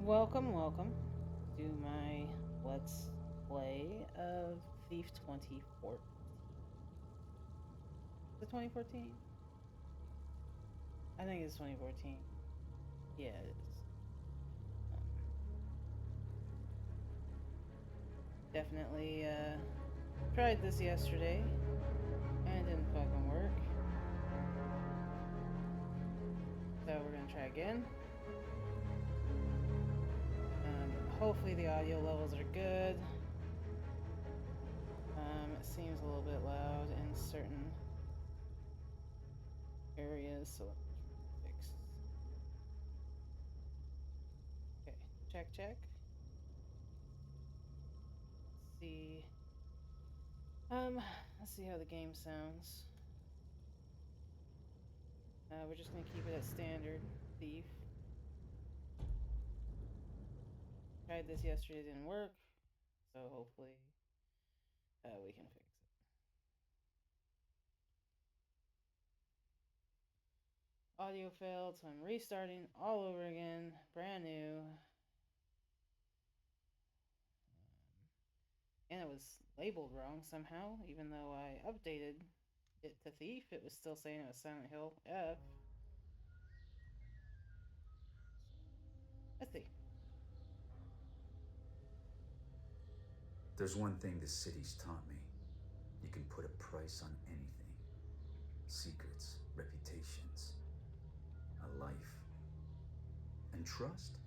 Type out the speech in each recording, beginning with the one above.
Welcome to my Let's Play of Thief 2014. Is it 2014? I think it's 2014. Yeah, it is. Um, definitely tried this yesterday and it didn't fucking work. So we're gonna try again. Hopefully the audio levels are good. It seems a little bit loud in certain areas, so let me fix. Okay, check. Let's see. Let's see how the game sounds. We're just gonna keep it at standard. Thief. Tried this yesterday, didn't work, so hopefully we can fix it. Audio failed, so I'm restarting all over again, brand new. And it was labeled wrong somehow, even though I updated it to Thief, it was still saying it was Silent Hill F. Let's see. There's one thing the city's taught me. You can put a price on anything. Secrets, reputations, a life. And trust?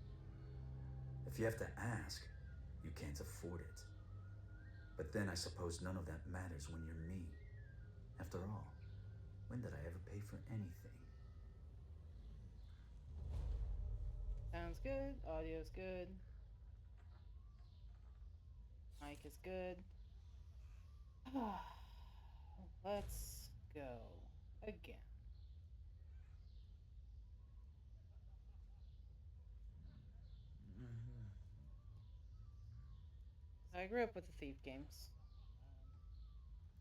If you have to ask, you can't afford it. But then I suppose none of that matters when you're me. After all, when did I ever pay for anything? Sounds good, audio's good, mic is good. Let's go again. I grew up with the Thief games.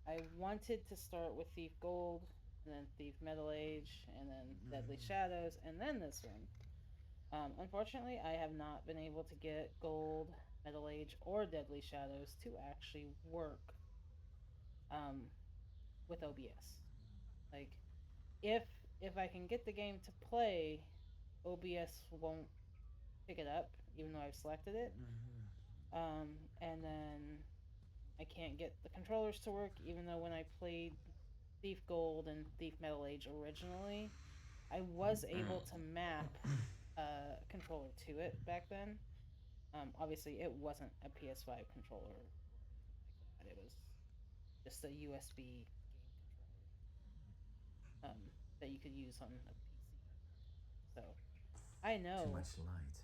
I wanted to start with Thief Gold, and then Thief Metal Age, and then Deadly Shadows, and then this one. Unfortunately, I have not been able to get Gold, Metal Age, or Deadly Shadows to actually work with OBS. Like, if if I can get the game to play, OBS won't pick it up, even though I've selected it. And then I can't get the controllers to work, even though when I played Thief Gold and Thief Metal Age originally, I was able to map a controller to it back then. Obviously, it wasn't a PS5 controller or anything like that. It was just a USB game controller that you could use on a PC. So I Too know much light.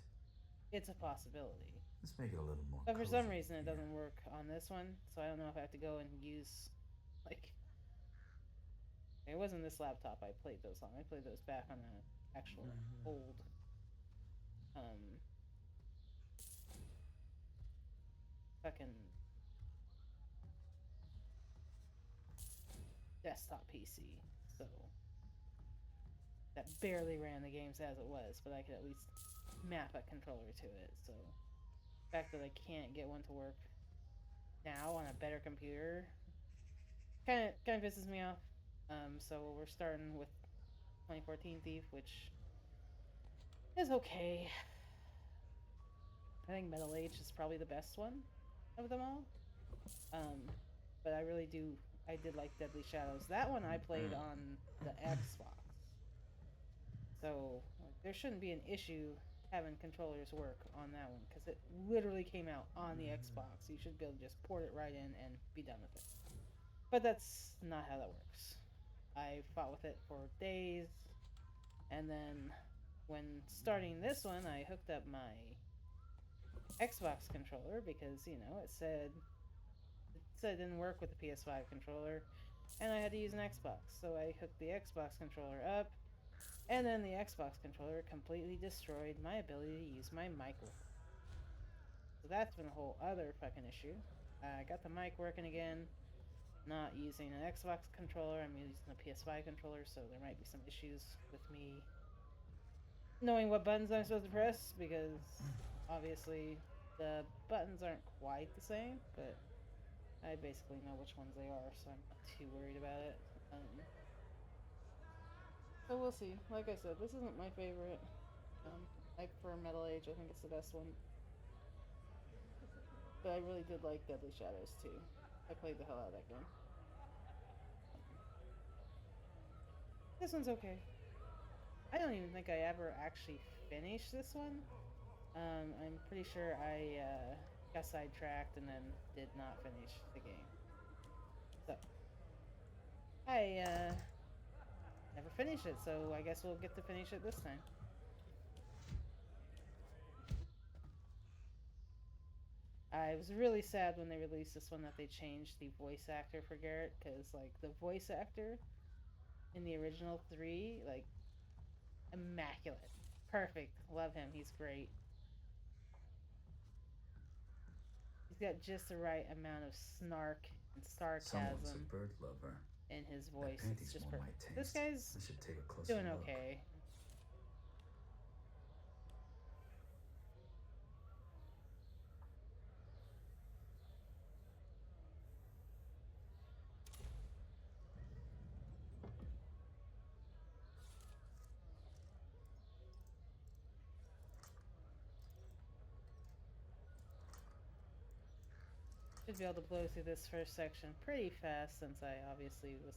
it's a possibility. Let's make it a little more But for some cozy reason, in it here. doesn't work on this one. So I don't know if I have to go and use, like, it wasn't this laptop I played those on. I played those back on an actual old um fucking desktop PC. So that barely ran the games as it was, but I could at least map a controller to it. So the fact that I can't get one to work now on a better computer kind of pisses me off. So we're starting with 2014 Thief, which is okay. I think Metal Age is probably the best one of them all. But I did like Deadly Shadows. That one I played on the Xbox. So like, there shouldn't be an issue having controllers work on that one because it literally came out on the Xbox. You should be able to just port it right in and be done with it. But that's not how that works. I fought with it for days, and then when starting this one, I hooked up my Xbox controller because it said it didn't work with the PS5 controller, and I had to use an Xbox. So I hooked the Xbox controller up, and then the Xbox controller completely destroyed my ability to use my mic with it. So that's been a whole other fucking issue. I got the mic working again, not using an Xbox controller, I'm using a PS5 controller, so there might be some issues with me knowing what buttons I'm supposed to press because Obviously, the buttons aren't quite the same, but I basically know which ones they are, so I'm not too worried about it. So we'll see. Like I said, this isn't my favorite. I prefer Metal Age. I think it's the best one. But I really did like Deadly Shadows too. I played the hell out of that game. This one's okay. I don't even think I ever actually finished this one. I'm pretty sure I got sidetracked and then did not finish the game. So I never finished it, so I guess we'll get to finish it this time. I was really sad when they released this one that they changed the voice actor for Garrett, because like the voice actor in the original three, like immaculate, perfect, love him, he's great. He's got just the right amount of snark and Someone's a sarcasm bird lover. in his That voice. It's painting's just more my perfect. This taste. guy's I should take a closer doing look. okay. Should be able to blow through this first section pretty fast since I obviously was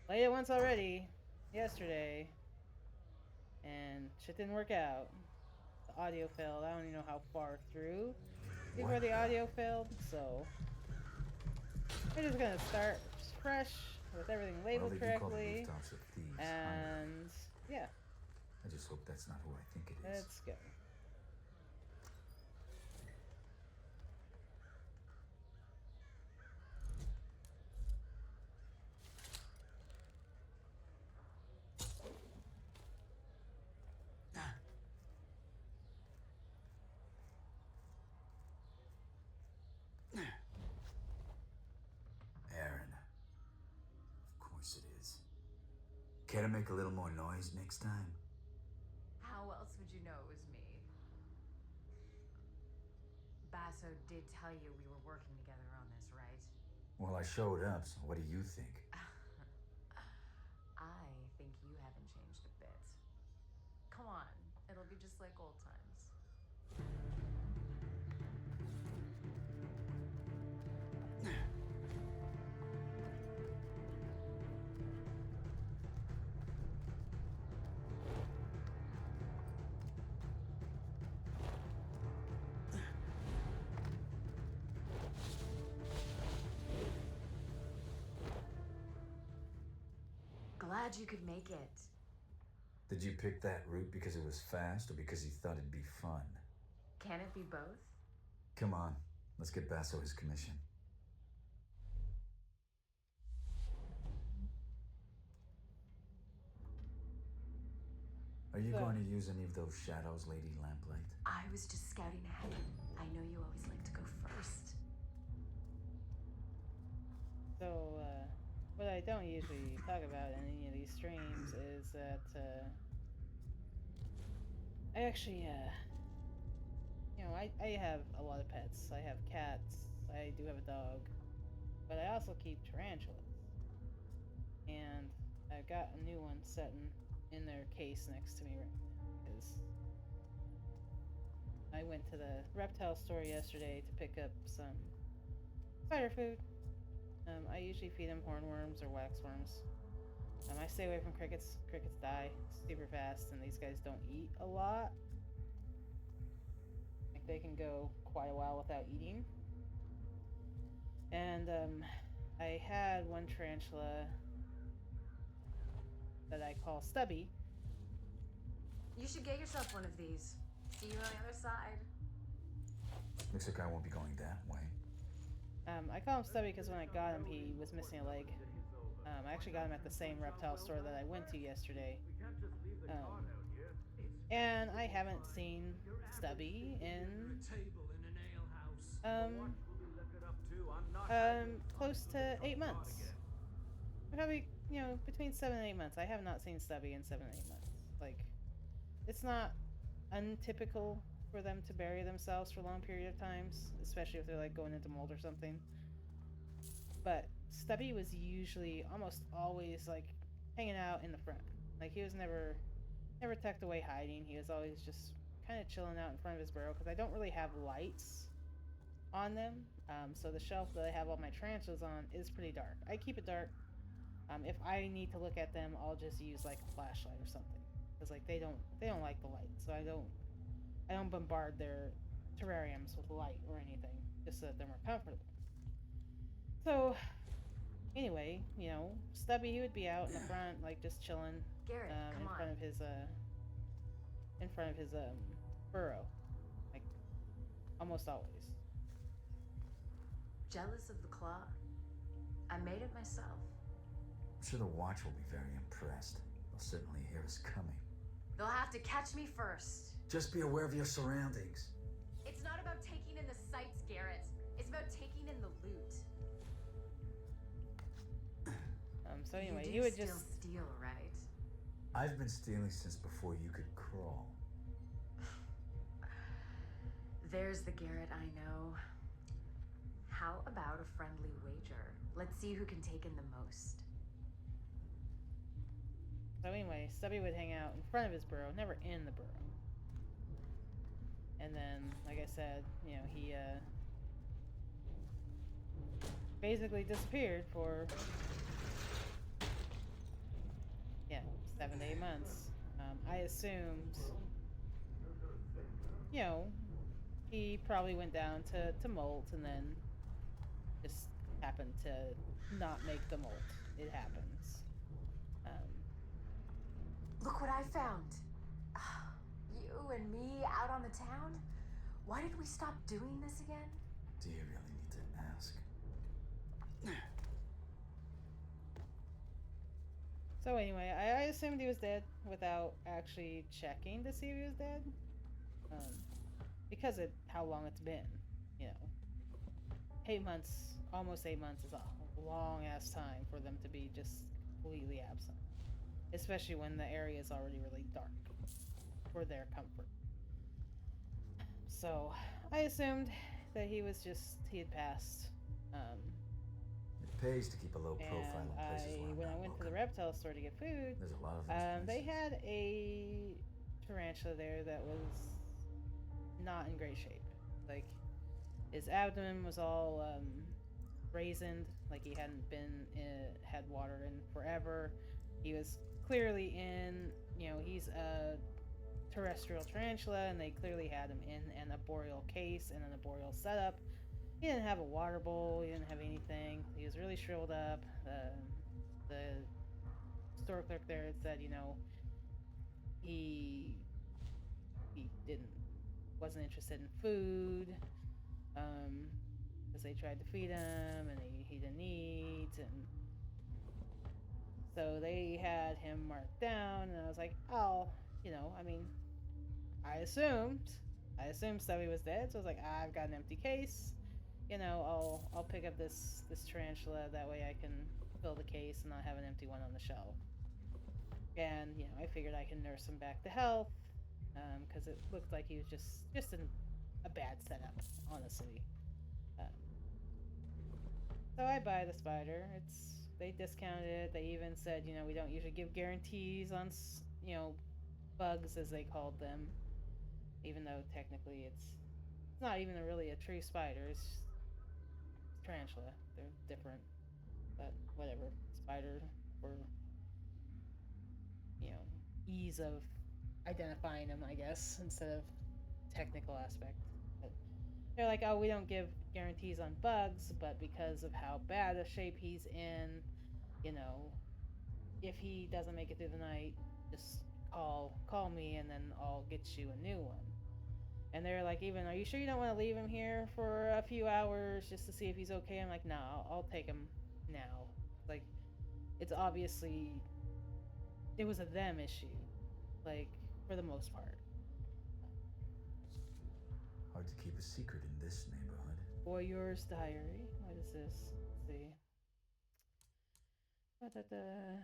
played it once already yesterday and shit didn't work out. The audio failed. I don't even know how far through before What the the- audio failed, so we're just gonna start fresh with everything Well, labeled they do call the correctly. rooftops of thieves. And yeah, I just hope that's not who I think it is. let's go. Aaron. Of course it is. Care to make a little more noise next time? How else would you know it was me? Basso did tell you we were working together on this, right? Well, I showed up, so what do you think? I think you haven't changed a bit. Come on, it'll be just like old times. Glad you could make it. Did you pick that route because it was fast or because you thought it'd be fun? Can it be both? Come on, let's get Basso his commission. Are you So- going to use any of those shadows, Lady Lamplight? I was just scouting ahead. I know you always like to go first. So, what I don't usually talk about in any of these streams is that, I actually, I have a lot of pets. I have cats, I do have a dog, but I also keep tarantulas. And I've got a new one sitting in their case next to me right now, because I went to the reptile store yesterday to pick up some spider food. I usually feed them hornworms or waxworms. I stay away from crickets. Crickets die super fast, and these guys don't eat a lot. Like, they can go quite a while without eating. And I had one tarantula that I call Stubby. You should get yourself one of these. See you on the other side. Looks like I won't be going that way. I call him Stubby because when I got him, he was missing a leg. I actually got him at the same reptile store that I went to yesterday. And I haven't seen Stubby in close to 8 months. Probably, between 7 and 8 months. I have not seen Stubby in 7 and 8 months. Like, it's not untypical for them to bury themselves for a long period of times, especially if they're like going into mold or something. But Stubby was usually almost always like hanging out in the front. Like he was never tucked away hiding. He was always just kind of chilling out in front of his burrow because I don't really have lights on them. So the shelf that I have all my tarantulas on is pretty dark. I keep it dark. If I need to look at them, I'll just use like a flashlight or something because like they don't like the light. So I don't bombard their terrariums with light or anything just so that they're more comfortable. So anyway, Stubby he would be out in the front like just chilling Garrett, come in on. front of his burrow, like almost always. Jealous of the claw? I made it myself. I'm sure the watch will be very impressed. They'll certainly hear us coming. They'll have to catch me first. Just be aware of your surroundings. It's not about taking in the sights, Garrett. It's about taking in the loot. So anyway, you he would still just steal, right? I've been stealing since before you could crawl. There's the Garrett I know. How about a friendly wager? Let's see who can take in the most. So anyway, Stubby would hang out in front of his burrow, never in the burrow. And then, like I said, he basically disappeared for 7 to 8 months. I assumed, he probably went down to molt and then just happened to not make the molt. It happens. Look what I found. You and me out on the town? Why did we stop doing this again? Do you really need to ask? So anyway, I assumed he was dead without actually checking to see if he was dead. Because of how long it's been, 8 months, almost 8 months is a long ass time for them to be just completely absent. Especially when the area is already really dark for their comfort. So I assumed that he had passed. It pays to keep a low profile in places where I'm when I not went to the looking. reptile store to get food, There's a lot of those they places. had a tarantula there that was not in great shape. Like his abdomen was all raisined, like he hadn't had water in forever. He was clearly in, he's a terrestrial tarantula, and they clearly had him in an arboreal case and an arboreal setup. He didn't have a water bowl. He didn't have anything. He was really shriveled up. The store clerk there had said, he wasn't interested in food, because they tried to feed him and he didn't eat, and so they had him marked down. And I was like, oh, I assumed Stubby was dead, so I was like, I've got an empty case. I'll pick up this tarantula. That way I can fill the case and not have an empty one on the shelf. And I figured I can nurse him back to health, because it looked like he was just in a bad setup, honestly. So I buy the spider. They discounted it. They even said, we don't usually give guarantees on bugs, as they called them, even though technically it's not even really a true spider. It's tarantula. They're different, but whatever. Spider for ease of identifying them, I guess, instead of technical aspect. But they're like, oh, we don't give guarantees on bugs, but because of how bad a shape he's in, if he doesn't make it through the night, just call me and then I'll get you a new one. And they're like, even, are you sure you don't want to leave him here for a few hours just to see if he's okay? I'm like, no, I'll take him now. Like, it's obviously, it was a them issue, like, for the most part. Hard to keep a secret in this neighborhood. Warrior's Diary. What is this? Let's see. Da-da-da.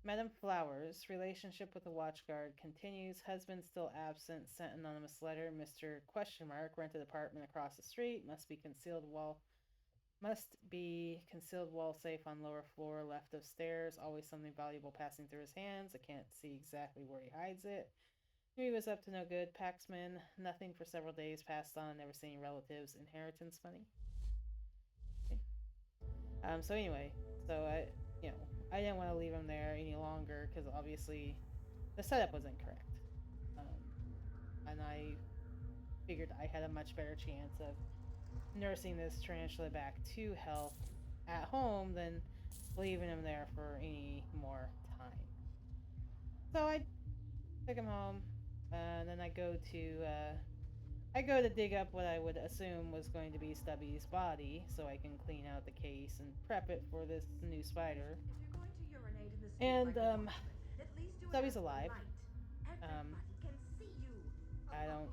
Madame Flowers' relationship with the watchguard continues. Husband still absent. Sent anonymous letter. Mr. Question mark rented apartment across the street. Must be concealed wall safe on lower floor left of stairs. Always something valuable passing through his hands. I can't see exactly where he hides it. Knew he was up to no good. Paxman. Nothing for several days. Passed on. Never seen relatives. Inheritance money. Okay. So anyway, I didn't want to leave him there any longer because obviously the setup was incorrect. And I figured I had a much better chance of nursing this tarantula back to health at home than leaving him there for any more time. So I took him home, and then I go to dig up what I would assume was going to be Stubby's body, so I can clean out the case and prep it for this new spider. If you're going to urinate in the street And like the watchman, at least do it Stubby's after alive. light. Everybody can see you. I don't.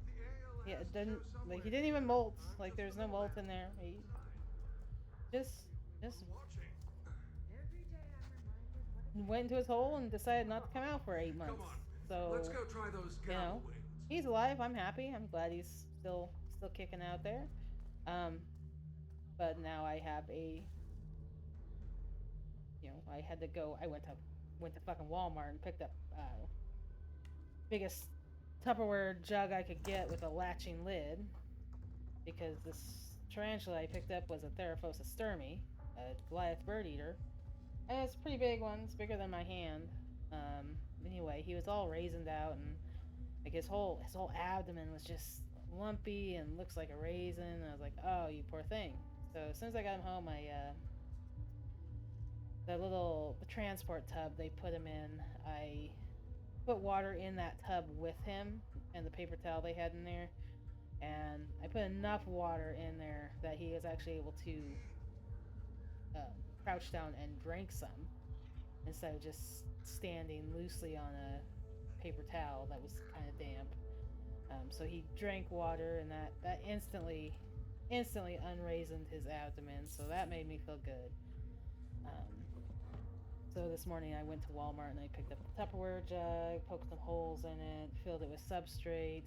The ale Yeah, has it to didn't. go somewhere. Like he didn't even molt. I'm Like just there's a no little molt man. in there. He Fine. just I'm watching. Every day I'm reminded what a went into his hole and decided not to come out for 8 months. Come on. So Let's go try those you know, gavel wings. he's alive. I'm happy. I'm glad he's still kicking out there. But now I have a. I had to go. I went to fucking Walmart and picked up biggest Tupperware jug I could get with a latching lid because this tarantula I picked up was a Theraphosa sturmi, a Goliath bird eater, and it's a pretty big one. It's bigger than my hand. Anyway, he was all raisined out and like his whole abdomen was just lumpy and looks like a raisin. And I was like, oh, you poor thing. So as soon as I got him home, the transport tub they put him in, I put water in that tub with him and the paper towel they had in there, and I put enough water in there that he was actually able to crouch down and drink some instead of just standing loosely on a paper towel that was kind of damp. So he drank water, and that instantly unraisined his abdomen. So that made me feel good. So this morning I went to Walmart and I picked up the Tupperware jug, poked some holes in it, filled it with substrate.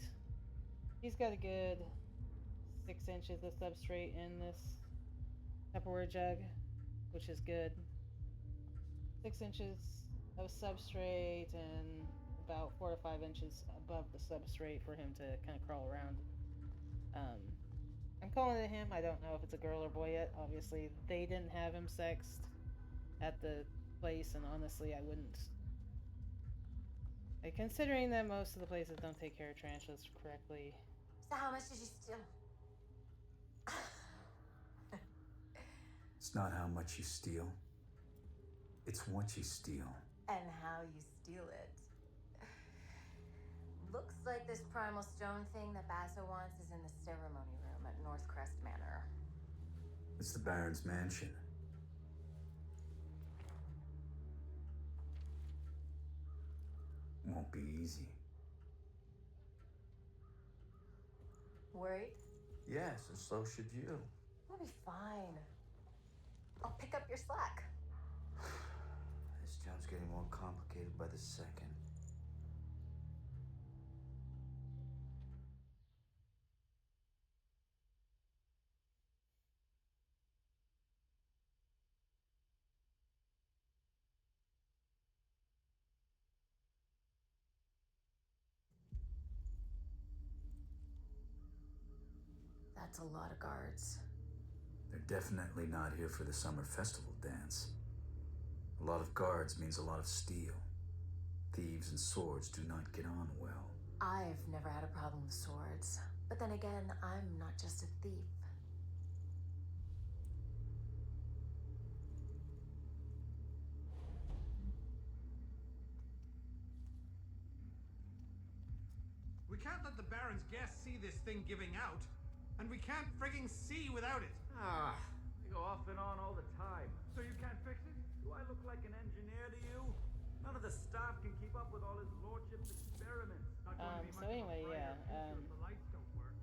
He's got a good 6 inches of substrate in this Tupperware jug, which is good. 6 inches of substrate and about 4 to 5 inches above the substrate for him to kind of crawl around. I'm calling it him. I don't know if it's a girl or boy yet. Obviously, they didn't have him sexed at the place, and honestly, I wouldn't. Like, considering that most of the places don't take care of tarantulas correctly. So how much did you steal? It's not how much you steal, it's what you steal. And how you steal it. Looks like this primal stone thing that Basso wants is in the ceremony room at Northcrest Manor. It's the Baron's mansion. Won't be easy. Worried? Yes, and so should you. We'll be fine. I'll pick up your slack. This job's getting more complicated by the second. That's a lot of guards. They're definitely not here for the summer festival dance. A lot of guards means a lot of steel. Thieves and swords do not get on well. I've never had a problem with swords. But then again, I'm not just a thief. We can't let the Baron's guests see this thing giving out. And we can't frigging see without it. They go off and on all the time. So you can't fix it? Do I look like an engineer to you? None of the staff can keep up with all his lordship's experiments. Not going to be So much anyway, of a yeah, brighter future if the lights don't work.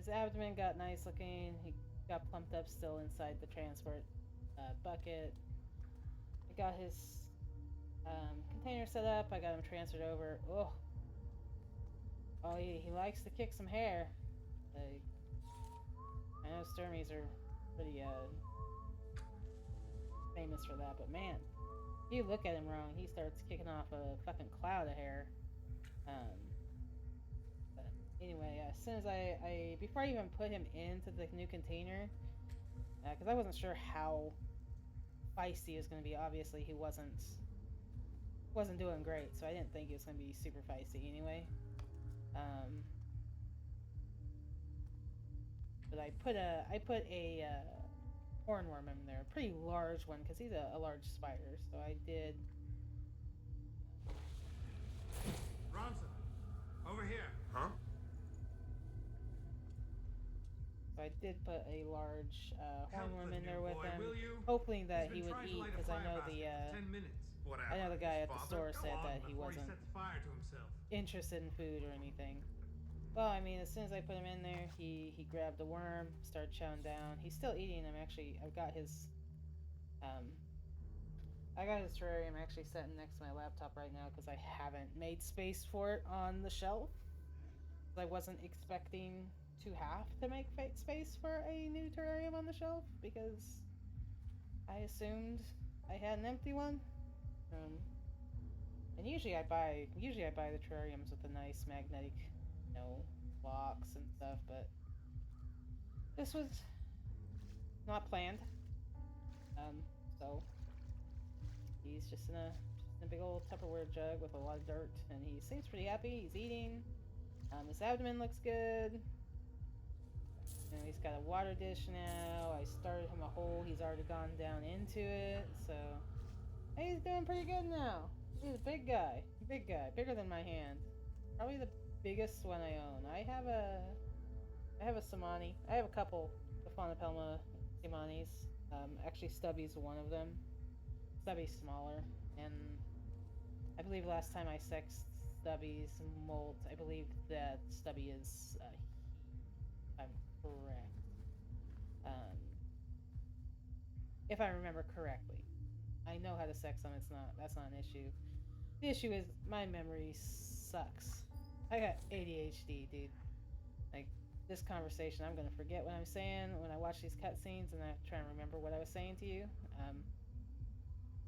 His abdomen got nice looking. He got plumped up still inside the transport bucket. I got his container set up. I got him transferred over. Oh, he likes to kick some hair. Like, I know Sturmies are pretty famous for that, but man, if you look at him wrong, he starts kicking off a fucking cloud of hair. But anyway, as soon as I before I even put him into the new container, because I wasn't sure how feisty he was going to be. Obviously, he wasn't doing great, so I didn't think he was going to be super feisty anyway. But I put a hornworm in there, a pretty large one, because he's a large spider. So I did. Ronson, over here. Huh? So I did put a large hornworm in there with boy, him, will you? hoping that He's he been would trying to eat, light a because I fire know basket for 10 minutes. I know the guy at the Father? store Go said on that he before wasn't sets fire to himself. interested in food or anything. Well, I mean, as soon as I put him in there, he grabbed the worm, started chowing down. He's still eating them. Actually, I've got his terrarium actually sitting next to my laptop right now because I haven't made space for it on the shelf. I wasn't expecting to have to make space for a new terrarium on the shelf because I assumed I had an empty one. And usually I buy the terrariums with the nice magnetic, locks and stuff, but this was not planned. So he's just in a big old Tupperware jug with a lot of dirt, and he seems pretty happy. He's eating. His abdomen looks good. He's got a water dish now. I started him a hole. He's already gone down into it, so he's doing pretty good now. He's a big guy, bigger than my hand. Probably the biggest one I own. I have a Samani. I have a couple of Faunapelma Samanis. Actually, Stubby's one of them. Stubby's smaller, and I believe last time I sexed Stubby's molt, I believe that Stubby is if I'm correct. If I remember correctly. I know how to sex them. That's not an issue. The issue is my memory sucks. I got ADHD, dude. Like, this conversation, I'm gonna forget what I'm saying when I watch these cutscenes, and I have to try and remember what I was saying to you.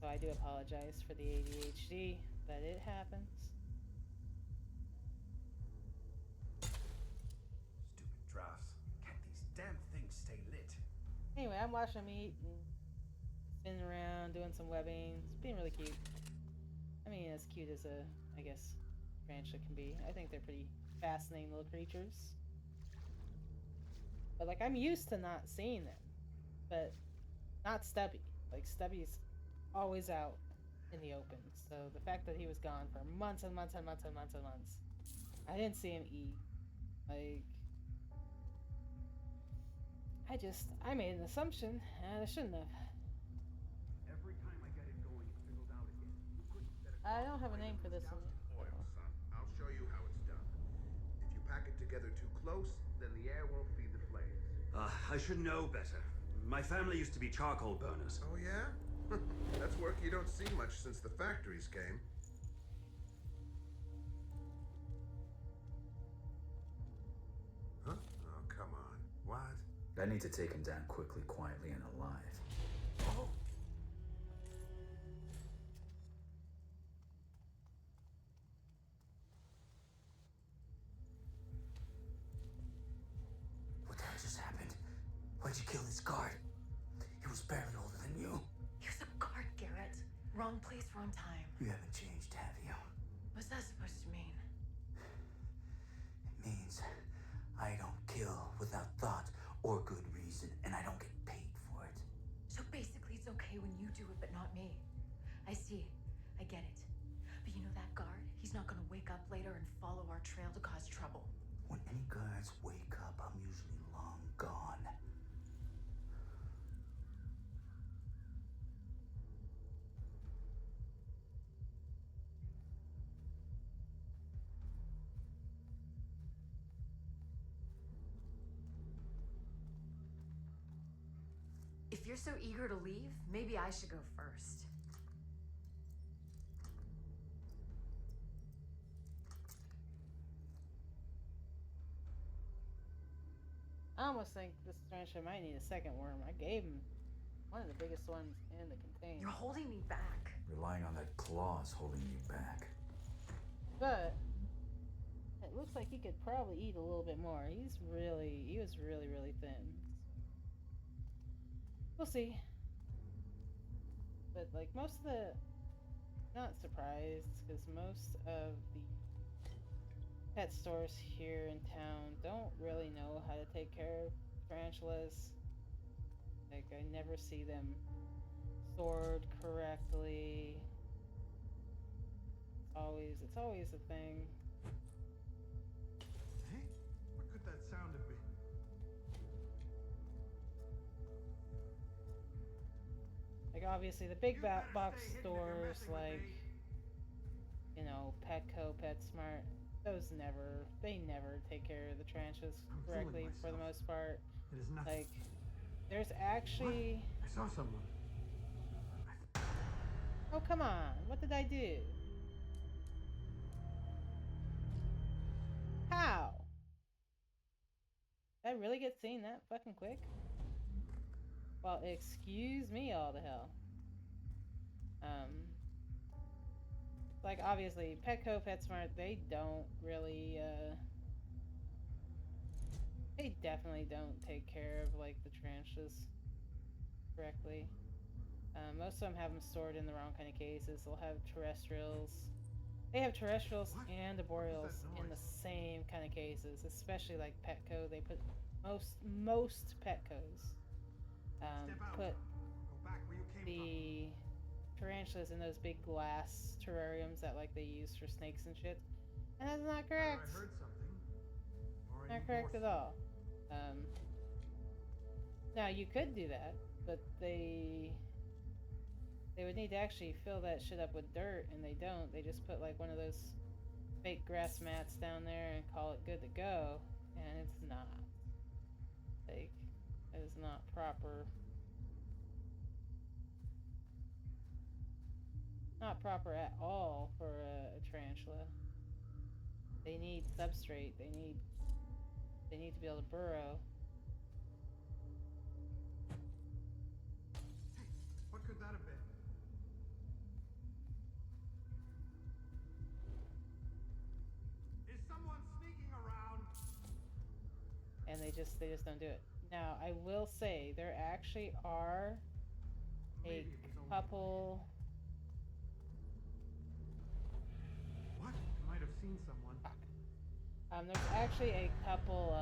So I do apologize for the ADHD, but it happens. Stupid drafts. Can't these damn things stay lit? Anyway, I'm watching them eat and spinning around, doing some webbing. It's being really cute. I mean, as cute as I guess, tarantula can be. I think they're pretty fascinating little creatures. But, like, I'm used to not seeing them. But not Stubby. Like, Stubby's always out in the open. So the fact that he was gone for months and months and months and months and months, I didn't see him eat. Like, I made an assumption, and I shouldn't have. Every time I get it going, it fizzles out again. You couldn't set a I don't have a name for this one. Oil, son. I'll show you how it's done. If you pack it together too close, then the air won't feed the flames. I should know better. My family used to be charcoal burners. Oh, yeah? That's work you don't see much since the factories came. Huh? Oh, come on. What? I need to take him down quickly, quietly, and alive. Oh! What the hell just happened? Why'd you kill this guard? He was barely older than you. He was a guard, Garrett. Wrong place, wrong time. You haven't changed, have you? What's that supposed to mean? It means I don't kill without thought or good reason, and I don't get paid for it. So basically it's okay when you do it, but not me. I see. I get it. But you know that guard? He's not gonna wake up later and follow our trail to cause trouble. When any guards wake up, I'm usually long gone. If you're so eager to leave, maybe I should go first. I almost think this tarantula might need a second worm. I gave him one of the biggest ones in the container. You're holding me back. Relying on that claw's holding you back. But it looks like he could probably eat a little bit more. He was really, really thin. We'll see. But like most of the, not surprised, because most of the pet stores here in town don't really know how to take care of tarantulas. Like, I never see them stored correctly. It's always a thing. Hey, what could that sound have been? Like, obviously, the big You better box stay hidden if you're stores, messing with like, me. you know, Petco, PetSmart, they never take care of the tarantulas I'm fooling correctly for the myself. most part. It is nothing. Like, there's actually... What? I saw someone. Oh, come on. What did I do? How? Did I really get seen that fucking quick? Well, excuse me all the hell. Like, obviously, Petco, PetSmart, they don't really, they definitely don't take care of, like, the tarantulas correctly. Most of them have them stored in the wrong kind of cases. They'll have terrestrials. They have terrestrials What? and What was arboreals that in the noise? same kind of cases, especially like Petco. They put most Petcos Step out. put Go back where you came the tarantulas in those big glass terrariums that like they use for snakes and shit, and that's not from. Either correct. I heard something, or I Not need correct more at all. Now you could do that, but they would need to actually fill that shit up with dirt, and they don't. They just put like one of those fake grass mats down there and call it good to go, and it's not. Like, it is not proper. Not proper at all for a tarantula. They need substrate. They need to be able to burrow. Hey, what could that have been? Is someone sneaking around? And they just don't do it. Now, I will say there actually are a Maybe it was only couple. What? I might have seen someone. There's actually a couple.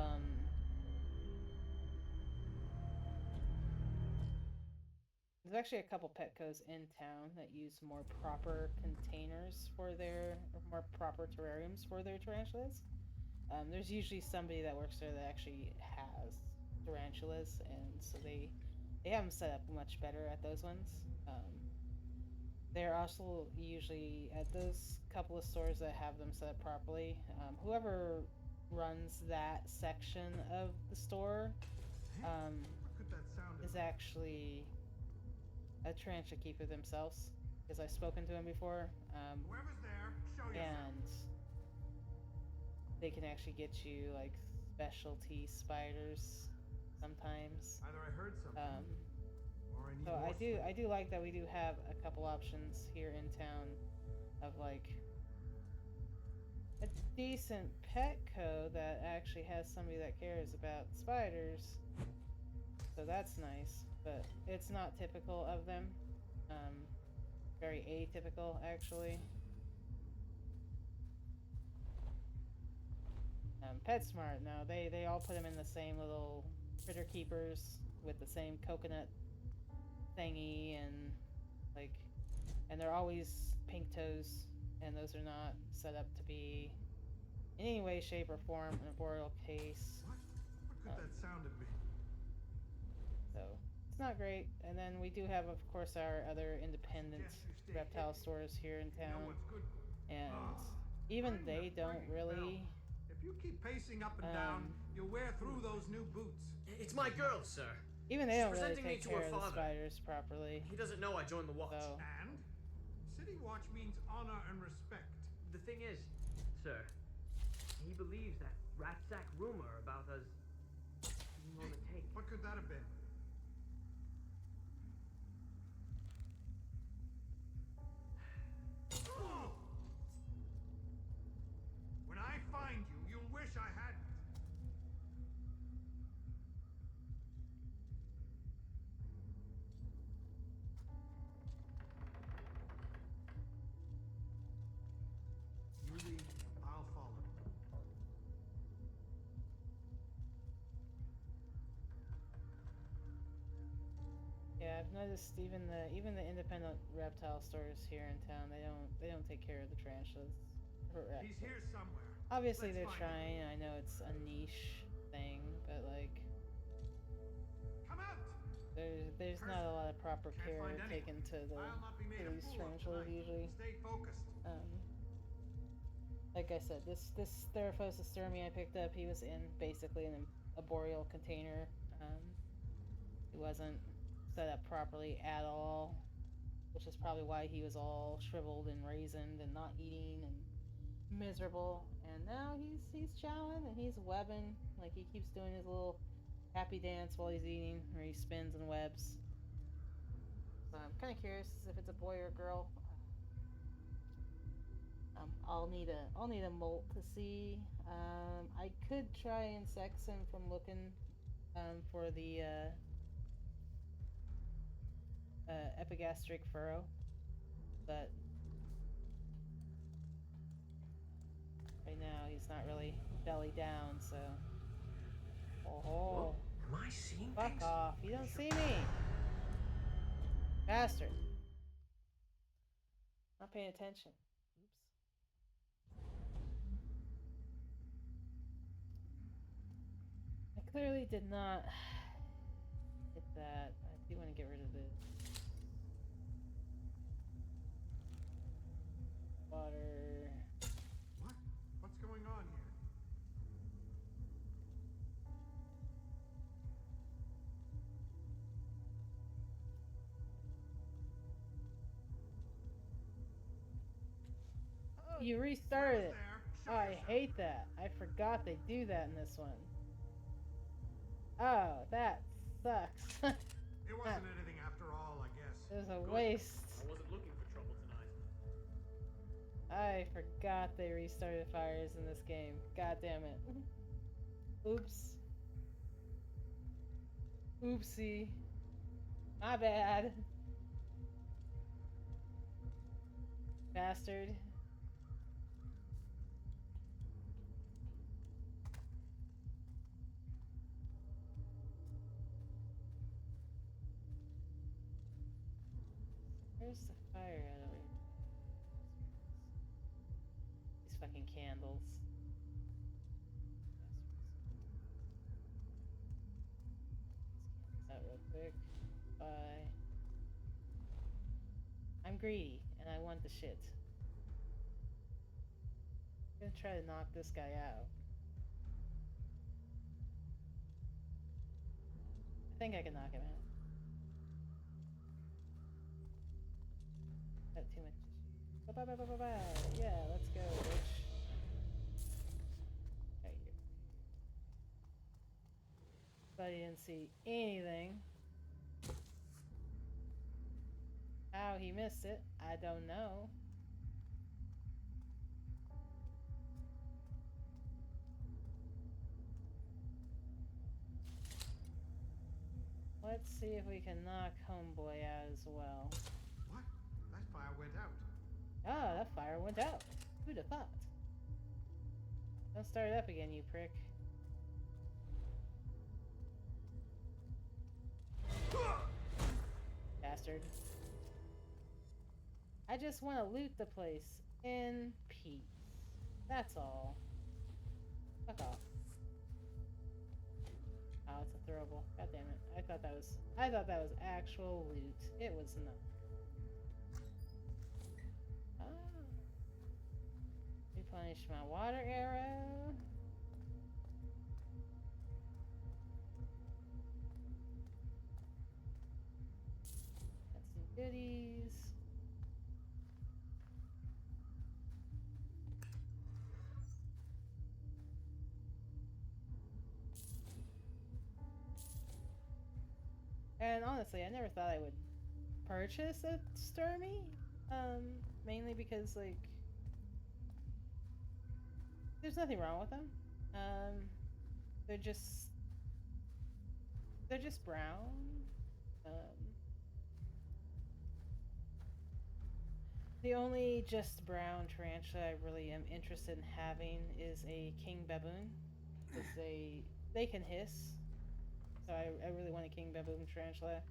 There's actually a couple Petcos in town that use more proper containers for their, or more proper terrariums for their tarantulas. There's usually somebody that works there that actually has tarantulas, and so they have them set up much better at those ones. They're also usually at those couple of stores that have them set up properly. Whoever runs that section of the store Hey, what could that sound have is been? actually a tarantula keeper themselves, because I've spoken to him before. Whoever's there, show yourself. And they can actually get you like specialty spiders sometimes. Either I heard something, or I need So more I do like that we do have a couple options here in town of like a decent Petco that actually has somebody that cares about spiders. So that's nice, but it's not typical of them. Very atypical, actually. PetSmart, no, they all put them in the same little critter keepers with the same coconut thingy, and like, and they're always pink toes, and those are not set up to be in any way, shape, or form an arboreal case. What could that sound have been? So it's not great. And then we do have, of course, our other independent reptile stores here in You know town, what's good? and Ah, even ring they that don't frigging really. bell. If you keep pacing up and down, you'll wear through those new boots. It's my girl, sir. Even they She's don't really presenting me take to her care of the father. spiders properly. He doesn't know I joined the watch. So And City Watch means honor and respect. The thing is, sir, he believes that rat sack rumor about us you want to take? What could that have been? When I find you, you'll wish I hadn't. You lead, I'll follow. Yeah, I've noticed even the independent reptile stores here in town, they don't take care of the tarantulas. He's here somewhere. Obviously Let's they're find him. trying. I know it's a niche thing, but like Come out! there's not a lot of proper Can't care find anyone. taken to I'll not be made a these fool of tarantulas tonight. usually. Stay focused. Like I said, this Therophosis sturmey I picked up, he was in basically an arboreal container. He wasn't set up properly at all, which is probably why he was all shriveled and raisined and not eating and miserable. And now he's chowing and he's webbing. Like he keeps doing his little happy dance while he's eating, where he spins and webs. So I'm kind of curious if it's a boy or a girl. I'll need a molt to see. I could try and sex him from looking for the epigastric furrow, but right now he's not really belly down, so. Oh, Am I seeing fuck things? off! You don't see me, bastard! Not paying attention. Oops. I clearly did not hit that. I do want to get rid of this. Water. What? What's going on here? Oh, you restarted it. There. Show Oh, I yourself. hate that. I forgot they do that in this one. Oh, that sucks. It wasn't anything after all, I guess. It was a Good. waste. I wasn't looking for trouble tonight. I forgot they restarted fires in this game. God damn it. Oops. Oopsie. My bad. Bastard. Where's the fire at over here? These fucking candles. Out real quick. Bye. I'm greedy and I want the shit. I'm gonna try to knock this guy out. I think I can knock him out. Not too much. Bye bye bye bye bye bye. Yeah, let's go, bitch. Right here. But I didn't see anything. How he missed it, I don't know. Let's see if we can knock Homeboy out as well. What? That fire went out. Ah, that fire went out. Who'd have thought? Don't start it up again, you prick. Bastard. I just want to loot the place in peace. That's all. Fuck off. Oh, it's a throwable. God damn it. I thought that was actual loot. It was not. Ah. Replenish my water arrow. Got some goodies. And honestly, I never thought I would purchase a Sturmy. Mainly because like there's nothing wrong with them. Um, they're just brown. Um, the only just brown tarantula I really am interested in having is a king baboon, because they can hiss. So I really want a king baboon tarantula.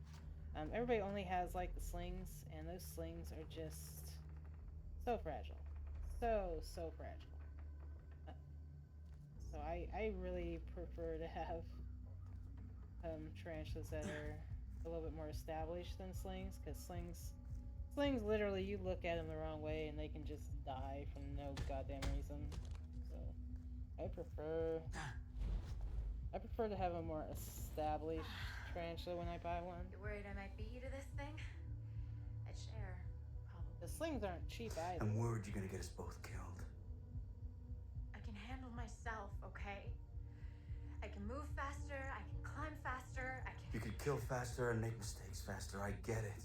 Everybody only has like the slings, and those slings are just so fragile, so fragile. Uh, so I really prefer to have tarantulas that are a little bit more established than slings, because slings literally you look at them the wrong way and they can just die from no goddamn reason. So I prefer to have a more established tarantula when I buy one. You're worried I might beat you to this thing? I'd share, probably. The slings aren't cheap either. I'm worried you're gonna get us both killed. I can handle myself, okay? I can move faster, I can climb faster, I can... You could kill faster and make mistakes faster, I get it.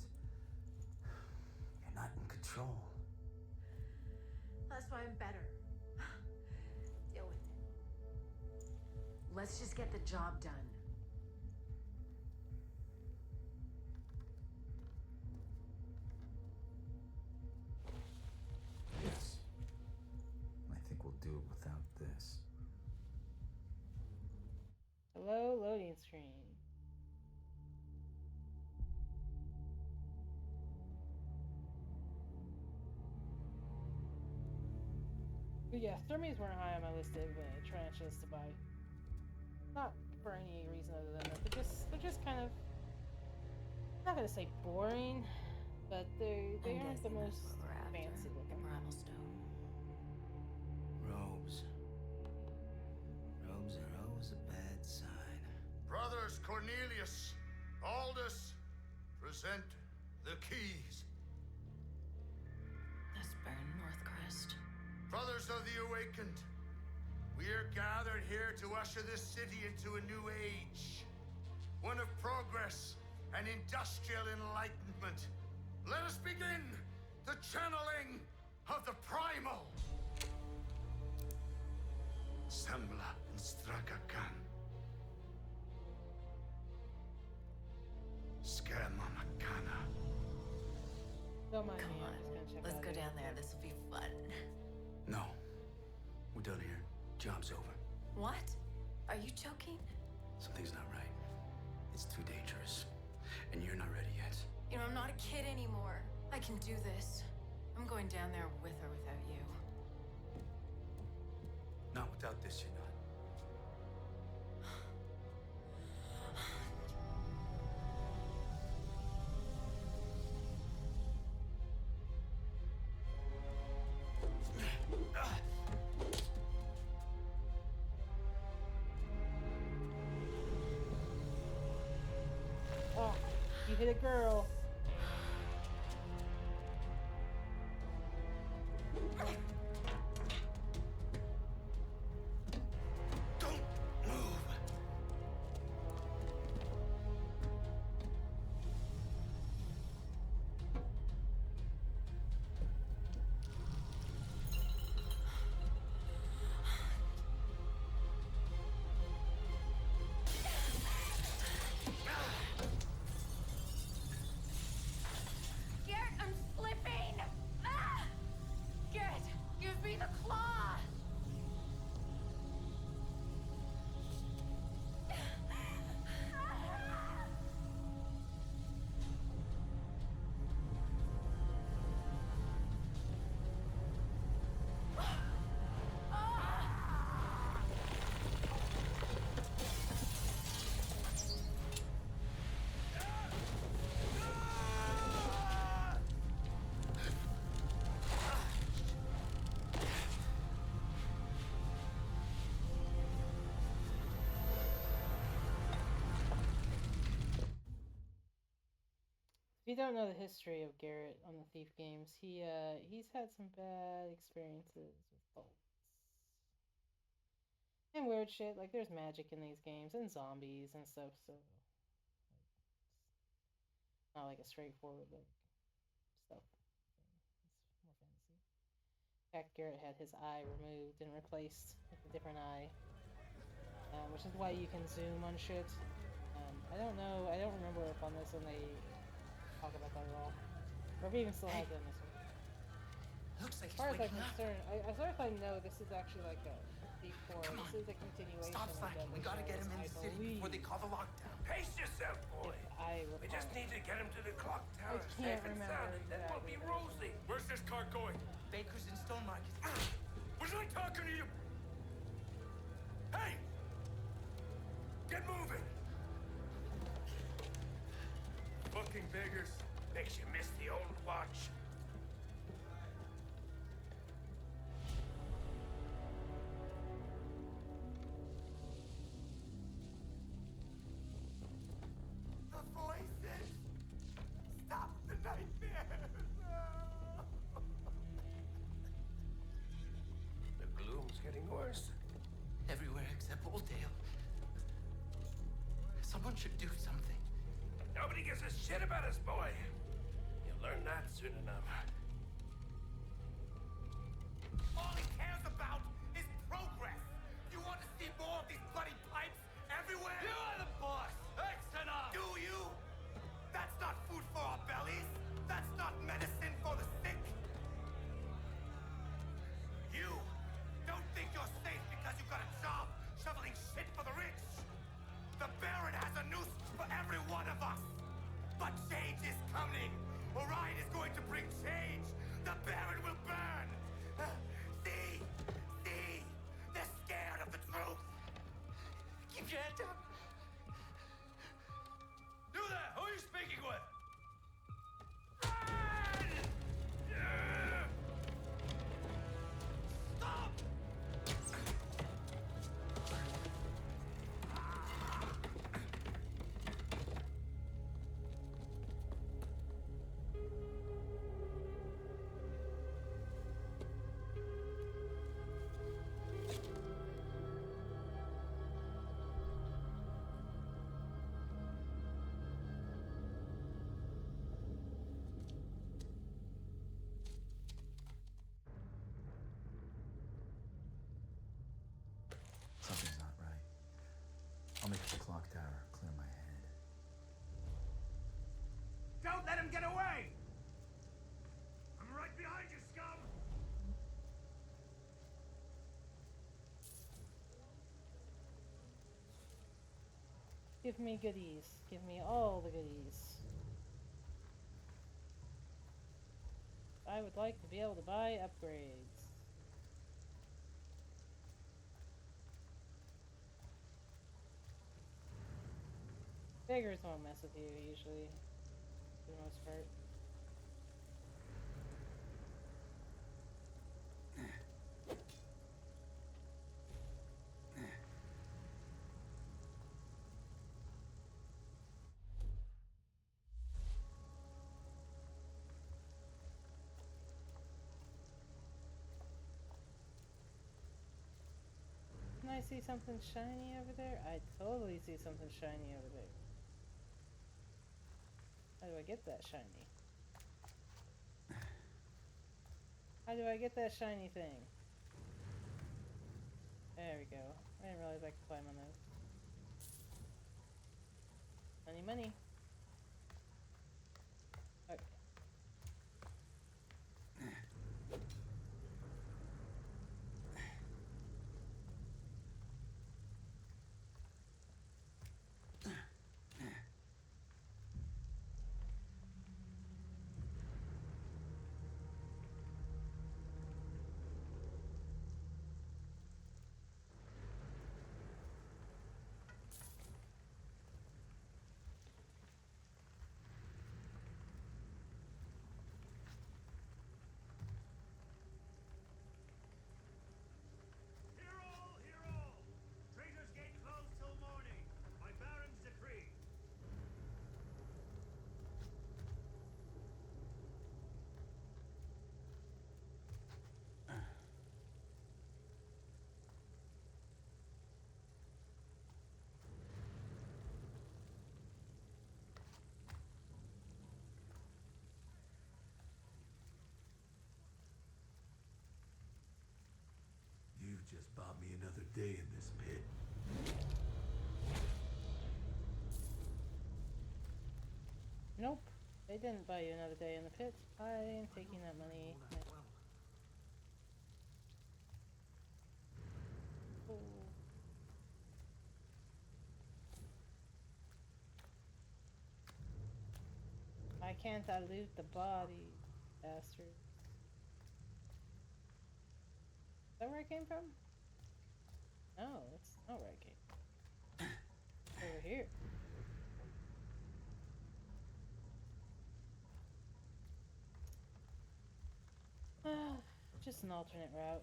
You're not in control. That's why I'm better. Deal with it. Let's just get the job done. Yes. I think we'll do it without this. Hello, loading screen. But yeah, Sturmies weren't high on my list of tarantulas to buy. Not for any reason other than that they're just kind of, I'm not gonna say boring, but they aren't the most fancy looking. Robes. Robes are always a bad sign. Brothers Cornelius, Aldous, present the keys. Let's burn Northcrest. Brothers of the Awakened, we are gathered here to usher this city into a new age. One of progress and industrial enlightenment. Let us begin the channeling of the primal. Sembla and Stragakan. Skema Makana. Don't mind Come me, on, I'm just gonna check let's out go here. down there. This will be fun. No. We're done here. Job's over. What? Are you joking? Something's not right. It's too dangerous. And you're not ready yet. You know, I'm not a kid anymore. I can do this. I'm going down there with or without you. Not without this, you're not. Oh, you hit a girl. Don't move. Garrett, I'm slipping! Ah! Garrett, give me the claw! If you don't know the history of Garrett on the Thief games, he's had some bad experiences with bolts. And weird shit, like there's magic in these games and zombies and stuff, so Not like a straightforward like stuff. It's more fantasy. In fact, Garrett had his eye removed and replaced with a different eye, which is why you can zoom on shit. I don't know. I don't remember if on this one they talk about that at all, or if he even still has it in this one. Looks like As far as I'm he's waking up. concerned, as far as I know, this is actually like a sequel. Come on. This is a continuation. Stop of slacking. We gotta get him in the city before they call the lockdown. Pace yourself, boy. I We just need to get him to the clock tower can't safe and remember sound, and then we'll be exactly. rosy. Where's this car going? Baker's in Stone Market. Was I talking to you? Hey! Get moving! Fucking beggars. Makes you miss the old watch. The voices! Stop the nightmares! The gloom's getting worse. Everywhere except Oldale. Someone should do something. Nobody gives a shit about us, boy. You'll learn that soon enough. All he cares about is progress! You want to see more of these bloody pipes everywhere? You are the boss! That's enough! Do you? That's not food for our bellies! That's not medicine for the sick! You don't think you're safe because you got a job shoveling shit for the rich! The Baron has a noose for every one of us! But change is coming! Orion is going to bring change! The Baron will burn! See? See? They're scared of the truth! Keep your head down. Do that! Who are you speaking with? Stop! Something's not right. I'll make the clock tower clear my head. Don't let him get away! I'm right behind you, scum! Give me goodies. Give me all the goodies. I would like to be able to buy upgrades. Beggars won't mess with you usually, for the most part. Can I see something shiny over there? I totally see something shiny over there. How do I get that shiny? How do I get that shiny thing? There we go. I didn't realize I could climb on those. Money, money. Okay. just bought me another day in this pit. Nope. They didn't buy you another day in the pit. I am taking that money. Oh. Why can't I loot the body, bastards? Is that where I came from? No, that's not where I came from. Over here. Just an alternate route.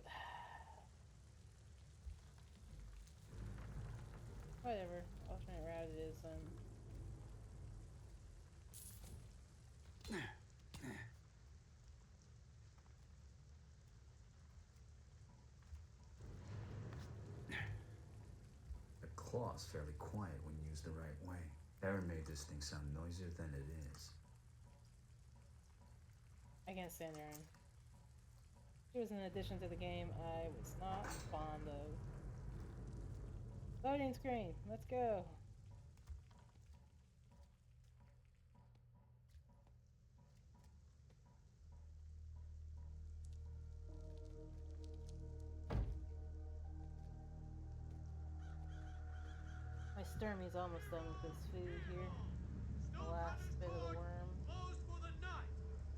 Whatever. Alternate route it is then. The claw's fairly quiet when used the right way. Aaron made this thing sound noisier than it is. I can't stand Aaron. She was an addition to the game I was not fond of. Loading screen. Let's go. My Sturmey's almost done with his food here. The last bit of the worm.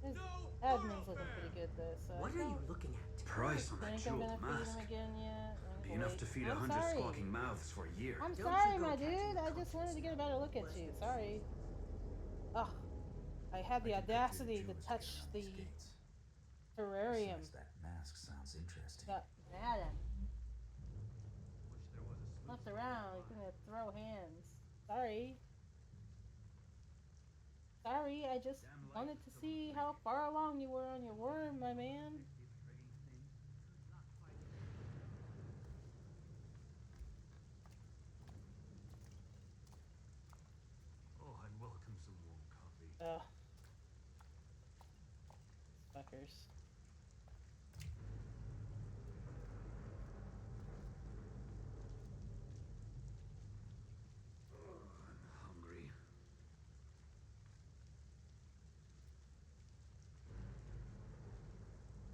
His admin's looking pretty good though, so What are you looking at? Price on that think I'm jeweled gonna feed mask. him again yet. Be enough to feed 100 squawking mouths for a year. I'm Don't sorry, you go my catching dude. I just wanted to get a better look at you. Sorry. Ugh. I had the audacity to touch the terrarium. Besides, that mask sounds interesting. Got mad at him. Left around, he's gonna throw hands. Sorry. Sorry, I just wanted to see how far along you were on your worm, my man. Oh, I'd welcome some warm coffee. Ugh. Fuckers. I'm hungry.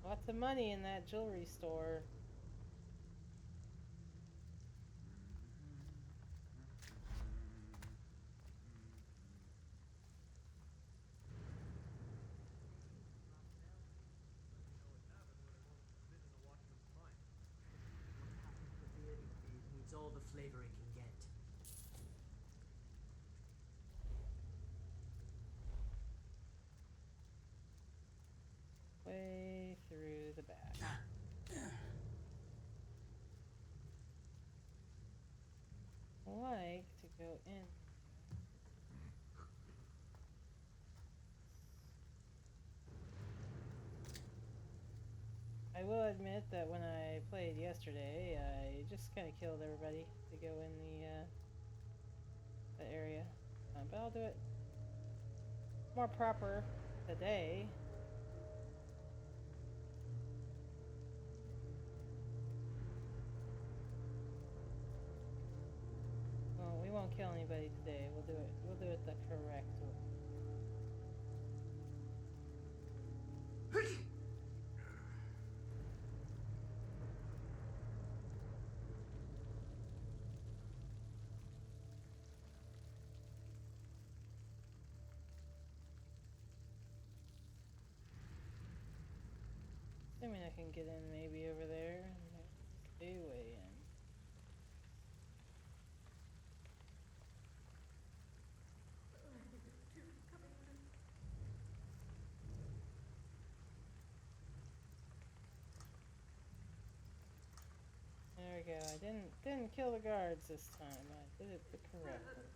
Lots of money in that jewelry store. It needs all the flavor it can get. Way through the back. Like to go in. I will admit that when I played yesterday, I just kind of killed everybody to go in the area. But I'll do it more proper today. Well, we won't kill anybody today. We'll do it the correct way. Assuming I can get in maybe over there. Stay way in. There we go. I didn't kill the guards this time. I did it the correct way.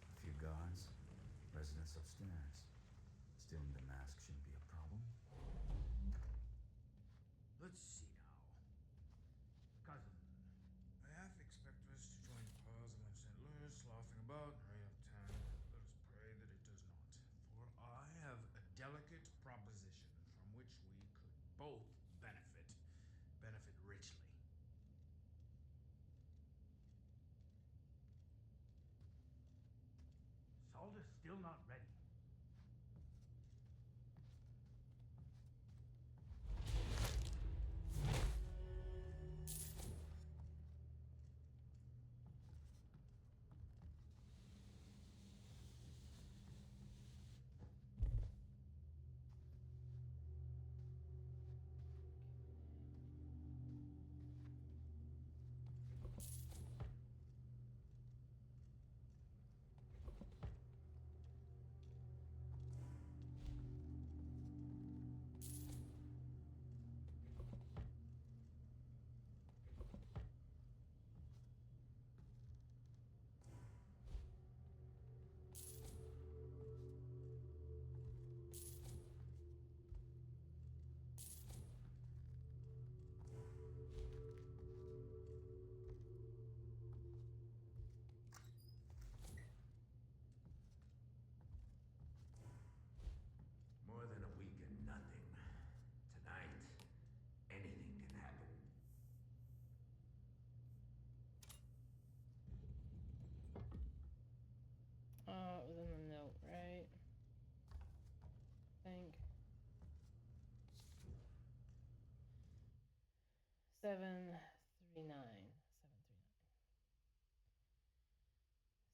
A few guards, residents upstairs. Stealing the mask shouldn't be a problem. Let's see now. Cousin. I half expect us to join the piles among St. Louis, laughing about in rain of 10. Let us pray that it does not. For I have a delicate proposition from which we could both benefit richly. Solder's still not ready. More than a week and nothing. Tonight, anything can happen. Oh, it was in the note, right? I think. 739.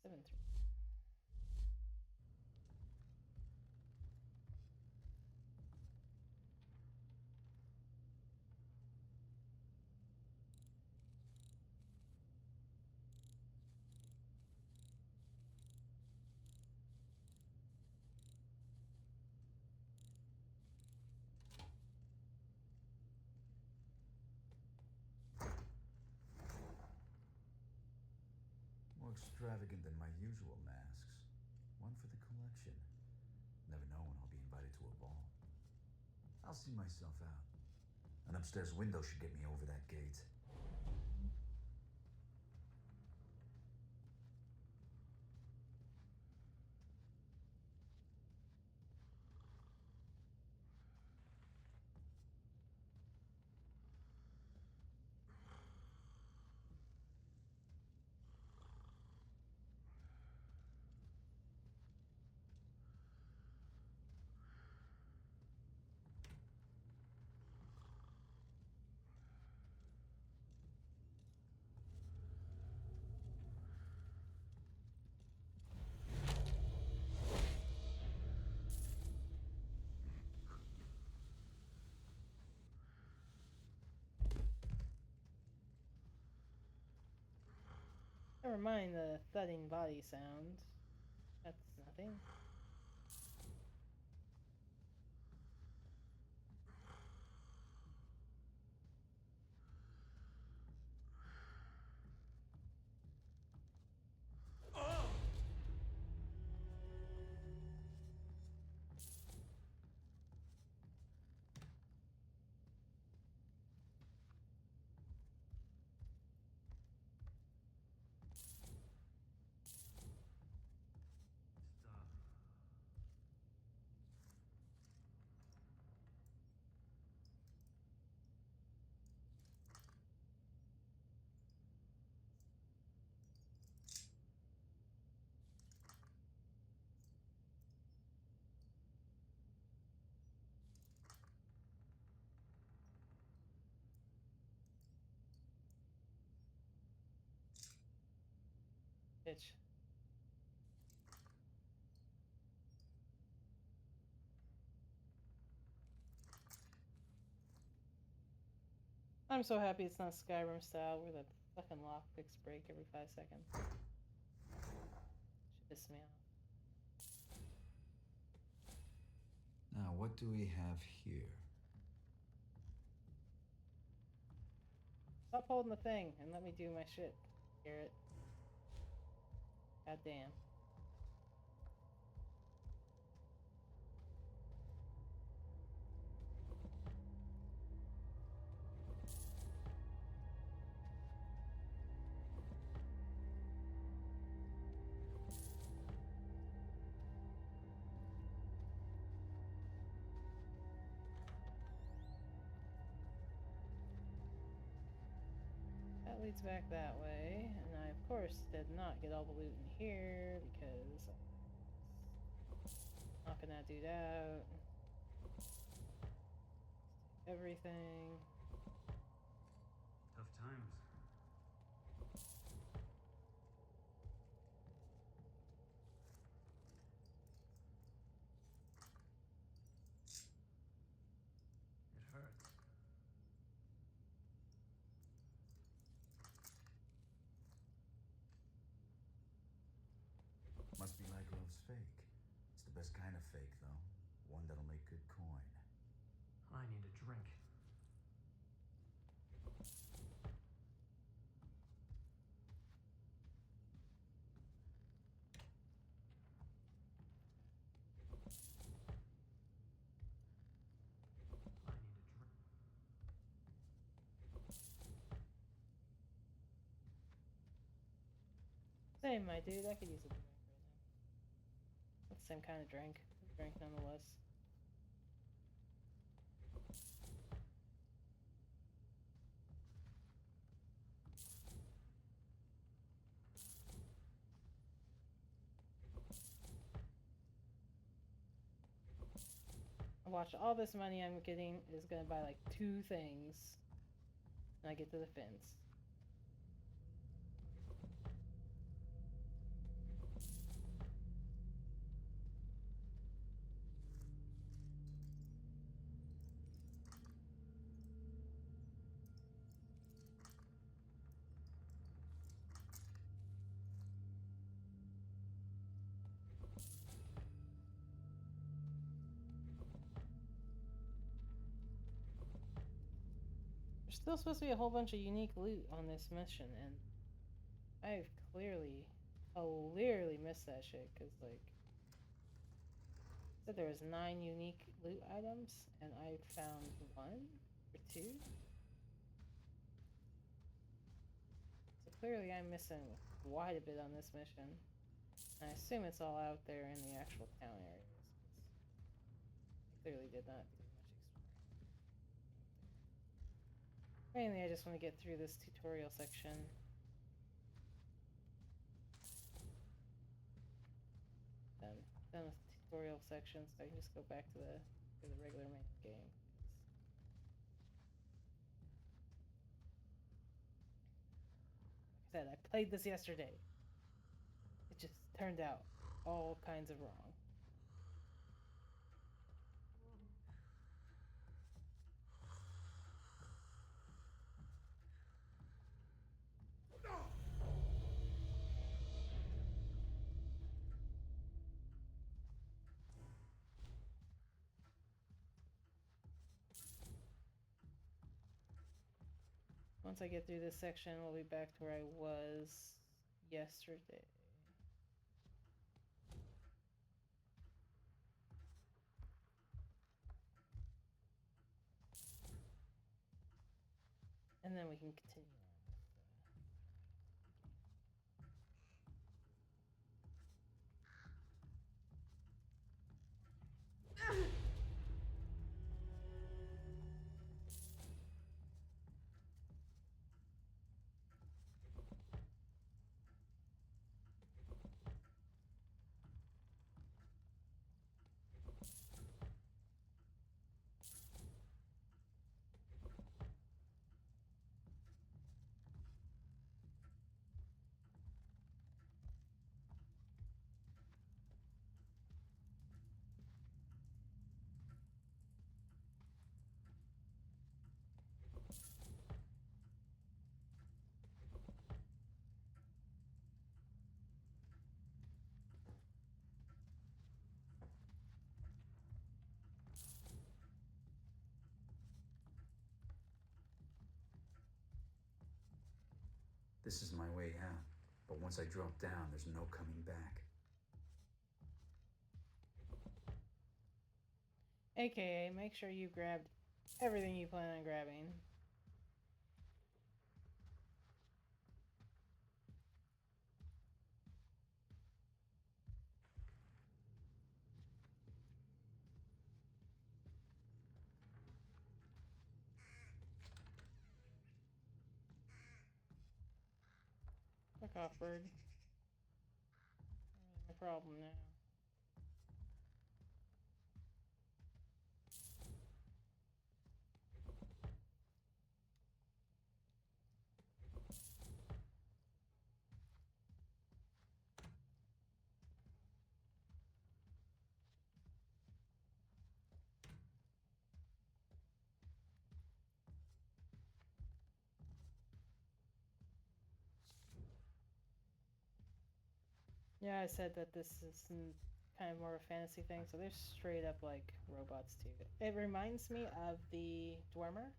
739. More extravagant than my usual masks. One for the collection. Never know when I'll be invited to a ball. I'll see myself out. An upstairs window should get me over that gate. Never mind the thudding body sound. That's nothing. Bitch. I'm so happy it's not Skyrim style where the fucking lockpicks break every 5 seconds. Should piss me off. Now, what do we have here? Stop holding the thing and let me do my shit, Garrett. God damn. leads back that way, and I of course did not get all the loot in here because I'm not gonna do that. Everything. Tough times. It hurts. Must be like love's fake. It's the best kind of fake, though. One that'll make good coin. I need a drink. Same, my dude. I could use a drink right now. It's the same kind of drink. Drink nonetheless. Watch, all this money I'm getting is gonna buy like 2 things. And I get to the fence. There's still supposed to be a whole bunch of unique loot on this mission, and I've clearly missed that shit, because, like, said there was 9 unique loot items, and I found 1 or 2. So clearly I'm missing quite a bit on this mission. I assume it's all out there in the actual town areas. I clearly did not do much exploring. Mainly I just want to get through this tutorial section. Done with the tutorial section, so I can just go back to the regular main game. Like I said, I played this yesterday. It just turned out all kinds of wrong. Once I get through this section, we'll be back to where I was yesterday. And then we can continue on with the This is my way out, but once I drop down, there's no coming back. AKA, make sure you grabbed everything you plan on grabbing. off, bird. No problem now. Yeah, I said that this is kind of more of a fantasy thing, so they're straight up like robots too. It reminds me of the Dwemer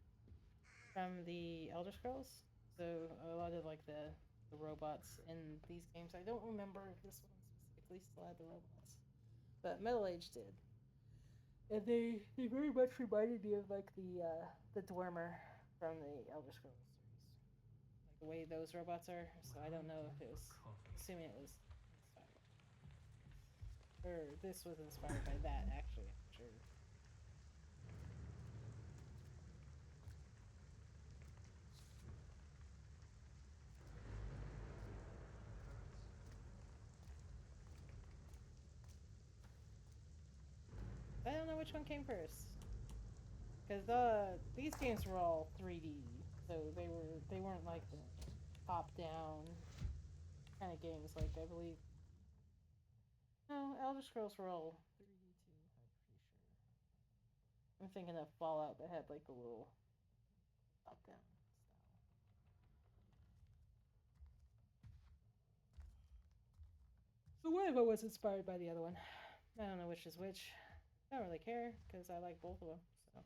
from the Elder Scrolls. So a lot of like the robots in these games. I don't remember if this one specifically still had the robots, but Middle Age did, and they very much reminded me of like the Dwemer from the Elder Scrolls series, like the way those robots are. So I don't know if it was, assuming it was inspired, or this was inspired by that. Actually, I'm sure. I don't know which one came first, because these games were all 3D, so they weren't like the top down kind of games. Like I believe, no, Elder Scrolls were all 3D too. I'm pretty sure. I'm thinking of Fallout that had like the little top down style. So one of them was inspired by the other one. I don't know which is which. I don't really care because I like both of them. So.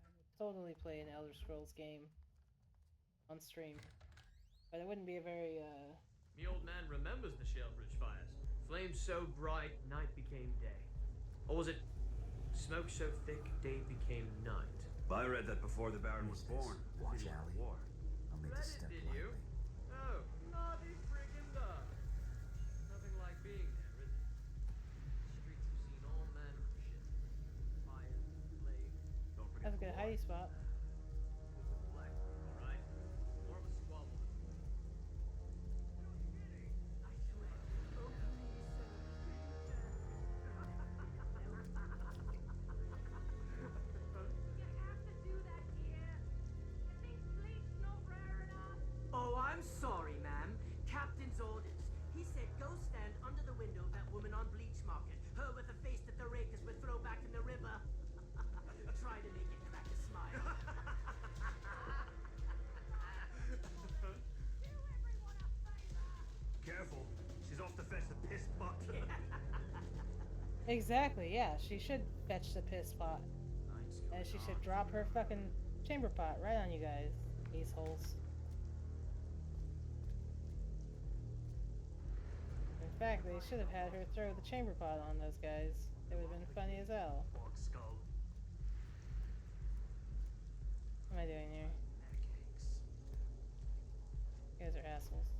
I would totally play an Elder Scrolls game on stream, but it wouldn't be a very The old man remembers the Shalebridge fires. Flames so bright, night became day. Or was it smoke so thick, day became night? I read that before the Baron was born. Watch City alley. War. I'll need to Read it, step did lightly. you? Oh, naughty friggin' dog. Nothing like being there, is it? The streets have seen all manner of shit. Fire, plague. Don't forget that's a the good war. hidey spot. Black, all right? More of a squabble than war. Oh, I'm sorry, ma'am. Captain's orders. He said go stand under the window of that woman on Bleach Market. Her with the face that the rakers would throw back in the river. Try to make it crack a smile. Careful. She's off to fetch the piss butt. Exactly, yeah. She should fetch the piss pot. And she should drop her fucking chamber pot right on you guys, assholes. In fact, they should have had her throw the chamber pot on those guys. It would have been funny as hell. Bog skull. What am I doing here? You guys are assholes.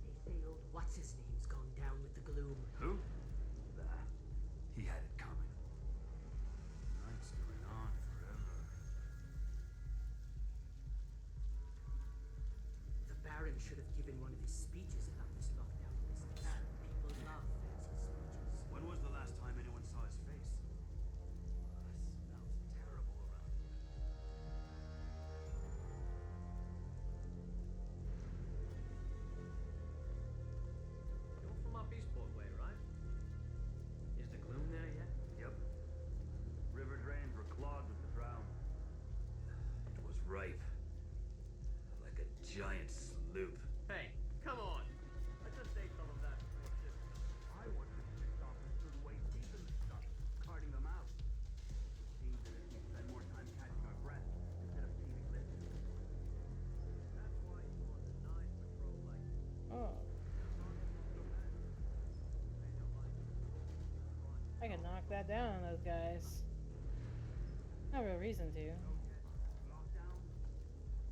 They say old what's-his-name's gone down with the gloom. Who? He had it coming. Night's going on forever. The Baron should have given one of his speeches about this lockdown business. People love fancy speeches. When was the last time anyone saw his face? Smells terrible around here. You're from up Eastport way, right? Is the gloom there yet? Yep. River drains were clogged with the drown. It was ripe. Like a giant sloop. Hey, come on. I just ate some of that before shipment. I wonder if the stoppers threw away deep in the stuff, carting them out. Seems that if we spend more time catching our breath instead of seeing eclipses. That's why you want a night patrol like this. Oh. I can knock that down on those guys. No real reason to.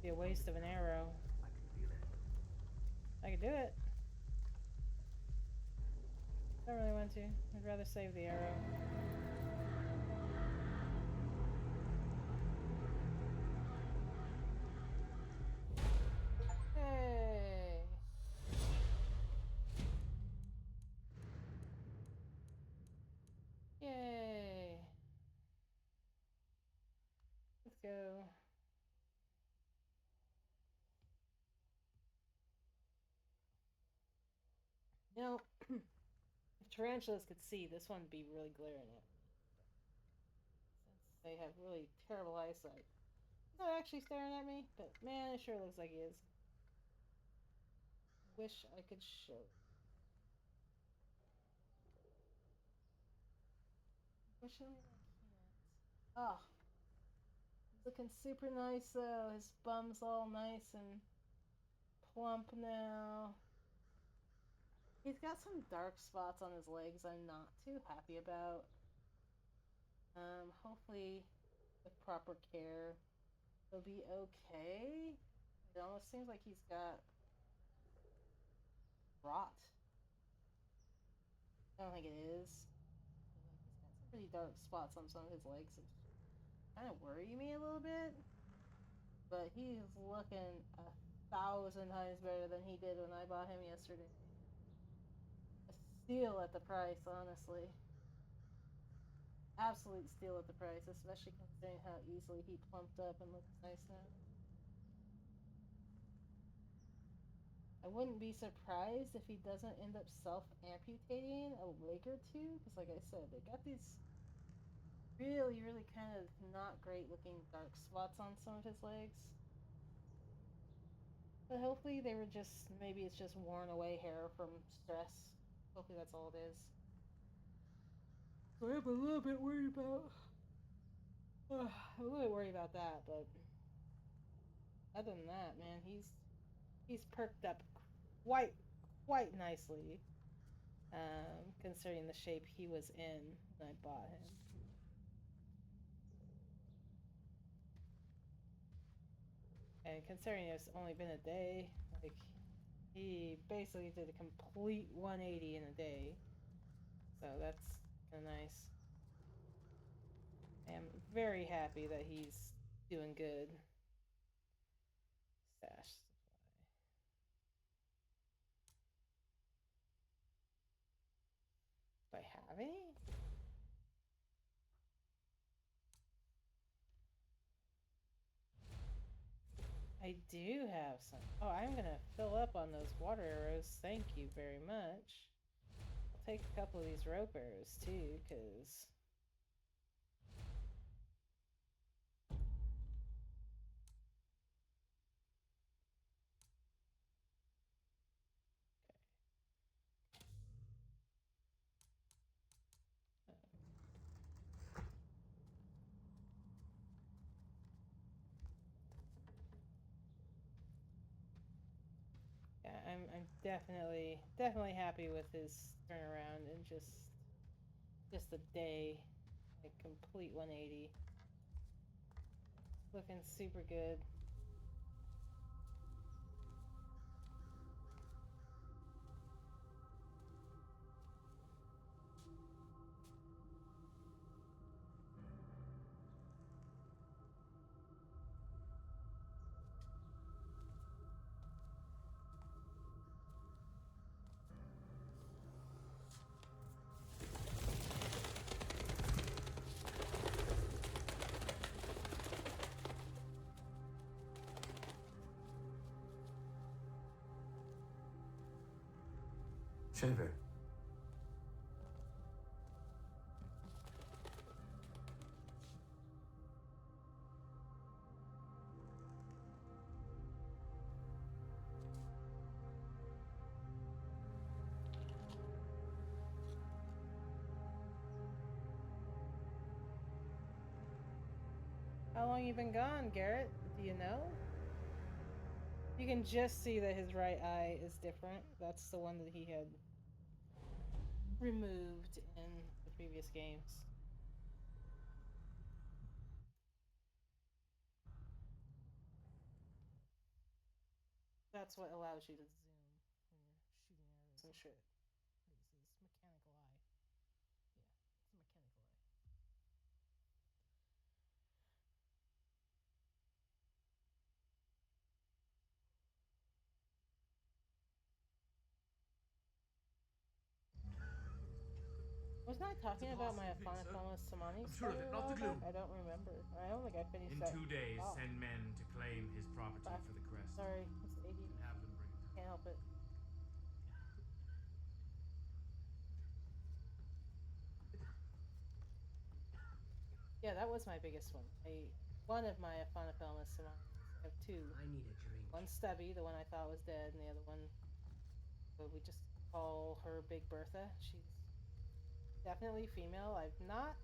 Be a waste of an arrow. I can feel it. I could do it. Don't really want to. I'd rather save the arrow. Hey! Yay! Let's go. You know, if tarantulas could see, this one would be really glaring at me. Since they have really terrible eyesight. He's not actually staring at me, but man, it sure looks like he is. Wish I could show it. Unfortunately, I can't. Oh, he's looking super nice though. His bum's all nice and plump now. He's got some dark spots on his legs I'm not too happy about. Hopefully with proper care he'll be okay. It almost seems like he's got rot. I don't think it is. Like, he's got some pretty dark spots on some of his legs, which kind of worry me a little bit. But he's looking 1,000 times better than he did when I bought him yesterday. A steal at the price, honestly. Absolute steal at the price, especially considering how easily he plumped up and looks nice now. I wouldn't be surprised if he doesn't end up self-amputating a leg or two, because like I said, they got these really, really kind of not great looking dark spots on some of his legs. But hopefully they were just, maybe it's just worn away hair from stress. Hopefully that's all it is. So I'm a little bit worried about, I'm a little bit worried about that, but other than that, man, he's perked up quite nicely, considering the shape he was in when I bought him. And considering it's only been a day, like, he basically did a complete 180 in a day. So that's kind of nice. I am very happy that he's doing good. Stash supply. Do I have any? I do have some. Oh, I'm gonna fill up on those water arrows. Thank you very much. I'll take a couple of these rope arrows too, because yeah, I'm definitely happy with his turnaround in just a day, like complete 180. Looking super good. Shaver. How long you been gone, Garrett? Do you know? You can just see that his right eye is different. That's the one that he had removed in the previous games. That's what allows you to zoom when you're shooting arrows and shit. Is his mechanical eye. Wasn't I talking It's about my impossible, Afana sir. Felma Samani I'm sure of it. story a Not while the gloom. back? I don't remember. I don't think I finished In that. 2 days, off. send men to claim his property Fuck. for the crest. Sorry, it's ADD. And have them bring it to Can't help it. Yeah, that was my biggest one. One of my Afana Felma Samanis. I have two. I need a drink. One Stubby, the one I thought was dead, and the other one, but we just call her Big Bertha. She's definitely female. I've not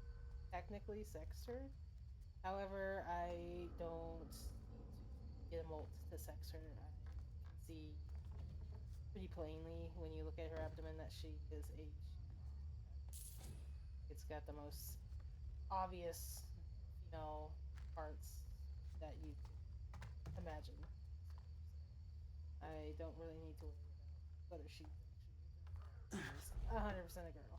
technically sexed her. However, I don't need to get a molt to sex her. I can see pretty plainly when you look at her abdomen that she is a she. It's got the most obvious female parts that you could imagine. I don't really need to worry about whether she's actually 100% a girl.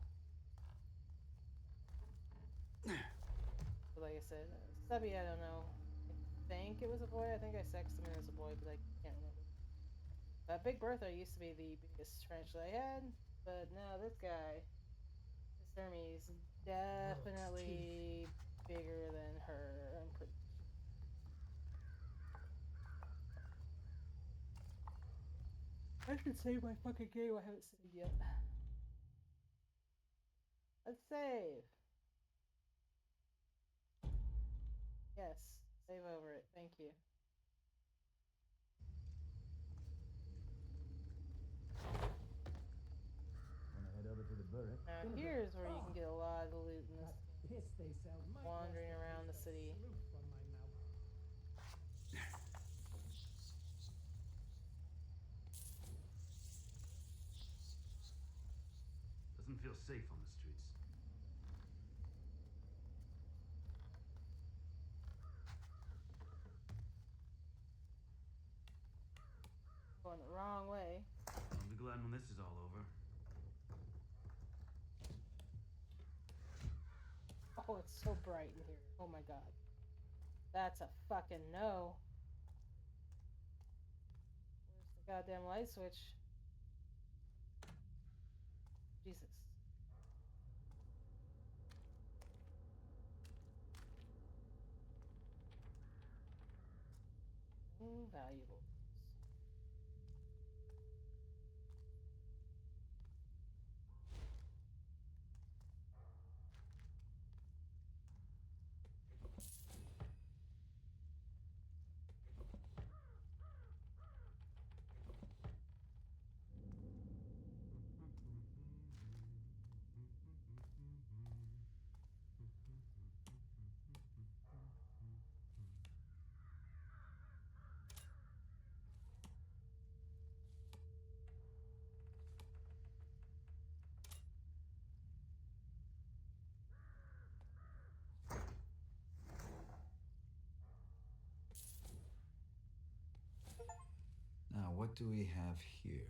But like I said, Stubby, I don't know. I think it was a boy. I think I sexed him as a boy, but I can't remember. Big Bertha used to be the biggest tarantula I had, but now this guy, this Hermes, definitely bigger than her. I'm pretty sure. I should save my fucking game. I haven't saved yet. Let's save. Yes, save over it. Thank you. Wanna head over to the Burek? Now here's where you can get a lot of the loot in this game. Piss they sell might Wandering last around the a city. salute from my mouth. Doesn't feel safe on the streets. Going the wrong way. I'll be glad when this is all over. Oh, it's so bright in here. Oh my god. That's a fucking no. Where's the goddamn light switch? Jesus. Invaluable. Now, what do we have here?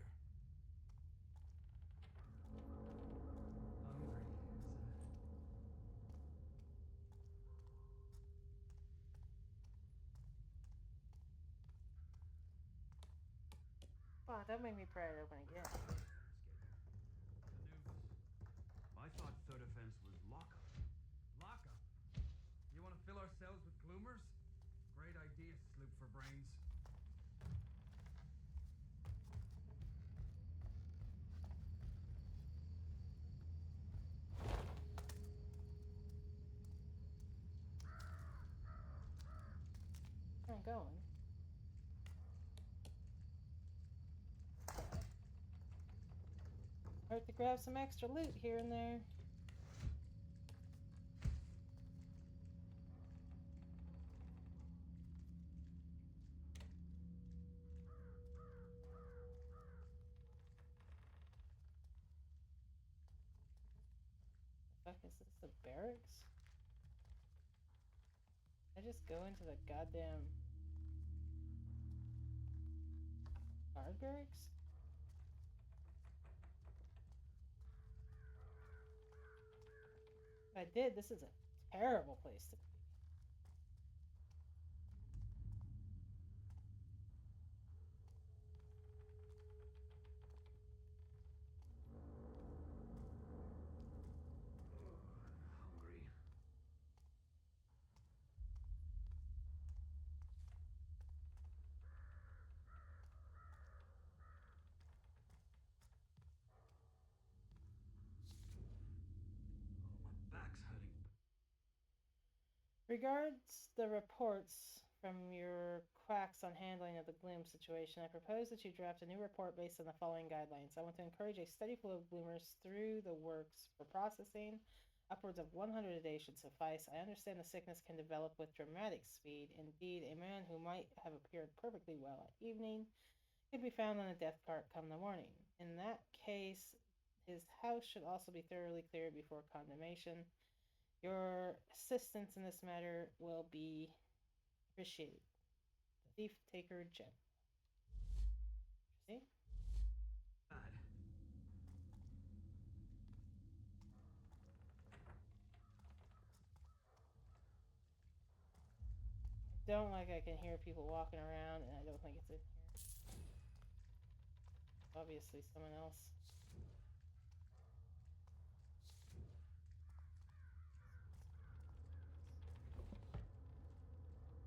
Wow, that made me pray to open again. I thought third offense was lockup. Lockup? You want to fill our cells with gloomers? Great idea, Sloop for brains. I'm going. Hard to grab some extra loot here and there. Fuck, is this the barracks? I just go into the goddamn guard barracks? If I did, this is a terrible place to be. Regards the reports from your quacks on handling of the gloom situation, I propose that you draft a new report based on the following guidelines. I want to encourage a steady flow of bloomers through the works for processing. Upwards of 100 a day should suffice. I understand the sickness can develop with dramatic speed. Indeed, a man who might have appeared perfectly well at evening could be found on a death cart come the morning. In that case, his house should also be thoroughly cleared before condemnation. Your assistance in this matter will be appreciated. The Thief Taker General. See? I don't like I can hear people walking around, and I don't think it's in here. Obviously, someone else.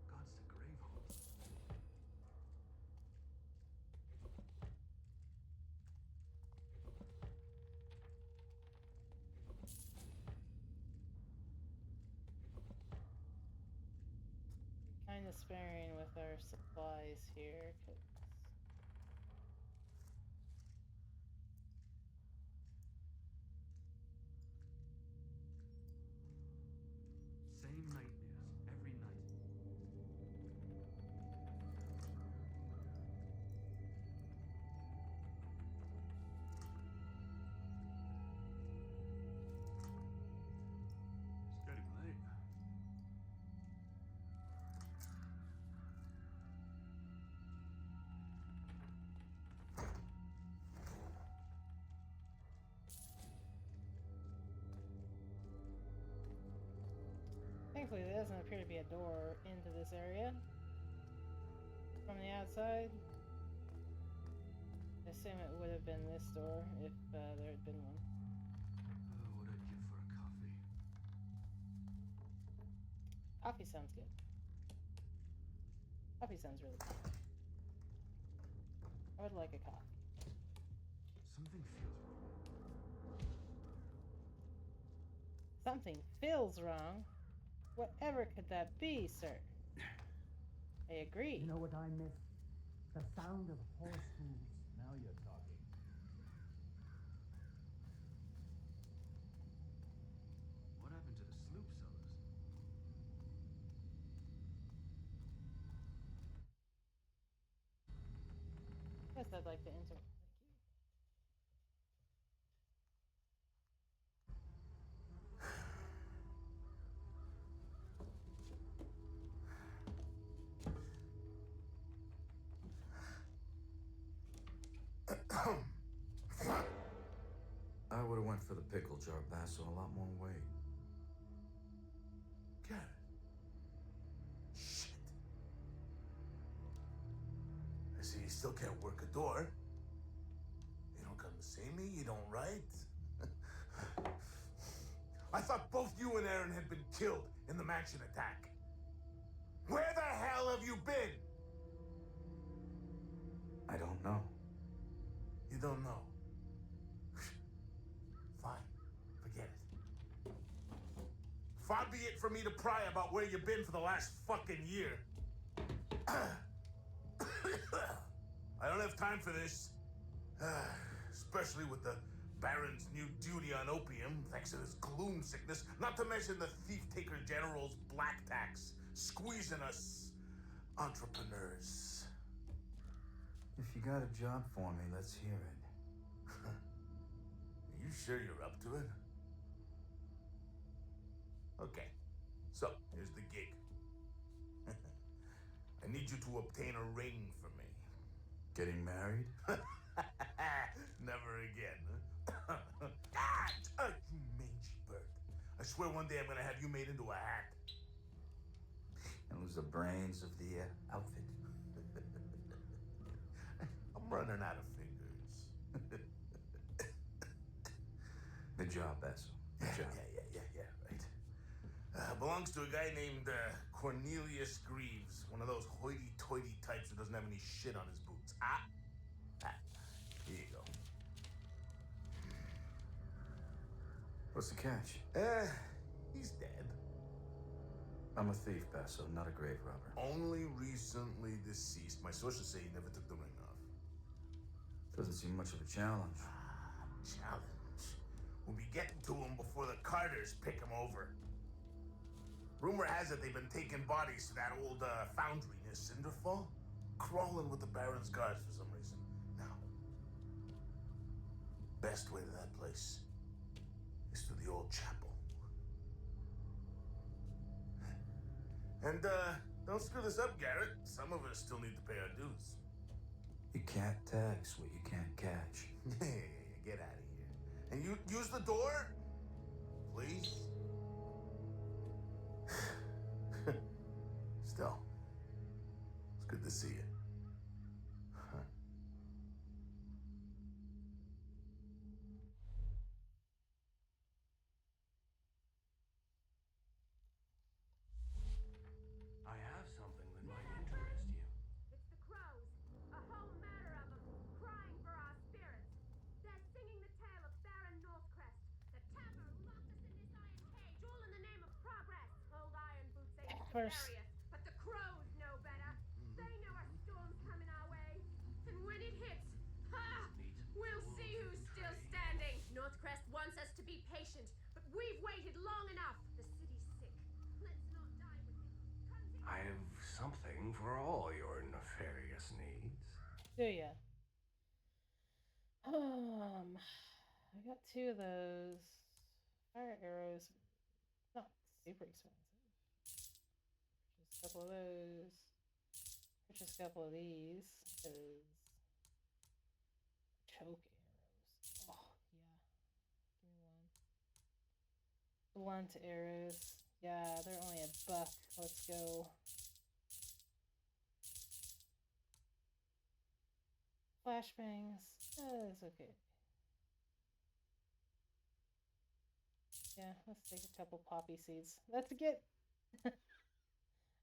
God's the grave hole. Kind of sparing with our supplies here, cause Same nightmares every night. It's getting late. thankfully there doesn't appear to be a door into this area from the outside. I assume it would have been this door if there had been one. Oh, what I'd give for a coffee. Coffee sounds good. Coffee sounds really good. I would like a coffee. Something feels wrong. Something feels wrong? Whatever could that be, sir? I agree. You know what I miss? The sound of horse hooves. Now you're talking. What happened to the sloop sellers? Yes, I'd like to enter. I would have went for the pickle jar basso a lot more weight. Garrett. Shit. I see you still can't work a door. You don't come to see me, you don't write. I thought both you and Aaron had been killed in the mansion attack. Where the hell have you been? I don't know. You don't know. Fine. Forget it. Far be it for me to pry about where you've been for the last fucking year. I don't have time for this. Especially with the Baron's new duty on opium, thanks to this gloom sickness, not to mention the Thief Taker General's black tax, squeezing us entrepreneurs. If you got a job for me, let's hear it. Are you sure you're up to it? Okay, so here's the gig. I need you to obtain a ring for me. Getting married? Never again, huh? Ah, you mangy bird. I swear one day I'm gonna have you made into a hat. And lose the brains of the outfit. I'm running out of fingers. Good job, Basso. Good job. Yeah, right. Belongs to a guy named Cornelius Greaves, one of those hoity-toity types who doesn't have any shit on his boots. Here you go. What's the catch? He's dead. I'm a thief, Paso, not a grave robber. Only recently deceased. My sources say he never took the ring off. Doesn't seem much of a challenge. Challenge. We'll be getting to him before the Carters pick him over. Rumor has it they've been taking bodies to that old foundry near Cinderfall, crawling with the Baron's guards for some reason. Now, best way to that place is through the old chapel. And don't screw this up, Garrett. Some of us still need to pay our dues. You can't tax what you can't catch. Yeah, get out of here. And you use the door, please. Still, it's good to see you. I have something that might interest you. It's the crows. A whole matter of them, crying for our spirits. They're singing the tale of Baron Northcrest, the tapper who locked us in this iron cage, all in the name of progress. Old Iron Boots say it's nefarious, but the crows know better. They know a storm's coming our way. And when it hits, ha! We'll see who's still standing. Northcrest wants us to be patient, but we've waited long enough. The city's sick. Let's not die with it. I have something for all your nefarious needs. Do ya? I got 2 of those. Fire arrows. Not super expensive. Just a couple of those. Purchase a couple of these. Because choke arrows. Oh, yeah. Give me one. Blunt arrows. Yeah, they're only $1. Let's go. Flashbangs. That's okay. Yeah, let's take a couple poppy seeds. Let's get. Not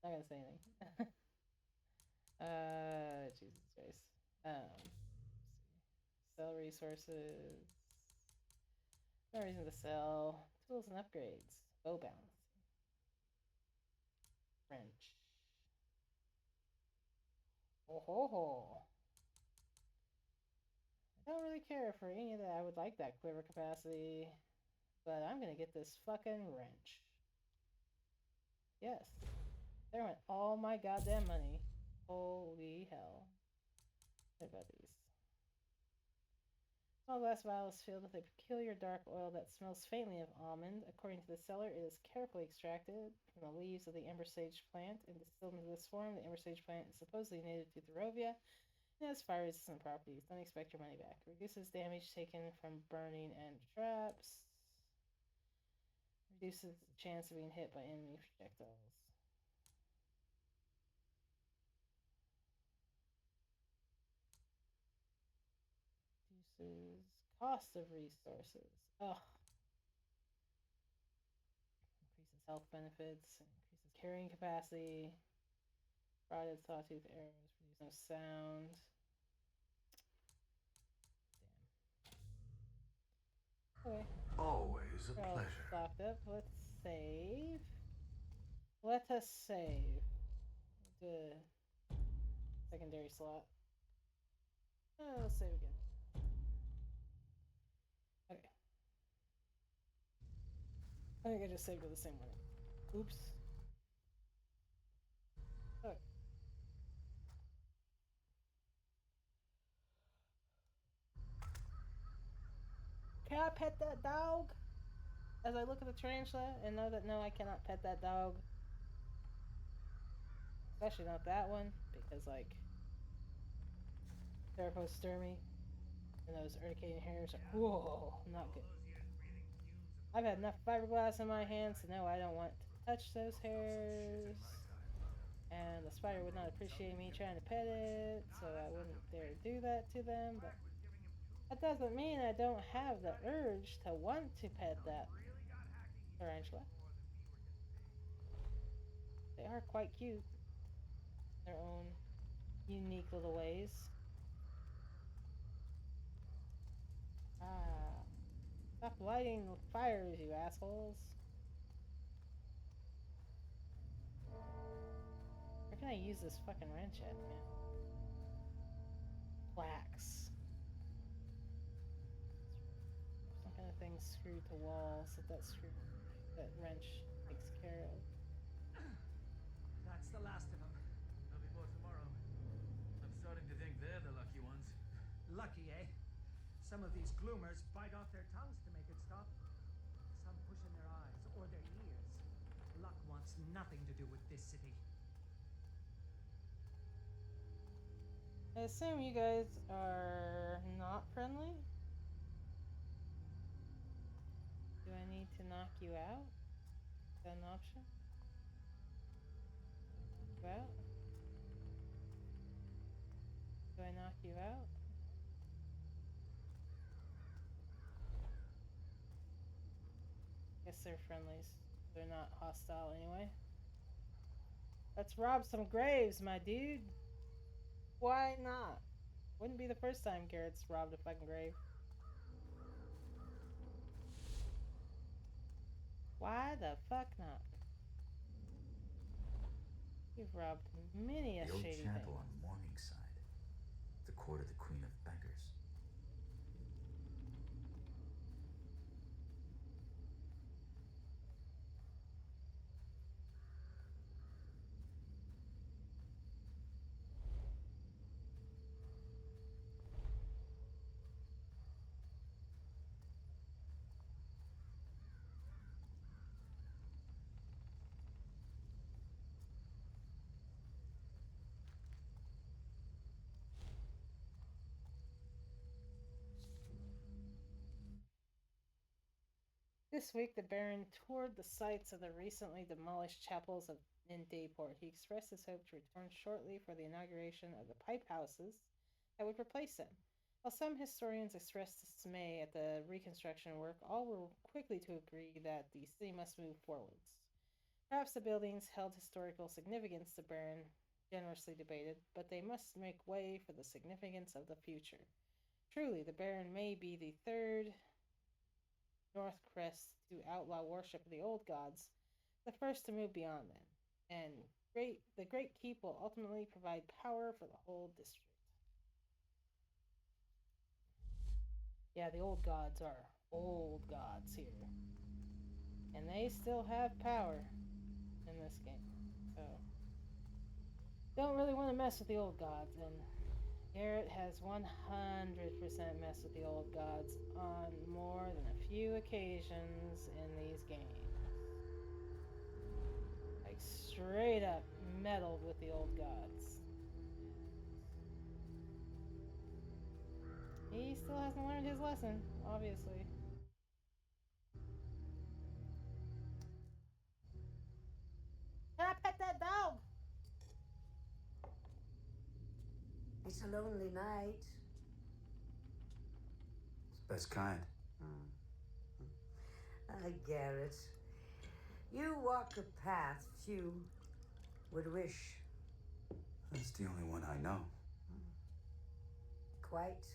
gonna say anything. Jesus Christ. Let's see. Sell resources. No reason to sell. Tools and upgrades. Bow balance. Wrench. Oh ho ho. I don't really care for any of that. I would like that quiver capacity, but I'm gonna get this fucking wrench. Yes. There went all my goddamn money. Holy hell. What about these? Small glass vial is filled with a peculiar dark oil that smells faintly of almond. According to the seller, it is carefully extracted from the leaves of the ember sage plant and distilled into this form. The ember sage plant is supposedly native to Therovia and has fire resistant properties. Don't expect your money back. Reduces damage taken from burning and traps. Reduces the chance of being hit by enemy projectiles. Reduces cost of resources. Ugh. Increases health benefits. Increases carrying capacity. Rotted sawtooth arrows. Produce no sound. Damn. Okay. Always a We're all pleasure. stocked up. Let's save. Let us save. The secondary slot. Let's save again. Okay. I think I just saved it the same one. Oops. Okay. Can I pet that dog? As I look at the tarantula and know that no, I cannot pet that dog. Especially not that one, because like Theraposthermy and those urticating hairs are whoa, not good. I've had enough fiberglass in my hands to know I don't want to touch those hairs. And the spider would not appreciate me trying to pet it, so I wouldn't dare do that to them, but that doesn't mean I don't have the urge to want to pet that tarantula. They are quite cute in their own unique little ways. Ah. Stop lighting fires, you assholes. can I use this fucking wrench at, man? Plaques. Some kind of thing screwed to walls that wrench takes care of. That's the last of them. There'll be more tomorrow. I'm starting to think they're the lucky ones. Lucky, eh? Some of these gloomers bite off their tongues to make it stop. Some push in their eyes or their ears. Luck wants nothing to do with this city. I assume you guys are not friendly? Do I need to knock you out? Is that an option? You out? Do I knock you out? Guess they're friendlies. They're not hostile anyway. Let's rob some graves, my dude. Why not? Wouldn't be the first time Garrett's robbed a fucking grave. Why the fuck not? You've robbed many a The old shady chapel thing. on Morningside. The court of the Queen of Beggars. This week, the Baron toured the sites of the recently demolished chapels in Dayport. He expressed his hope to return shortly for the inauguration of the pipe houses that would replace them. While some historians expressed dismay at the reconstruction work, all were quickly to agree that the city must move forwards. Perhaps the buildings held historical significance, the Baron generously debated, but they must make way for the significance of the future. Truly, the Baron may be the third North Crest to outlaw worship of the old gods, the first to move beyond them, and the Great Keep will ultimately provide power for the whole district. Yeah, the old gods are old gods here, and they still have power in this game, so don't really want to mess with the old gods, and Garrett has 100% messed with the old gods on more than a few occasions in these games. Like, straight up meddled with the old gods. He still hasn't learned his lesson, obviously. Can I pet that dog? It's a lonely night. It's the best kind. Garrett, you walk a path few would wish. That's the only one I know. Quite.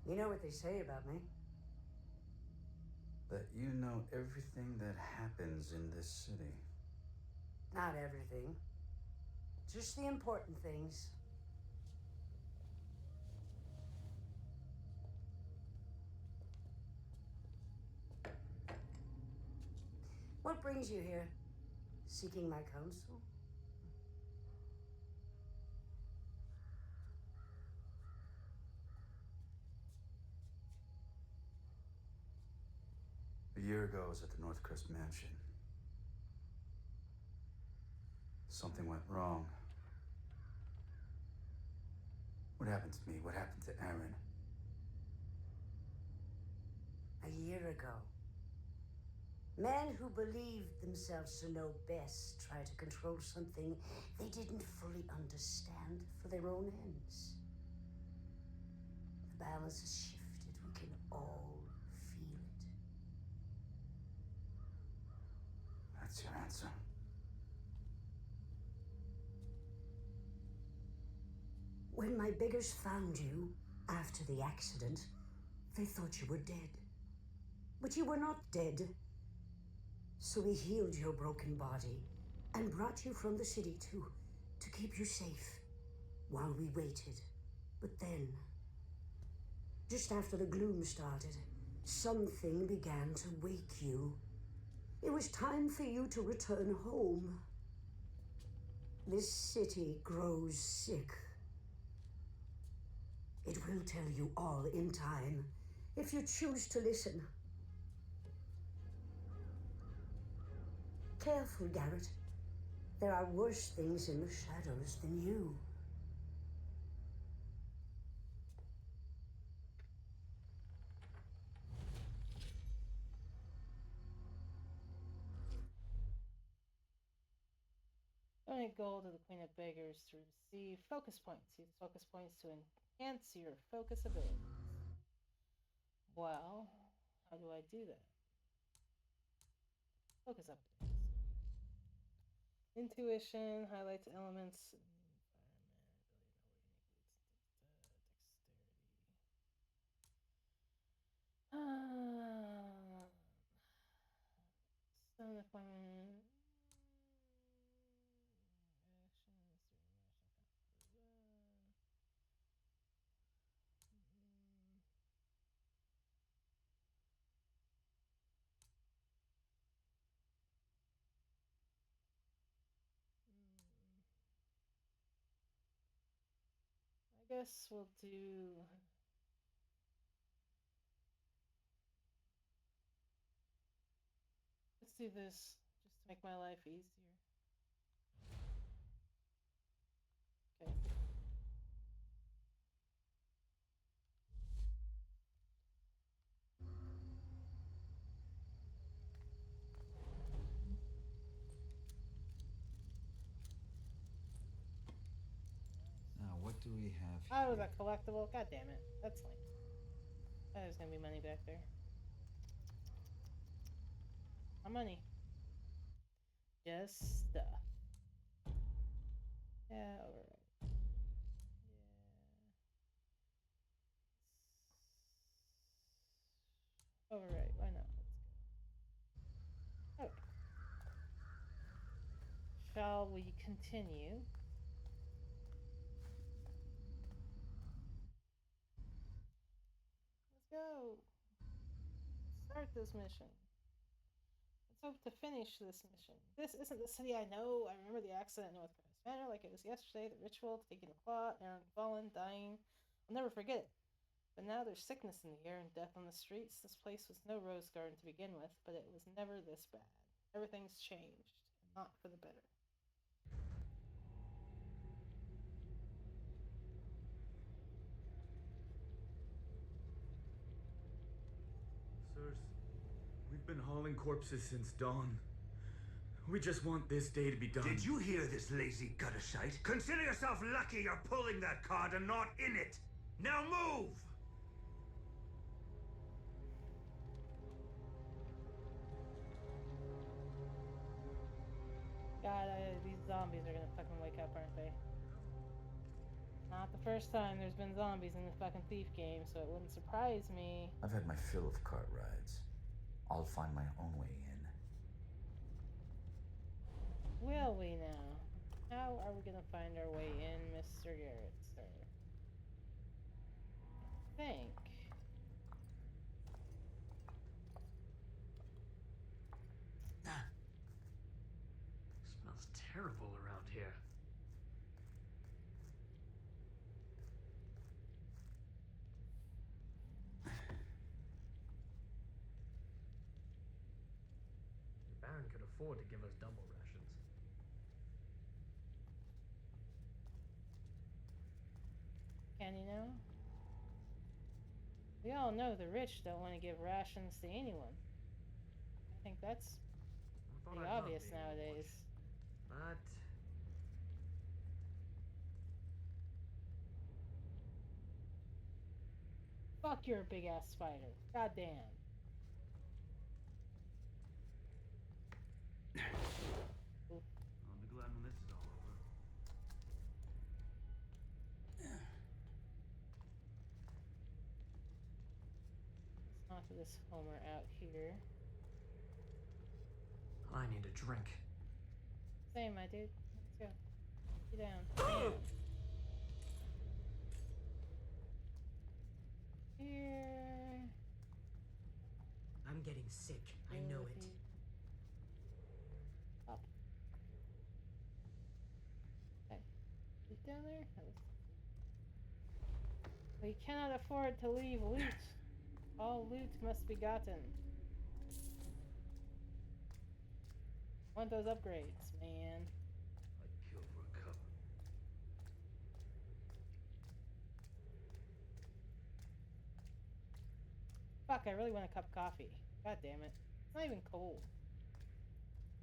You know what they say about me? That you know everything that happens in this city. Not everything. Just the important things. What brings you here? Seeking my counsel? A year ago, I was at the Northcrest Mansion. Something went wrong. What happened to me? What happened to Aaron? A year ago. Men who believed themselves to know best tried to control something they didn't fully understand for their own ends. The balance has shifted. We can all feel it. That's your answer. When my beggars found you after the accident, They thought you were dead. But you were not dead. So we healed your broken body and brought you from the city to keep you safe while we waited. But then, just after the gloom started, something began to wake you. It was time for you to return home. This city grows sick. It will tell you all in time, if you choose to listen. Careful, Garrett. There are worse things in the shadows than you. Donate gold to the Queen of Beggars to receive focus points. Use focus points to enhance your focus abilities. Well, how do I do that? Focus updates. Intuition highlights elements. Summon appointment. I guess we'll do. Let's do this just to make my life easier. Okay. Now, what do we have Oh, here? that collectible? God damn it. That's lame. Oh, there's gonna be money back there. My money. Just stuff. Yeah, alright. Yeah. Alright, why not? Let's go. Okay. Shall we continue? Let's go. Start this mission. Let's hope to finish this mission. This isn't the city I know. I remember the accident in North Paris Manor like it was yesterday. The ritual, taking a plot, Aaron fallen, dying. I'll never forget it. But now there's sickness in the air and death on the streets. This place was no rose garden to begin with, but it was never this bad. Everything's changed, and not for the better. Sirs, we've been hauling corpses since dawn. We just want this day to be done. Did you hear this lazy guttershite? Consider yourself lucky you're pulling that card and not in it. Now move! God, these zombies are gonna fucking wake up, aren't they? Not the first time there's been zombies in the fucking Thief game, so it wouldn't surprise me. I've had my fill of cart rides. I'll find my own way in. Will we now? How are we gonna find our way in, Mr. Garrett, sir? I think. Smells terrible around here. The Baron could afford to give us double rations. Can you know? We all know the rich don't want to give rations to anyone. I think that's pretty obvious nowadays. But Fuck, you're a big ass spider. Goddamn. I'll be glad when this is all over. to this Homer out here. I need a drink. Same, my dude. Let's go. Get down. Bam. Here. I'm getting sick. I know it. Up. Okay. Get down there. We cannot afford to leave loot. All loot must be gotten. Want those upgrades, man. I'd kill for a cup. Fuck, I really want a cup of coffee. God damn it. It's not even cold.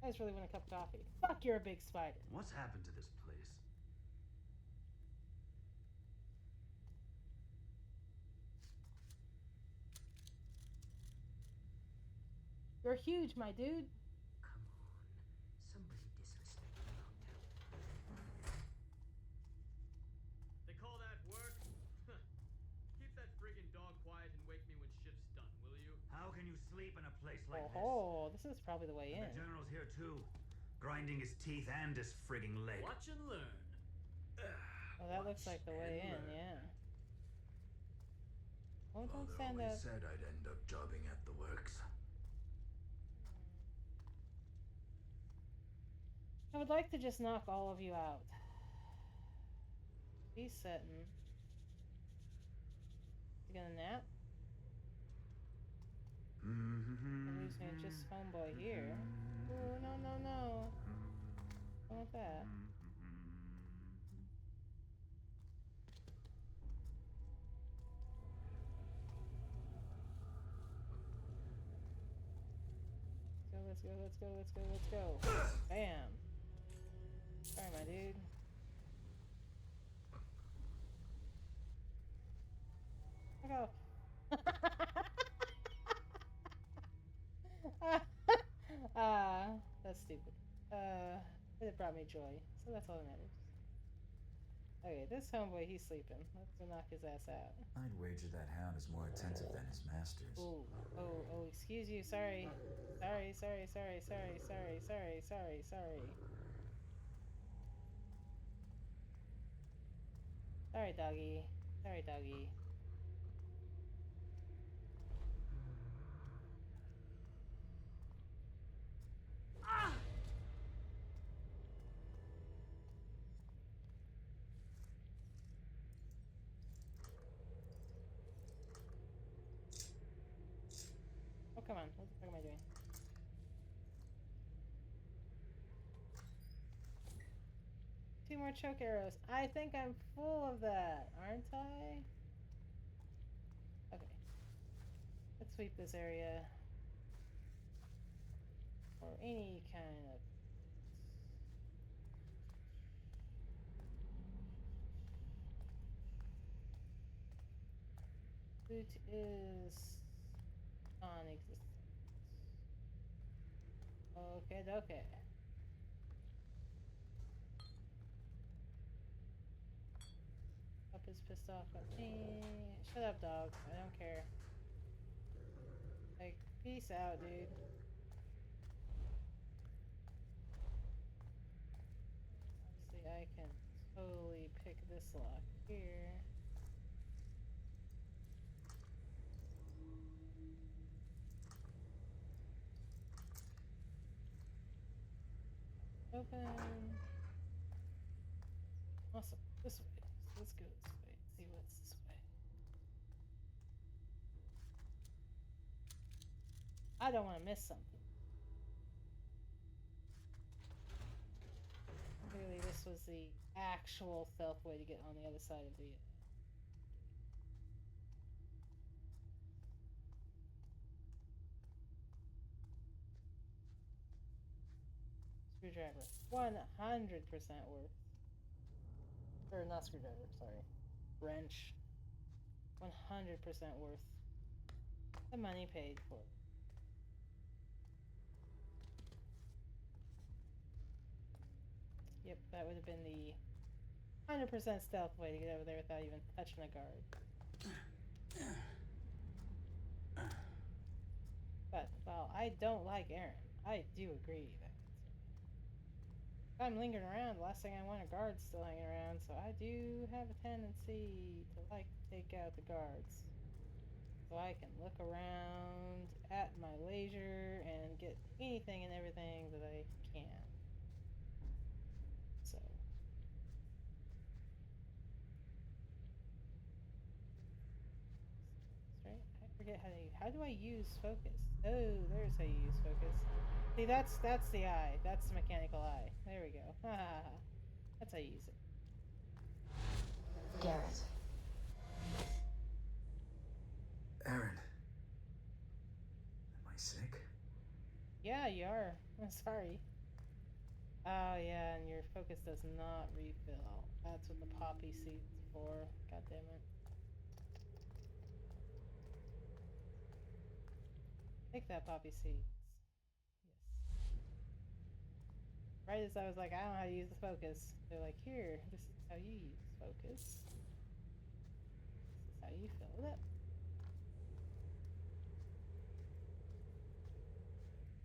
I just really want a cup of coffee. Fuck, you're a big spider. What's happened to this place? You're huge, my dude. Come on. Somebody disrespect the lockdown. They call that work? Keep that friggin' dog quiet and wake me when shift's done, will you? How can you sleep in a place like Oh, this is probably the way in. The general's here too, grinding his teeth and his frigging leg. Watch and learn. Oh, that looks like the way in, yeah. Oh, don't Father stand always up. said I'd end up jobbing at the works. I would like to just knock all of you out. He's sitting. You gonna nap? We're losing just homeboy here. Oh, no, no, no. I want that. Let's go, let's go, let's go, let's go, let's go. Bam. Sorry, my dude. Go. That's stupid. But it brought me joy, so that's all that matters. Okay, this homeboy, he's sleeping. Let's go knock his ass out. I'd wager that hound is more attentive than his masters. Oh, excuse you, sorry. Sorry. Sorry, doggy. Sorry, doggy. Ah! Oh, come on. What the fuck am I doing? Two more choke arrows. I think I'm full of that, aren't I? Okay. Let's sweep this area. Or any kind of... Loot is non-existent. Okay. Up is pissed off at me. Shut up, dog. I don't care. Like, peace out, dude. Obviously, I can totally pick this lock here. Open. Awesome. This way. So let's go this way. See what's this way. I don't want to miss something. Clearly, this was the actual stealth way to get on the other side of the... Screwdriver. 100% worth. Or not screwdriver, sorry. Wrench. 100% worth the money paid for. Yep, that would have been the 100% stealth way to get over there without even touching a guard. I don't like Aaron. I do agree that if I'm lingering around, the last thing I want are guards still hanging around, so I do have a tendency to like to take out the guards. So I can look around at my leisure and get anything and everything that I can. So. Right? I forget how do I use focus? Oh, there's how you use focus. See, that's the eye. That's the mechanical eye. There we go. That's how you use it. Garrett. Aaron. Am I sick? Yeah, you are. I'm sorry. Oh, yeah, and your focus does not refill. That's what the poppy seed's for. God damn it. Take that, poppy seeds. Yes. Right as I was like, I don't know how to use the focus. They're like, here, this is how you use focus. This is how you fill it up.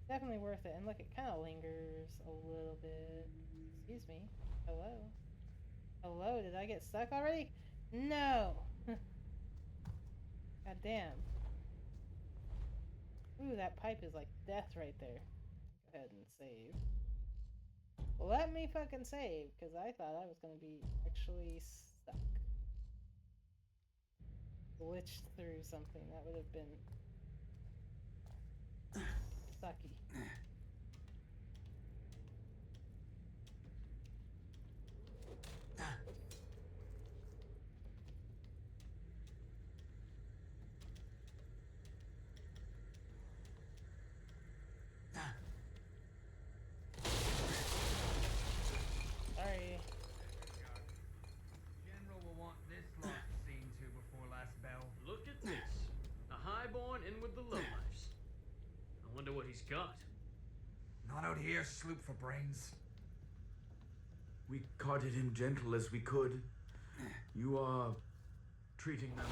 Definitely worth it. And look, it kind of lingers a little bit. Excuse me. Hello? Hello? Did I get stuck already? No! God damn. Ooh, that pipe is like death right there. Go ahead and save. Let me fucking save, because I thought I was going to be actually stuck. Glitched through something. That would have been sucky. Sorry. General will want this lot seen to before last bell. Look at this. A highborn in with the lowlifes. I wonder what he's got. Not out here, sloop for brains. We carted him gentle as we could. You are treating them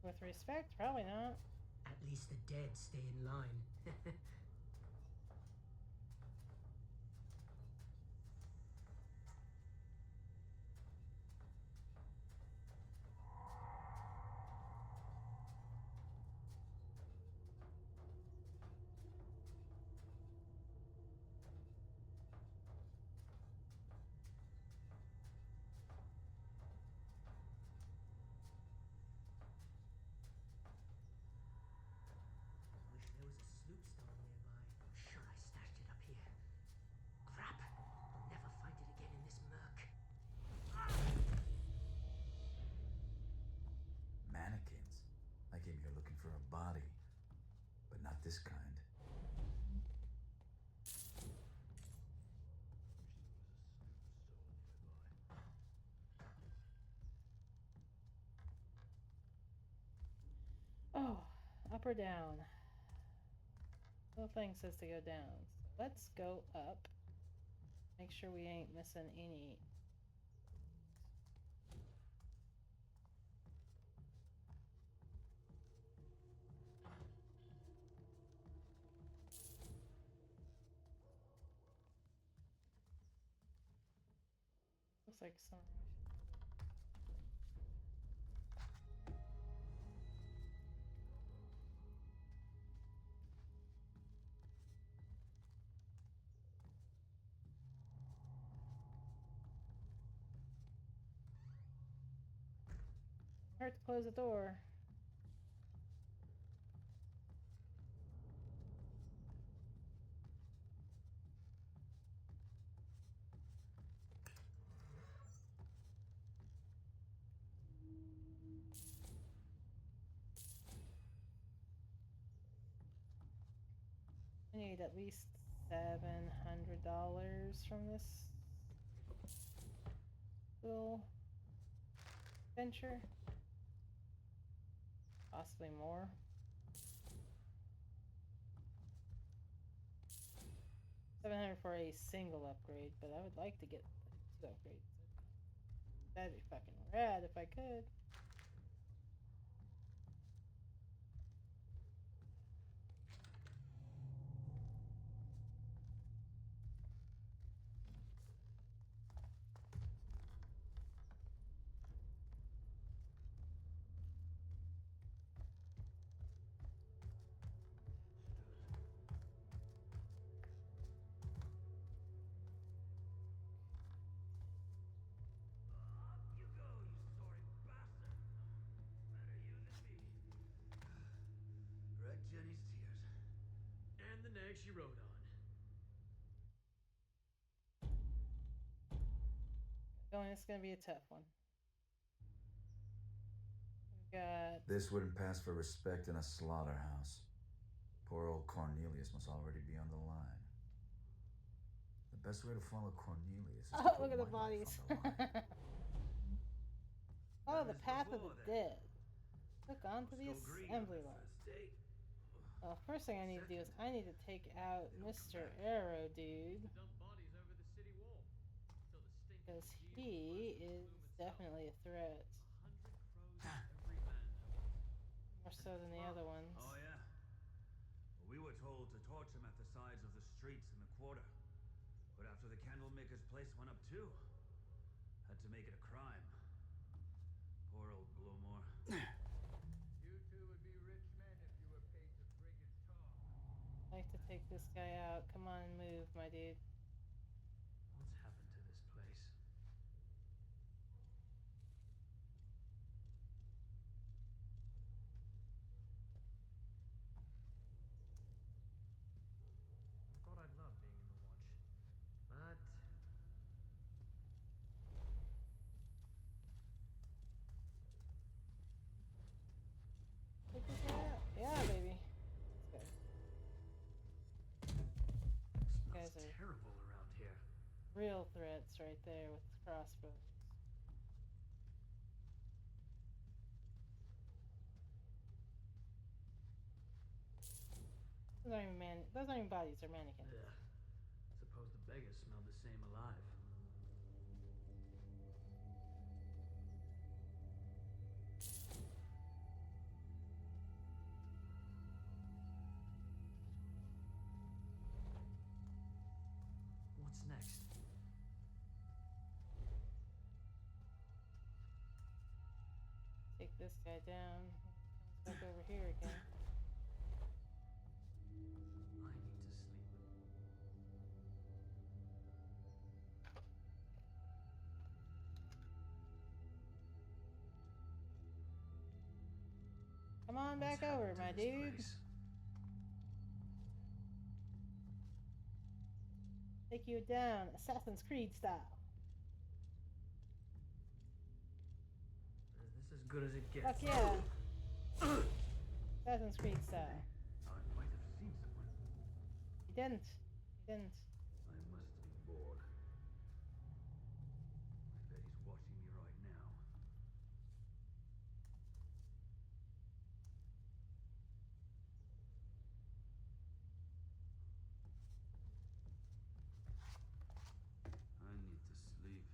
With respect? Probably not. At least the dead stay in line. Wish there was a sloop stone nearby. Sure, I stashed it up here. Crap. I'll never find it again in this murk. mannequins. I came here looking for a body, but not this kind. Oh, up or down? Little thing says to go down. So let's go up. Make sure we ain't missing any. Looks like some. Hurt to close the door. I need at least $700 from this little venture. Possibly more. $700 for a single upgrade, but I would like to get 2 upgrades. That'd be fucking rad if I could. leg she rode on. It's gonna be a tough one. We got. This wouldn't pass for respect in a slaughterhouse. Poor old Cornelius must already be on the line. The best way to follow Cornelius is to put Look at the my life bodies. on the line. Oh, the path of the dead. Hook onto the assembly line. Well, first thing I need to do is I need to take out Mr. Arrow, dude. Dump bodies over the city wall. Because he is definitely a threat. 100 crows every man. More so than the other ones. Oh, yeah. Well, we were told to torch him at the sides of the streets in the quarter. But after the candlemaker's place went up too, had to make it a crime. Poor old Blowmore. You two would be rich men if you were paid to friggin' talk. I'd like to take this guy out. Come on and move, my dude. What's happened to this place? I thought I'd love being in the watch, but Take this guy out. Yeah, baby. Let's go. Guys are terrible around here. real threats right there with crossbows. Those aren't even bodies, they're mannequins. Yeah. Suppose the beggars smelled the same alive. What's next? Take this guy down. Comes back over here again. I need to sleep. Come on back over, my dude. Take you down, Assassin's Creed style. Is this as good as it gets? Fuck yeah. Assassin's Creed style. I might have seen someone. He didn't. He didn't. I must be bored. I bet he's watching me right now. I need to sleep.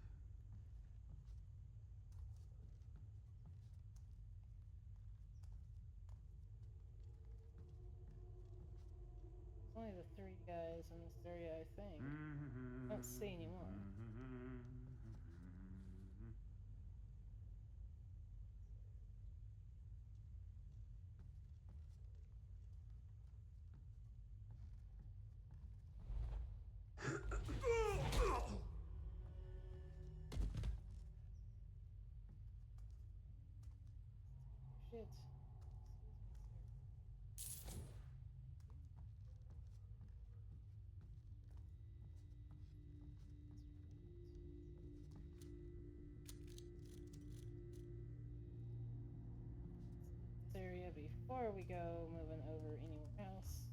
Only the 3 guys in this area, I think. I don't see any more. Shit. This area before we go moving over anywhere else.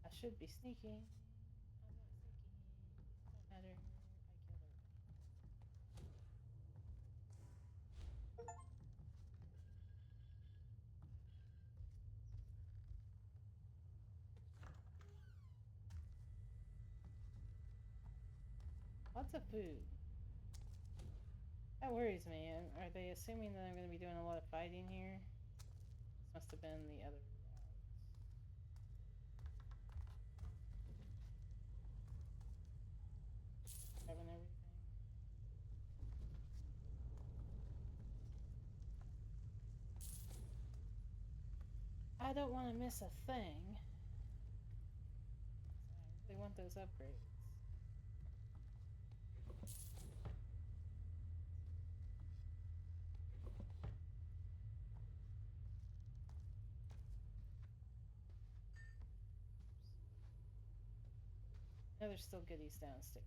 I should be sneaking. I'm not sneaking. Don't matter. I killed everybody. Lots of food. That worries me. Are they assuming that I'm going to be doing a lot of fighting here? This must have been the other route. Grabbing everything. I don't want to miss a thing. They want those upgrades. No, there's still goodies downstairs.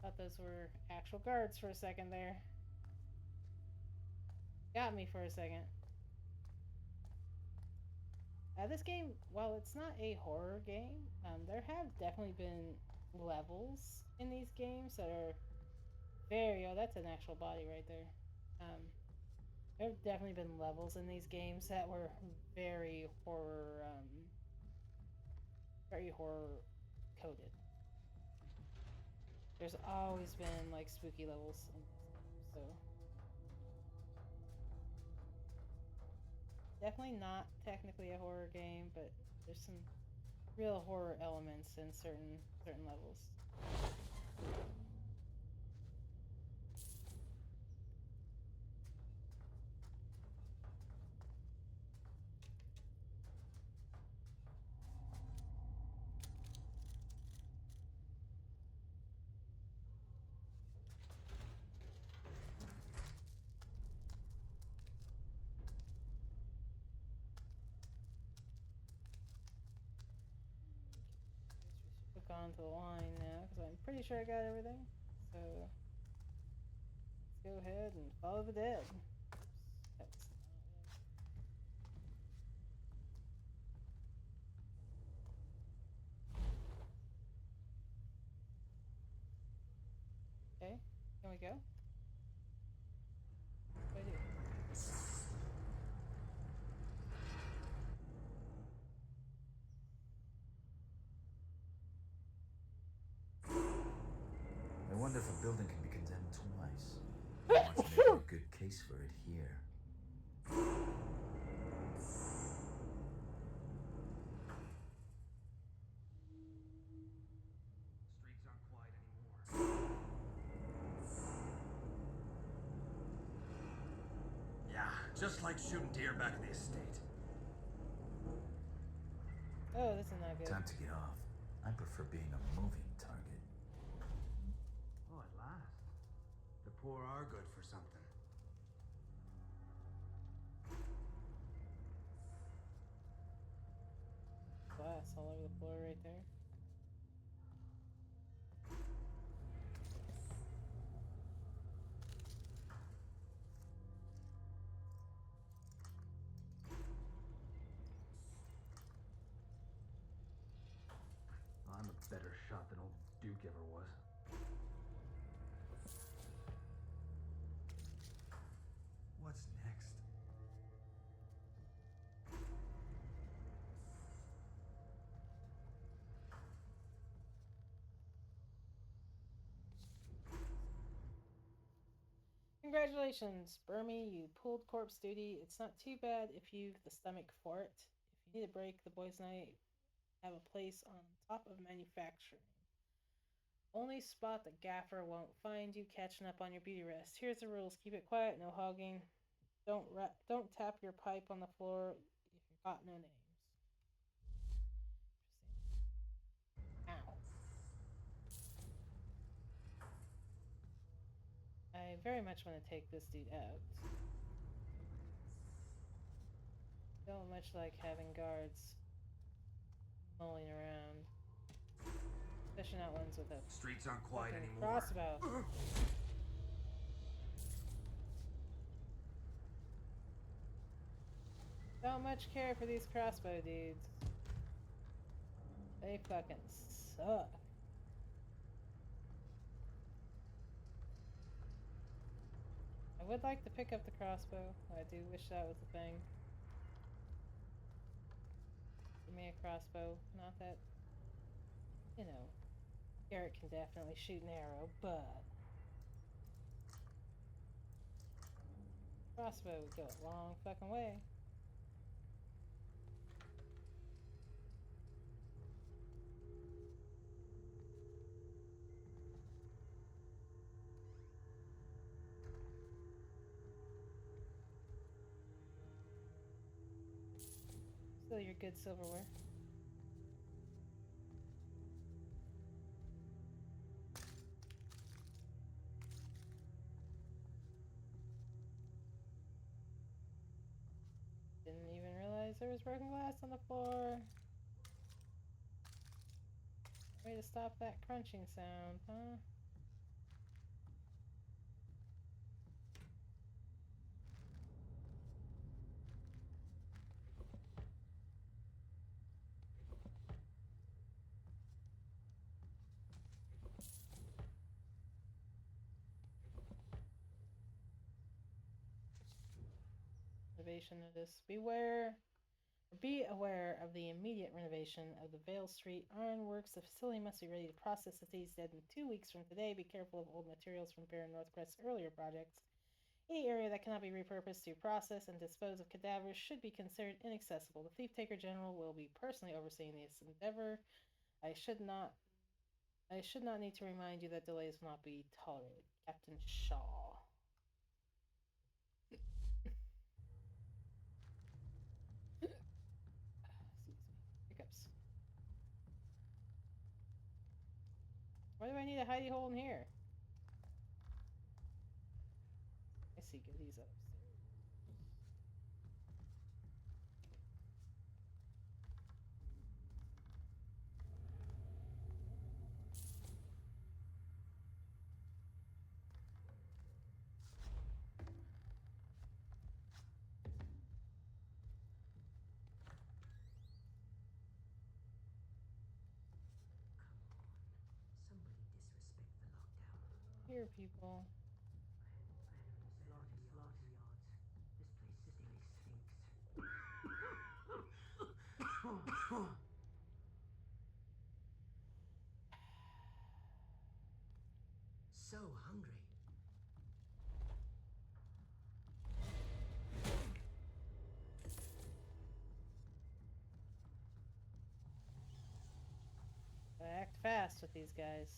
Thought those were actual guards for a second there. Got me for a second. This game, while it's not a horror game, there have definitely been levels in these games that are very... Oh, that's an actual body right there. There have definitely been levels in these games that were very horror coded. There's always been like spooky levels in these games, so definitely not technically a horror game, but there's some real horror elements in certain levels. On to the line now because I'm pretty sure I got everything. So let's go ahead and follow the dead. Oops, that's not what okay, can we go? What do I do? I wonder if a building can be condemned twice. I want to make a good case for it here. Streets aren't quiet anymore. Yeah, just like shooting deer back in the estate. Oh, this is not good. Time to get off. I prefer being a moving target. Oh, at last. The poor are good for something. Glass all over the floor right there. I'm a better shot than old Duke ever was. What's next? Congratulations, Burmy, you pulled corpse duty. It's not too bad if you've the stomach for it. If you need a break, the boys and I have a place on top of manufacturing. Only spot the gaffer won't find you catching up on your beauty rest. Here's the rules. Keep it quiet, no hogging. Don't tap your pipe on the floor if you've got no names. Ow. I very much want to take this dude out. Don't much like having guards mulling around. Especially not ones with a Streets aren't quiet anymore. crossbow. Don't much care for these crossbow dudes. They fucking suck. I would like to pick up the crossbow. I do wish that was a thing. Give me a crossbow. Not that You know, Garrett can definitely shoot an arrow, but crossbow would go a long fucking way. Still your good silverware. Didn't even realize there was broken glass on the floor. Way to stop that crunching sound, huh? Renovation notice. Be aware of the immediate renovation of the Vale Street Ironworks. The facility must be ready to process the city's dead in 2 weeks from today. Be careful of old materials from Baron Northcrest's earlier projects. Any area that cannot be repurposed to process and dispose of cadavers should be considered inaccessible. The Thief Taker General will be personally overseeing this endeavor. I should not need to remind you that delays will not be tolerated. Captain Shaw. Excuse me. Hiccups. Why do I need a hidey hole in here? I see goodies upstairs. Somebody disrespect the lockdown. Here, people. Slaughter yards. This place stinks. So hungry. Gotta act fast with these guys.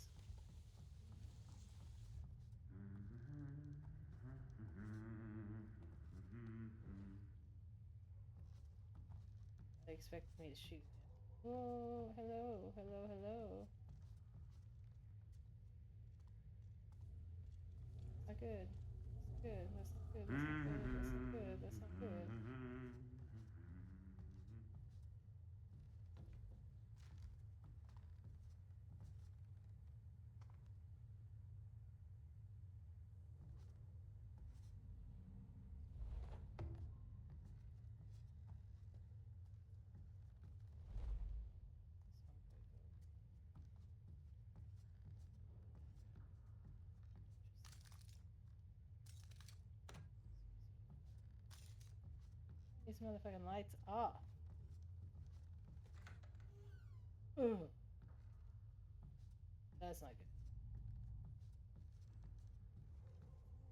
They expected me to shoot him. Whoa, hello, hello, hello. Not good. That's not good. That's not good. That's not good. That's not good. That's not good. These motherfucking lights off. Ugh. That's not good.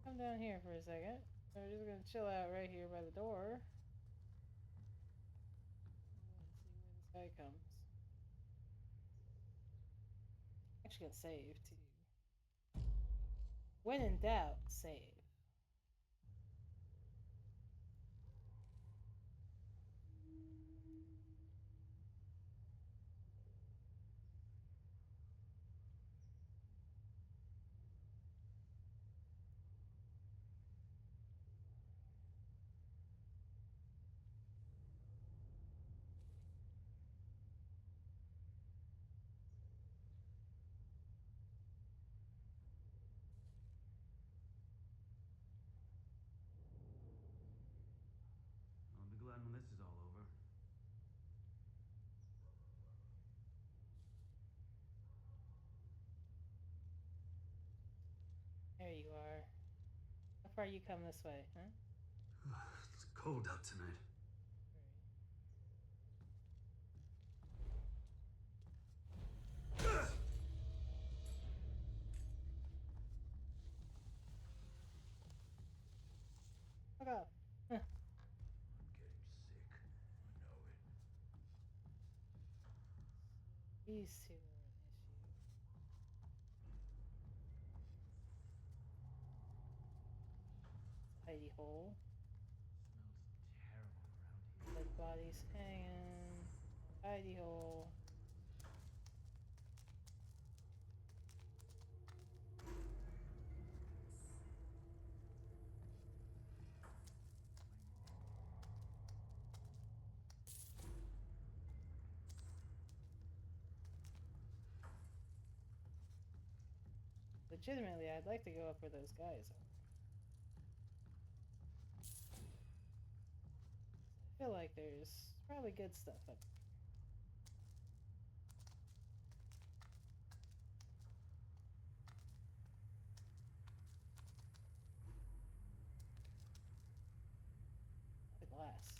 Come down here for a second. We're just gonna chill out right here by the door. And see where this guy comes. Actually gonna save too. When in doubt, save. I'll be glad when this is all over. There you are. How far you come this way, huh? It's cold out tonight. These two are an issue. It's a hidey hole. Smells terrible around here. Dead bodies hanging. Hidey hole. Legitimately, I'd like to go up where those guys are. I feel like there's probably good stuff up there. The glass.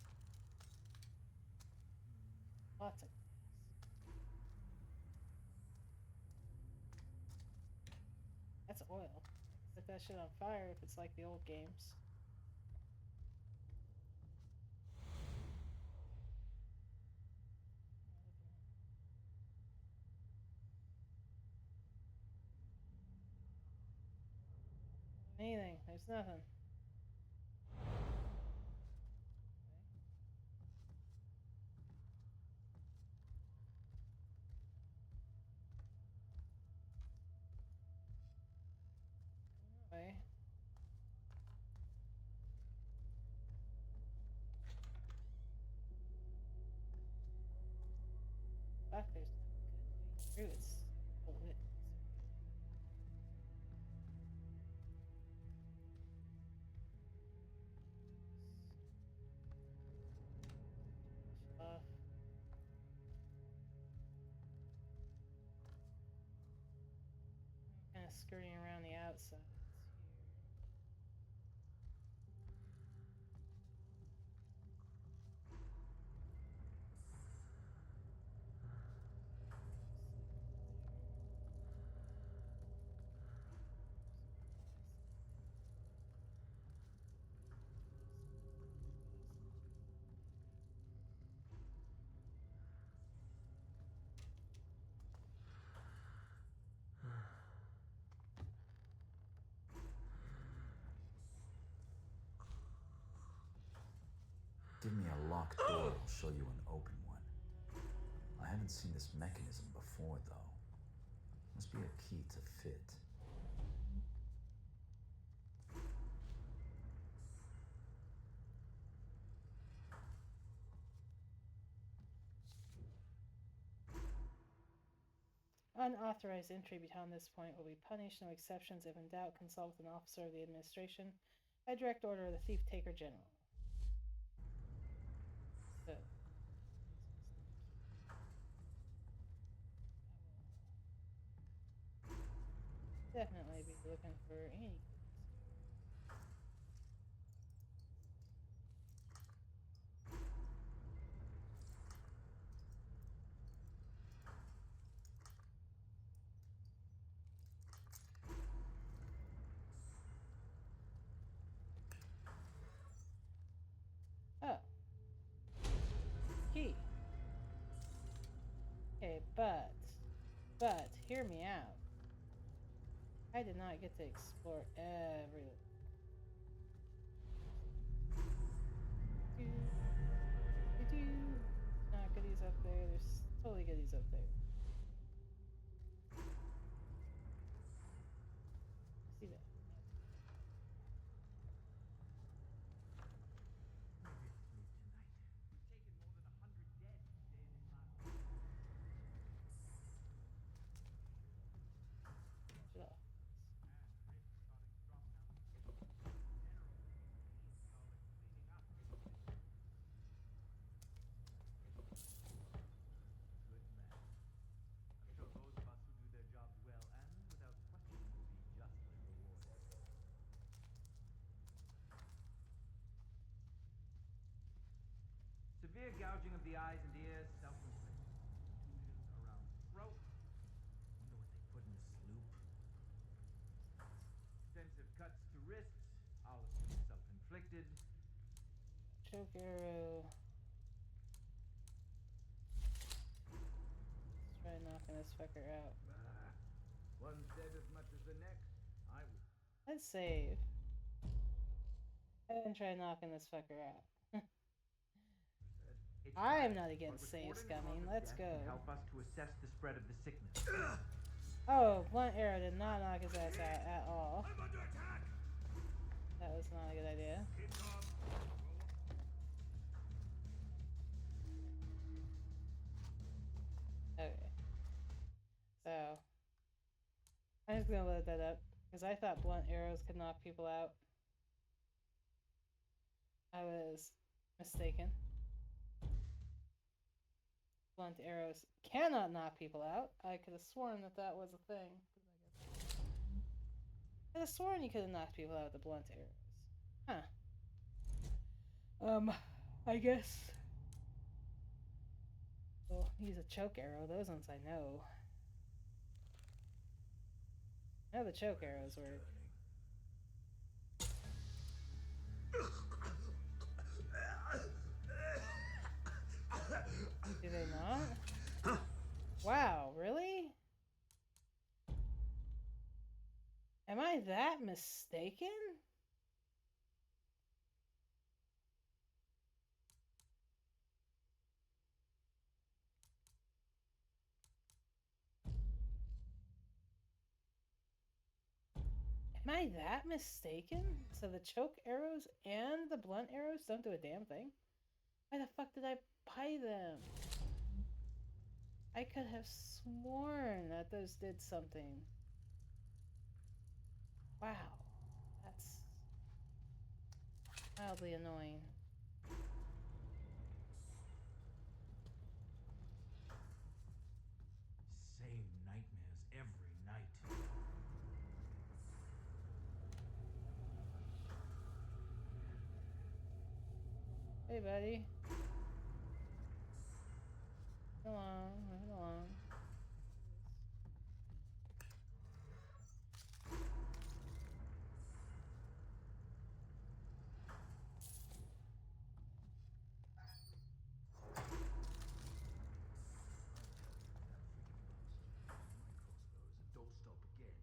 Lots of glass. That's oil. Set that shit on fire if it's like the old games. Anything. There's nothing. Way. Fuck, there's no good way through. It's full of it. Off. Kind of skirting around the outside. Give me a locked door, I'll show you an open one. I haven't seen this mechanism before, though. Must be a key to fit. Unauthorized entry beyond this point will be punished. No exceptions. If in doubt, consult with an officer of the administration by direct order of the Thief Taker General. So, definitely be looking for any goodies here. Oh. Key. Okay, but, hear me out. I did not get to explore every... Not goodies up there. There's totally goodies up there. See that? Severe gouging of the eyes and ears, self-inflicted. Contusions around the throat. Wonder what they put in the sloop. Extensive cuts to wrists, all of them self-inflicted. Choke arrow. Let's try not fucker out. One's dead as much as the next. I would. Let's save. And try knocking this fucker out. I'm not against save scumming. Let's go. Help us to assess the spread of the sickness. Oh, blunt arrow did not knock his ass out at all. That was not a good idea. Okay. So, I'm just gonna load that up because I thought blunt arrows could knock people out. I was mistaken. Blunt arrows cannot knock people out. I could have sworn that that was a thing. I could have sworn you could have knocked people out with the blunt arrows. Huh. I guess. We'll use a choke arrow. Those ones I know. I know the choke arrows work. Do they not? Wow, really? Am I that mistaken? Am I that mistaken? So the choke arrows and the blunt arrows don't do a damn thing? Why the fuck did I buy them? I could have sworn that those did something. Wow. That's mildly annoying. Same nightmares every night. Hey, buddy. Come on, right along. Don't stop again.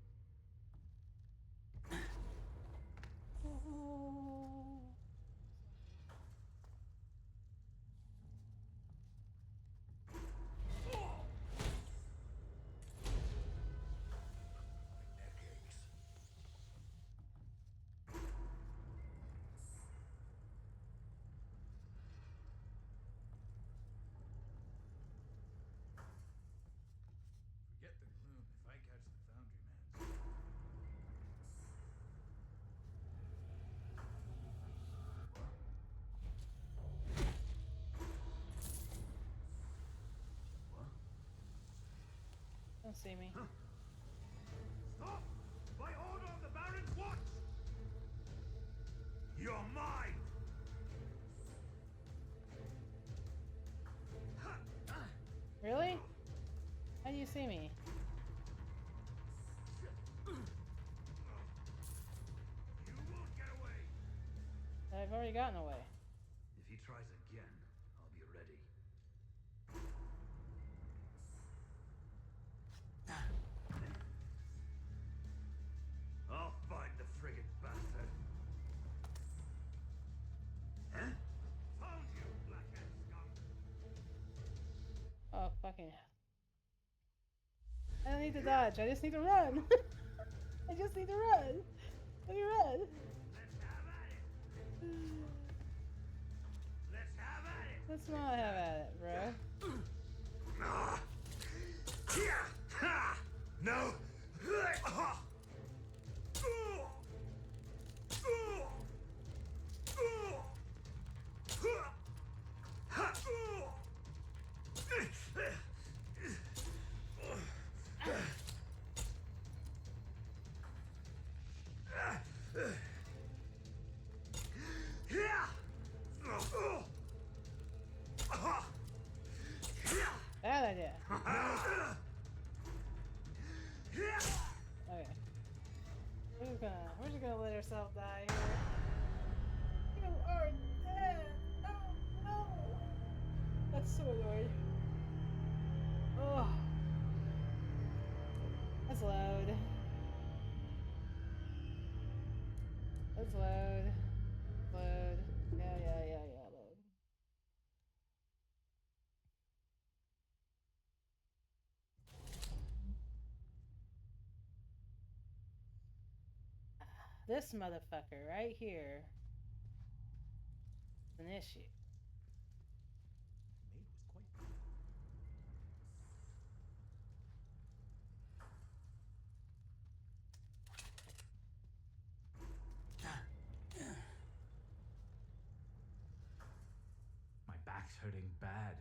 Forget the gloom if I catch the foundry man. Don't see me. Stop! By order of the Baron's watch! You're mine! Really? How do you see me? You won't get away! I've already gotten away. If he tries again, I'll be ready. I'll find the friggin' bastard. Huh? Found you, blackhead scum! Oh, fucking. I don't need to dodge. I just need to run. I just need to run. Let me run. Let's have at it! Let's not have at it, bro. No! Bad idea. Okay. We're just gonna let ourselves die here. You are dead. Oh no. That's so annoying. Oh. Let's load. Let's load. Load. Yeah, load. This motherfucker right here is an issue. The maid was quite good. My back's hurting bad.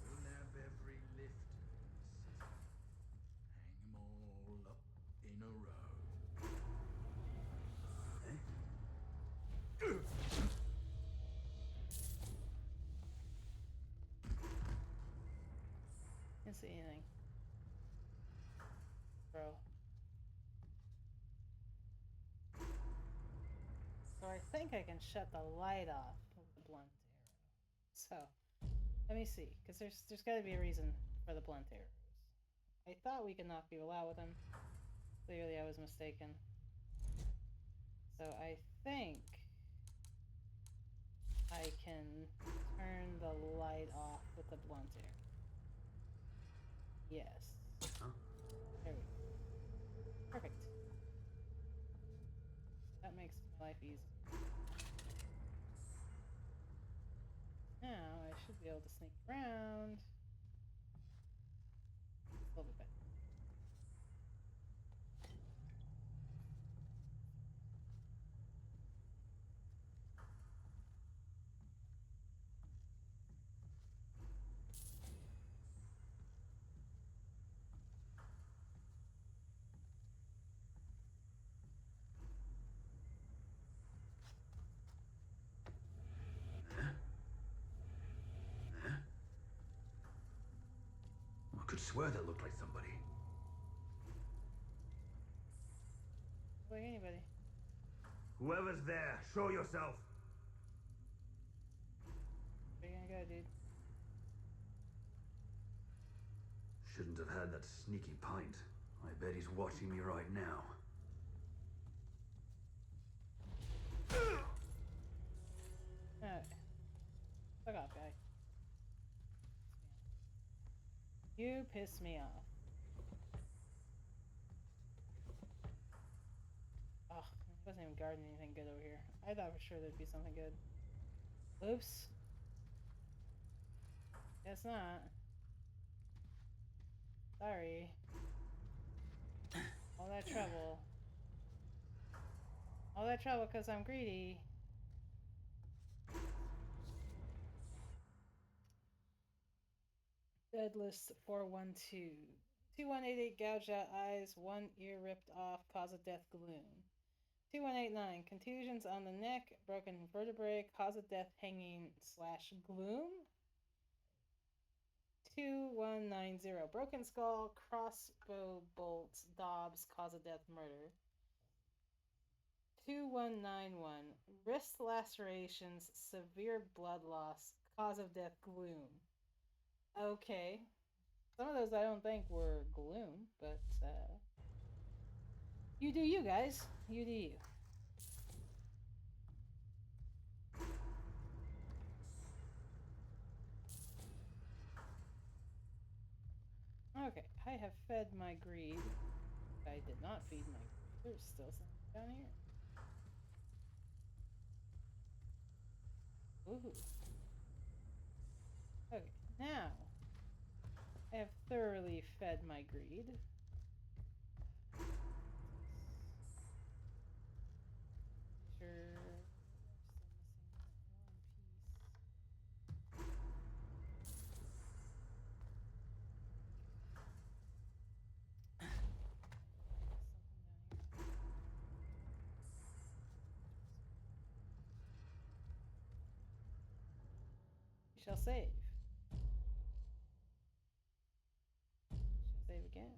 We'll nab every lifter in the city. Hang 'em all up in a row. Can't see anything. Bro. So I think I can shut the light off with the blunt arrow. So let me see, because there's got to be a reason for the blunt arrows. I thought we could knock people out with them. Clearly I was mistaken. So I think I can turn the light off with the blunt arrow. Yes. Huh? There we go. Perfect. That makes my life easy. Now I should be able to sneak around. Just a little bit better. I could swear that looked like somebody. Like anybody. Whoever's there, show yourself. Where you gonna go, dude? Shouldn't have had that sneaky pint. I bet he's watching me right now. Alright. Fuck off, guy. You piss me off. Ugh, I wasn't even guarding anything good over here. I thought for sure there'd be something good. Oops. Guess not. Sorry. All that trouble. All that trouble because I'm greedy. Dead list 412. 2188 gouge out eyes, one ear ripped off, cause of death gloom. 2189 contusions on the neck, broken vertebrae, cause of death hanging / gloom. 2190 broken skull, crossbow bolts, Dobbs, cause of death murder. 2191 wrist lacerations, severe blood loss, cause of death gloom. Okay. Some of those I don't think were gloom, but you do you, guys. You do you. Okay, I have fed my greed. I did not feed my greed. There's still something down here. Ooh. Okay, now I have thoroughly fed my greed. Sure. We shall save. We shall save again.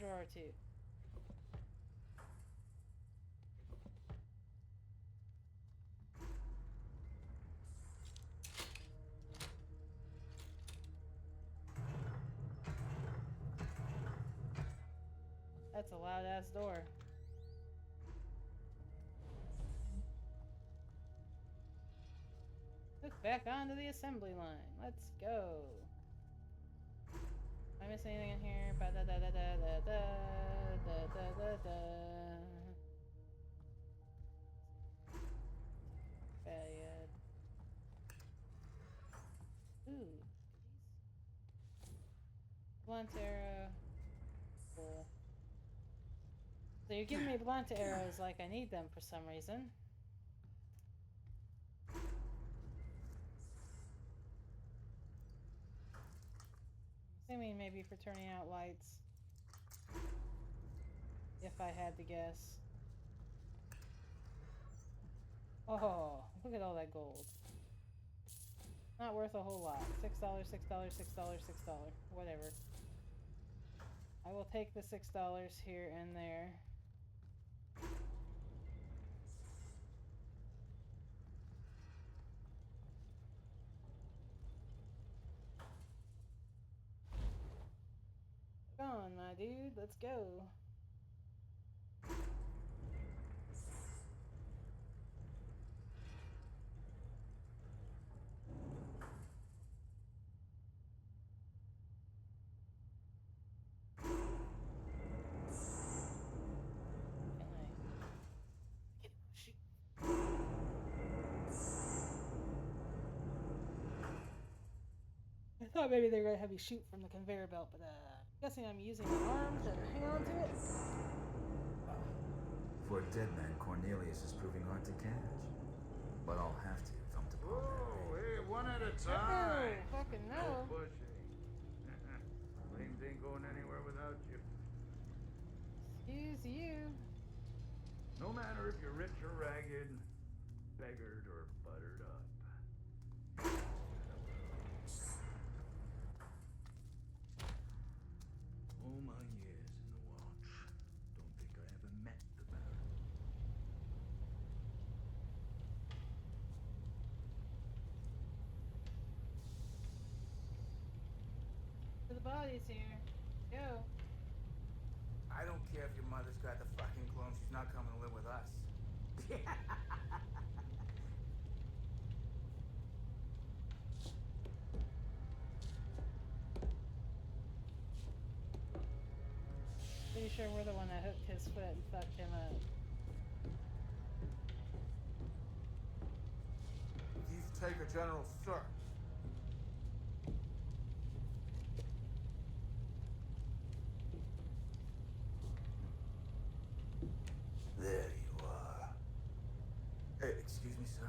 drawer too. That's a loud ass door. Look back onto the assembly line. Let's go. Am I missing anything in here? Ba da da da da da da da da da da. Bad. Ooh. Blunt arrow. Cool. So you're giving me blunt arrows like I need them for some reason. Assuming maybe for turning out lights. If I had to guess. Oh, look at all that gold. Not worth a whole lot. $6, $6, $6, $6, $6. Whatever. I will take the $6 here and there. Come on, my dude. Let's go. I thought maybe they were gonna have you shoot from the conveyor belt, but guessing I'm using my arm to hang on to it. For a dead man, Cornelius is proving hard to catch. But I'll have to come to palm that Oh, day. hey, one at a Oh, time. fucking no. No pushing. Things ain't going anywhere without you. Excuse you. No matter if you're rich or ragged, beggared or buttered up. All my years in the watch, don't think I ever met the Baron. So the body's here. Go. I don't care if your mother's got the fucking clone. She's not coming to live with us. Pretty sure we're the one that hooked his foot and fucked him up. Thief Taker General, sir. There you are. Hey, excuse me, sir.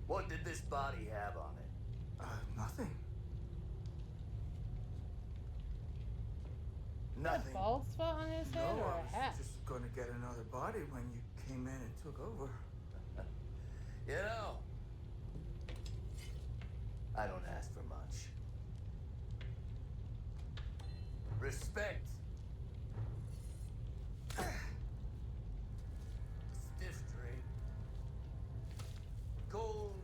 What did this body have on it? Nothing. Nothing. A bald spot on his head No, or I a was hat? just gonna get another body when you came in and took over. You know, I don't ask for much. Respect. Stiff drink. Gold.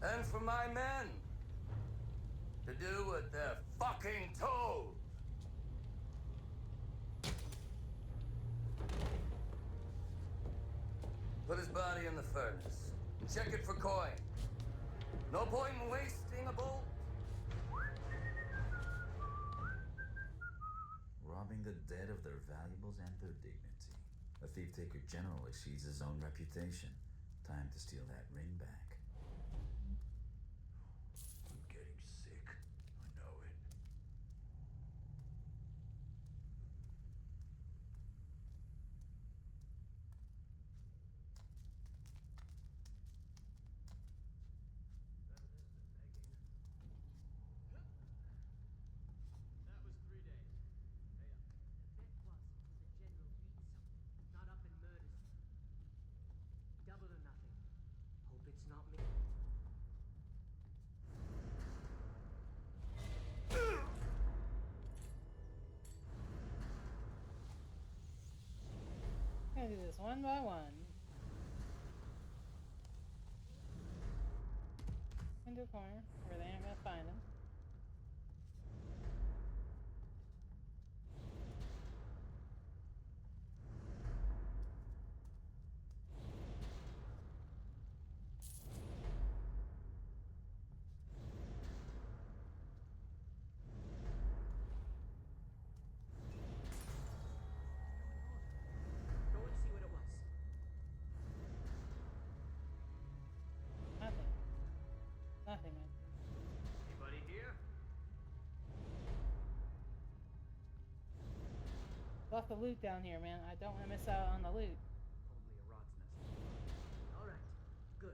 And for my men to do what they're fucking told. Put his body in the furnace. Check it for coin. No point in wasting a bolt. Robbing the dead of their valuables and their dignity. A thief taker general exceeds his own reputation. Time to steal that ring back. I'm getting sick. I know it. gonna do this one by one. Into a corner where they ain't gonna find him. Go and see what it was. Nothing. Nothing, man. Anybody here? Got the loot down here, man. I don't want to miss out on the loot. Probably a rod's nest. All right. Good.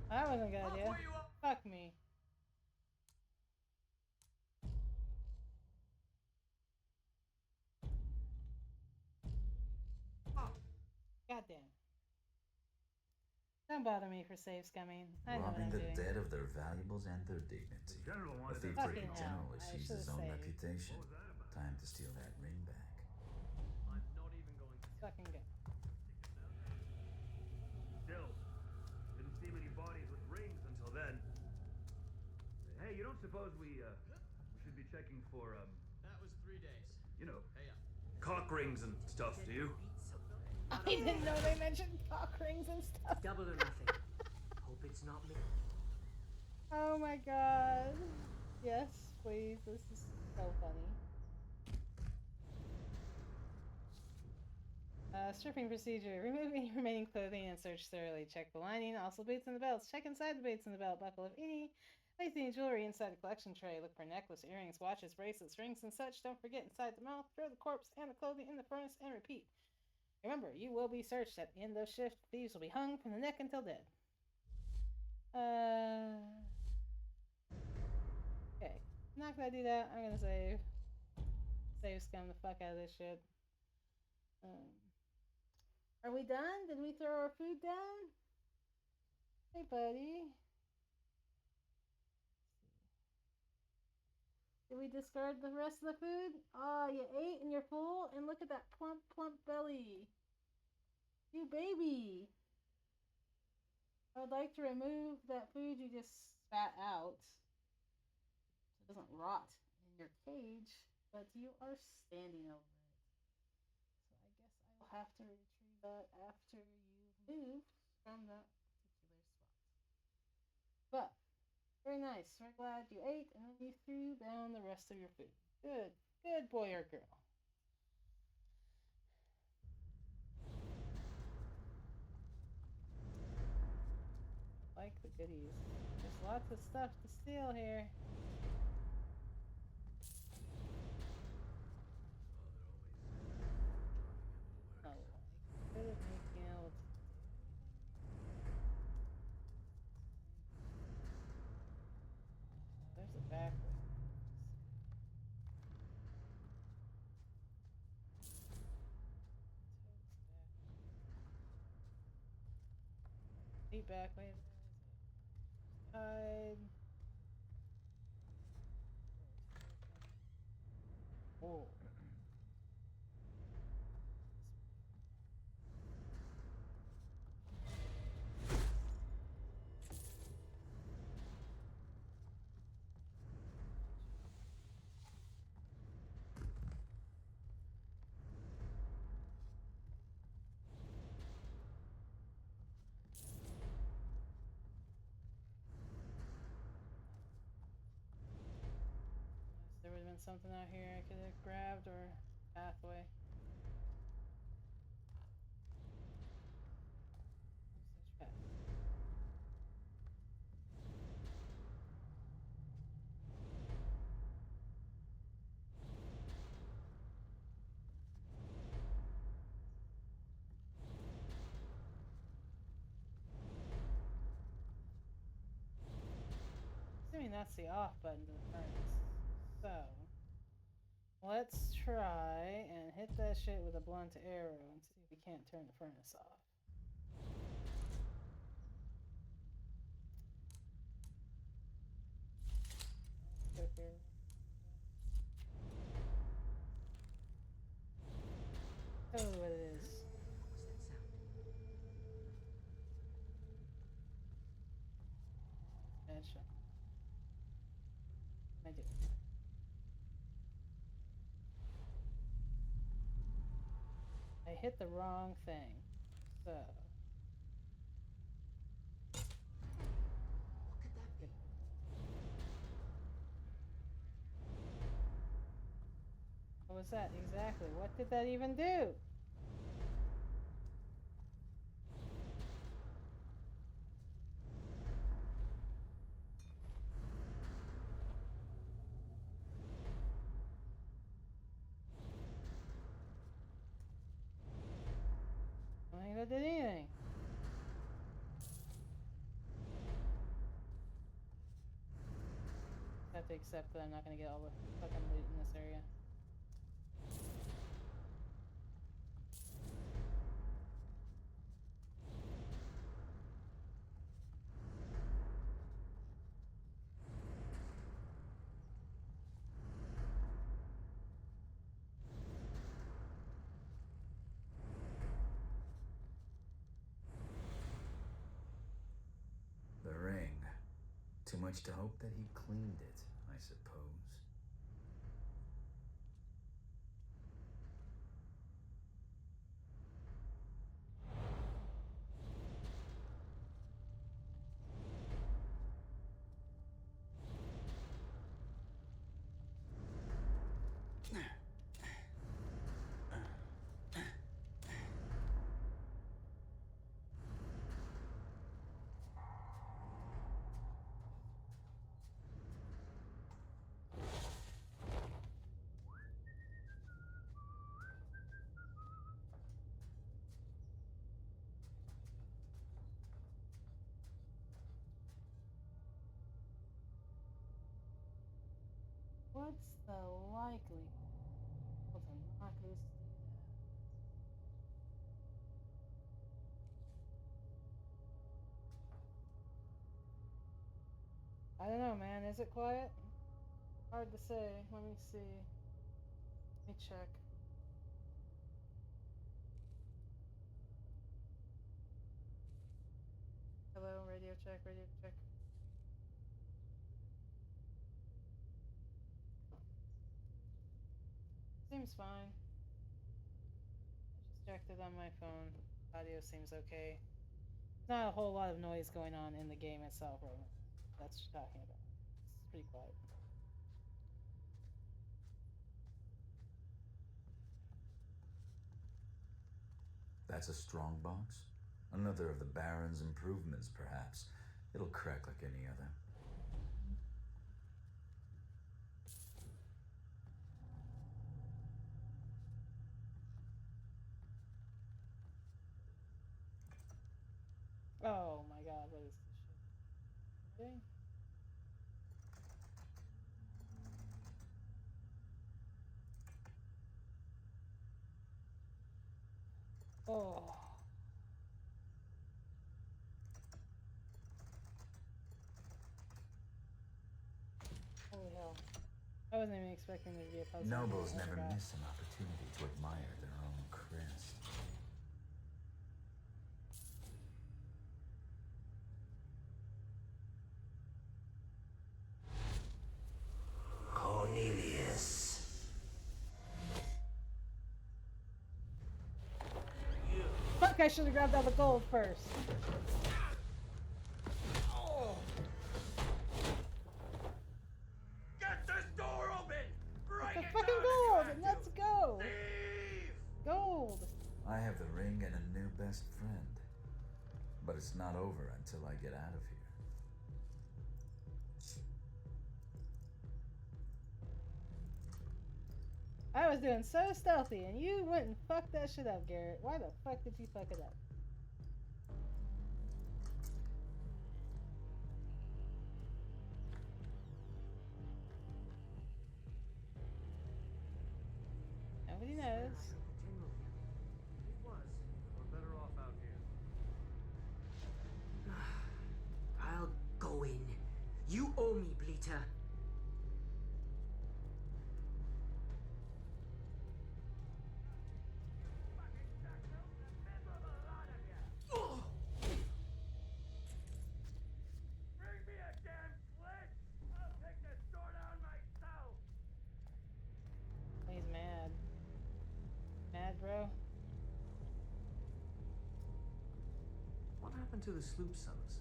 That wasn't a good idea. Fuck me. Goddamn. Don't bother me for save scumming. I know what Robbing I'm the doing. dead of their valuables and their dignity. General A wanted thief that breaking Fucking general hell. I achieves his should've own saved. reputation. What was that about? Time to steal that ring back. I'm not even going to. Fucking good. Still, didn't see many bodies with rings until then. Hey, you don't suppose we should be checking for That was 3 days. you know, Hey, cock rings and stuff, do you? I didn't know they mentioned cock rings and stuff. Double or nothing. Hope it's not me. Oh my god. Yes, please. This is so funny. Stripping procedure. Remove any remaining clothing and search thoroughly. Check the lining, also boots and the belts. Check inside the boots and the belt buckle. If place any jewelry inside the collection tray. Look for necklace, earrings, watches, bracelets, rings, and such. Don't forget inside the mouth. Throw the corpse and the clothing in the furnace and repeat. Remember, you will be searched at the end of shift. Thieves will be hung from the neck until dead. Okay. Not gonna do that. I'm gonna save. Save scum the fuck out of this shit. Are we done? Did we throw our food down? Hey, buddy. Did we discard the rest of the food? Oh, you ate and you're full? And look at that plump, plump belly. You baby. I would like to remove that food you just spat out so it doesn't rot in your cage, but you are standing over it. So I guess I will have to retrieve that after you move from that particular spot. But, very nice. Very glad you ate and then you threw down the rest of your food. Good. Good boy or girl. Like the goodies. There's lots of stuff to steal here. Oh, I could have making able to there's a back way. Deep back way. Hide. Oh. There would have been something out here I could have grabbed or pathway. Such path. Assuming that's the off button to the furnace. So, Let's try and hit that shit with a blunt arrow and see if we can't turn the furnace off. Cooker. Totally what it is. Headshot. I do. I hit the wrong thing. So. What could that be? What was that exactly? What did that even do? I don't think that did anything. I have to accept that I'm not gonna get all the fucking loot in this area. The ring. Too much to hope that he cleaned it, I suppose. What's the likelihood to knock this dude out? I don't know, man. Is it quiet? Hard to say. Let me see. Let me check. Hello, radio check, radio check. Seems fine. I just checked it on my phone. Audio seems okay. Not a whole lot of noise going on in the game itself right now. That's what you're talking about. It's pretty quiet. That's a strong box? Another of the Baron's improvements, perhaps. It'll crack like any other. Oh my god, what is this shit? Okay. Oh. Holy hell. I wasn't even expecting there to be a puzzle. Nobles never miss an opportunity to admire their own crest. Cornelius. Fuck, I should have grabbed all the gold first. Get this door open! Break The it fucking down gold! if you have Let's to. go! Thief! Gold! I have the ring and a new best friend. But it's not over until I get out of here. I was doing so stealthy and you went and fucked that shit up, Garrett. Why the fuck did you fuck it up? happened to the sloop cellars?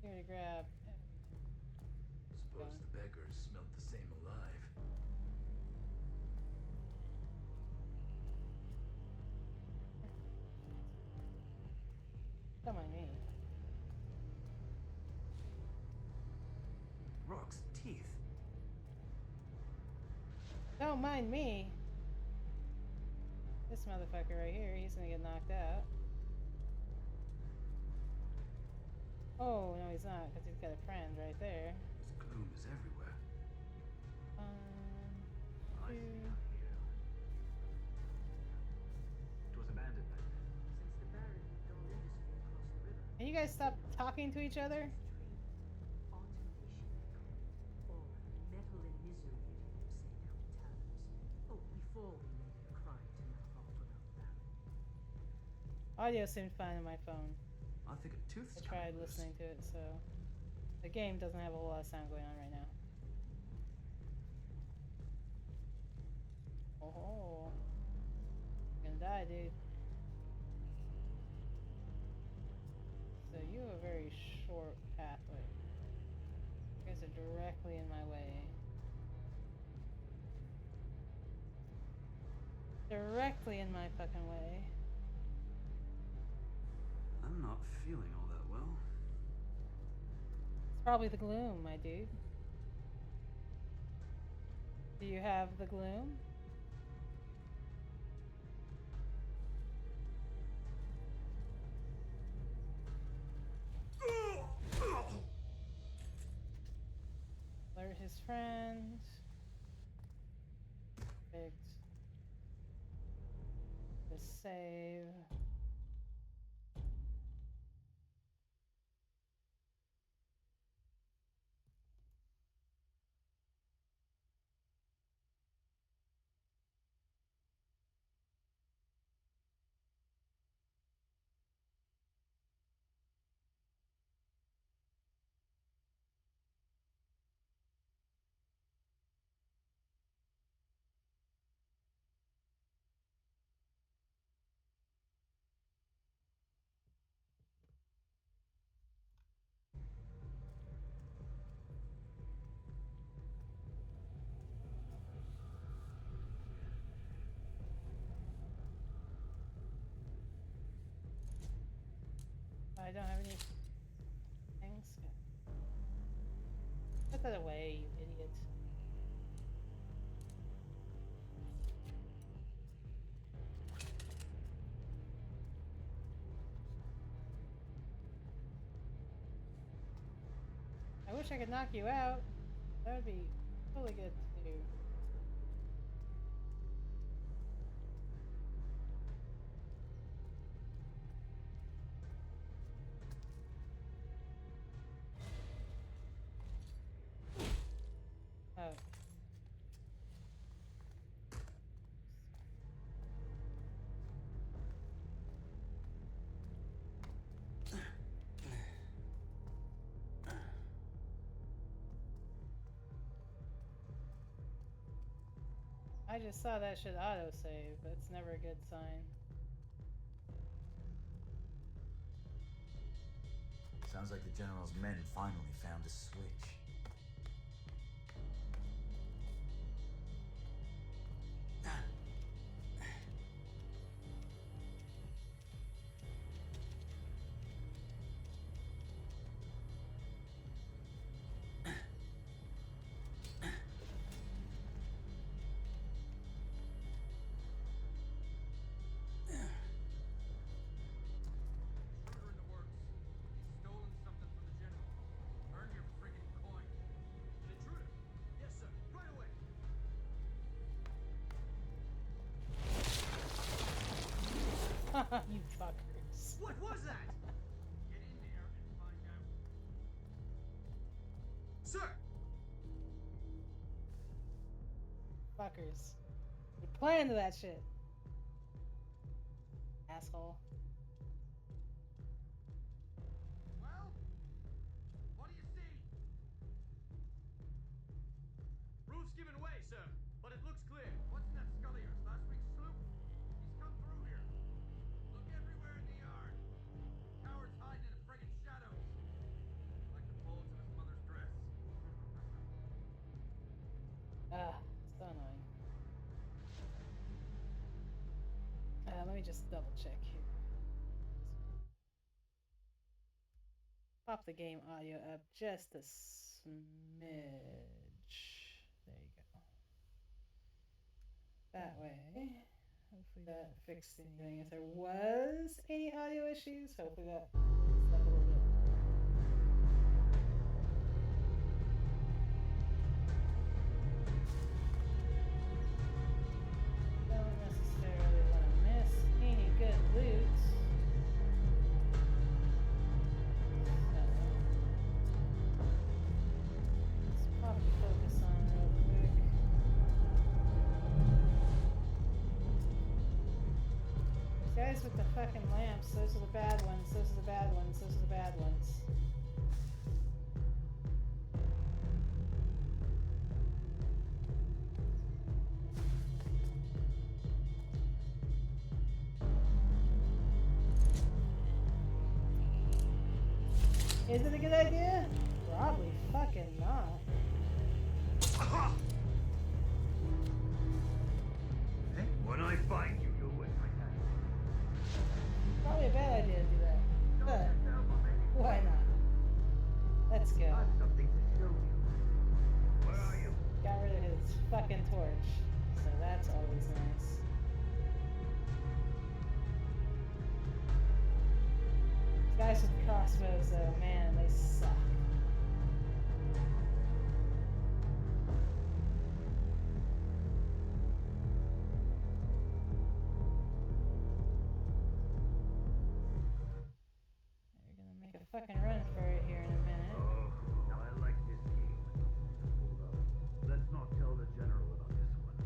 Here to grab. Suppose the beggars smelt the same alive. Don't mind me. Rock's teeth. Don't mind me. This motherfucker right here, he's gonna get knocked out. Oh, no he's not, because he's got a friend right there. This gloom is everywhere. I see Two. out here. It was abandoned back then. Since the Baron moved all industry across the river. Can you guys stop talking to each other? Automation, or metal and misery, you hear them say down the taverns. Oh, before we made it a crime to mouth off about the Baron. Audio seemed fine on my phone. I think a tooth's I tried listening to it, so the game doesn't have a whole lot of sound going on right now. Oh, you're gonna die, dude. So you have a very short pathway. You guys are directly in my way. Directly in my fucking way. I'm not feeling all that well. It's probably the gloom, my dude. Do you have the gloom? Alert his friend. Perfect. Just save. I don't have any things. Put that away, you idiot. I wish I could knock you out. That would be totally good to do. Oh. I just saw that should autosave. That's never a good sign. Sounds like the General's men finally found a switch. You fuckers. What was that? Get in there and find out. Sir! Fuckers. You planned that shit. Asshole. Well, what do you see? Ah, so annoying. Let me just double check here. Pop the game audio up just a smidge. There you go. That way, hopefully that fixed anything. If there was any audio issues, hopefully that fixed up a little bit. Don't necessarily want to miss any good loot. Let's probably focus on real quick. These guys with the fucking lamps, those are the bad ones, those are the bad ones, those are the bad ones. Is it a good idea? Probably fucking not. Hey, when I find you, you'll wish I had. Probably a bad idea to do that. But why not? Let's go. I've something to show you. Where are you? Got rid of his fucking torch. So that's always nice. Guys with crossbows though, man, they suck. They're gonna make a fucking run for it here in a minute. Oh, I like this game. Hold up. Let's not tell the general about this one.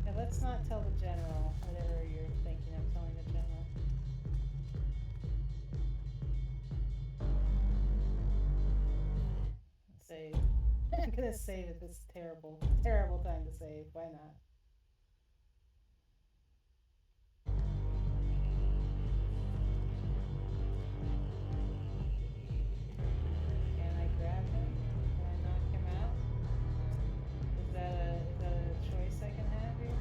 Yeah, let's not tell the general whatever you're thinking of telling the general. Save. I'm gonna save it this terrible, terrible time to save. Why not? Can I grab him? Can I knock him out? Is that a choice I can have here?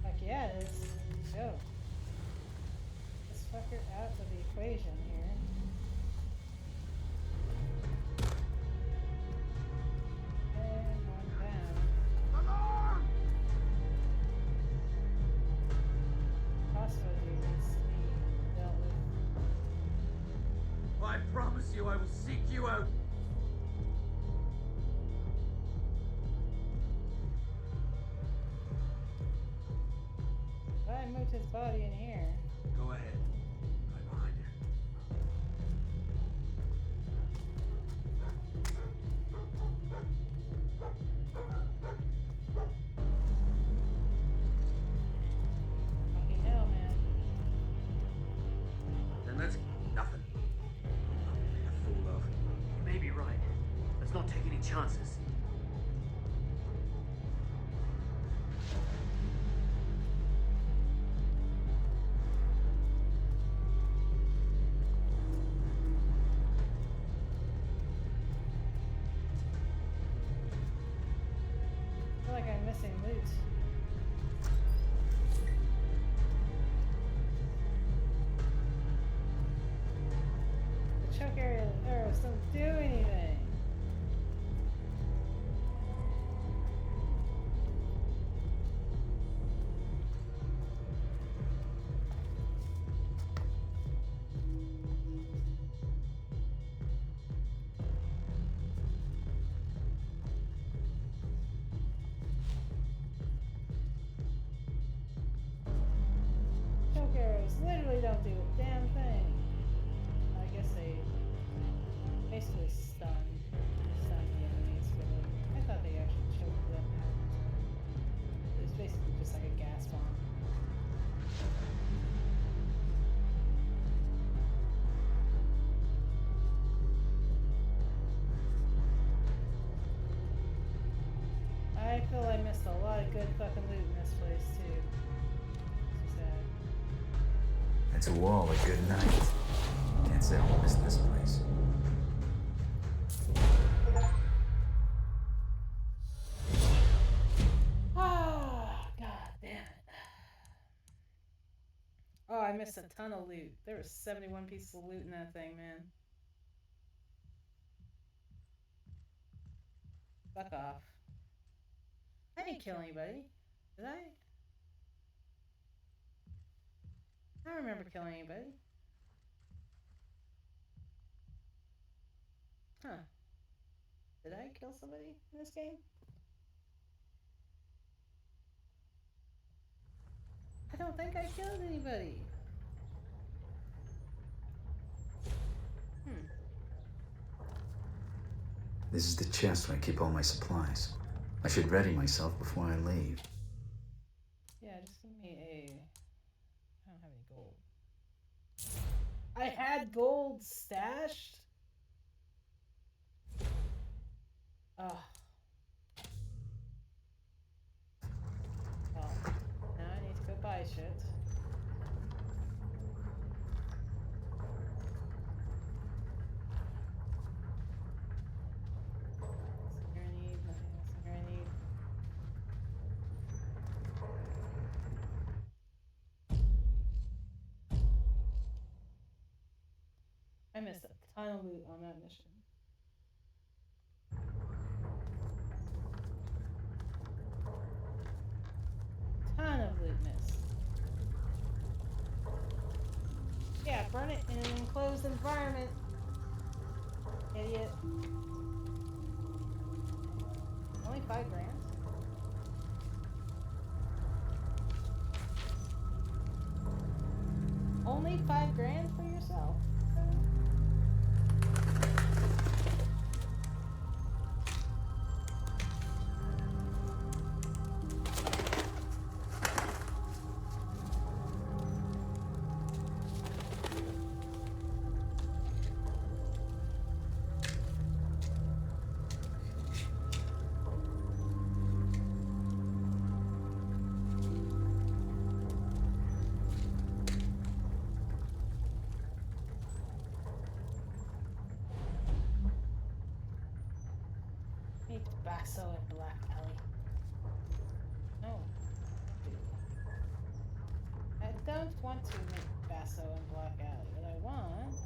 Fuck yeah, it is. Go. This fucker out of the equation here. And one down. Crossbow dude needs to be dealt with. I promise you I will seek you out. But I moved his body in here. Go ahead. Right behind you. Fucking hell, man. Then that's nothing. I'm not being a fool of. You may be right. Let's not take any chances. I feel like I'm missing loot. The choke area arrows don't do anything. Choke arrows literally don't do a damn thing. I guess they basically stun the enemies, but I thought they actually choked them out. It was basically just like a gas bomb. I feel I missed a lot of good fucking loot in this place too. So sad. And to all a good night. Can't say I'll miss this place. missed a ton of loot. There was 71 pieces of loot in that thing, man. Fuck off. I didn't kill anybody. Did I? I don't remember killing anybody. Huh. Did I kill somebody in this game? I don't think I killed anybody. This is the chest where I keep all my supplies. I should ready myself before I leave. Yeah, just give me a... I don't have any gold. I had gold stashed? Ugh. Well, now I need to go buy shit. Nothing here I need, nothing else here I need. I missed a ton of loot on that mission. Ton of loot missed. Yeah, burn it in an enclosed environment. Idiot. Only $5 grand? Only $5 grand for yourself? Basso and Black Alley. No. I don't want to make Basso and Black Alley. What I want... Let's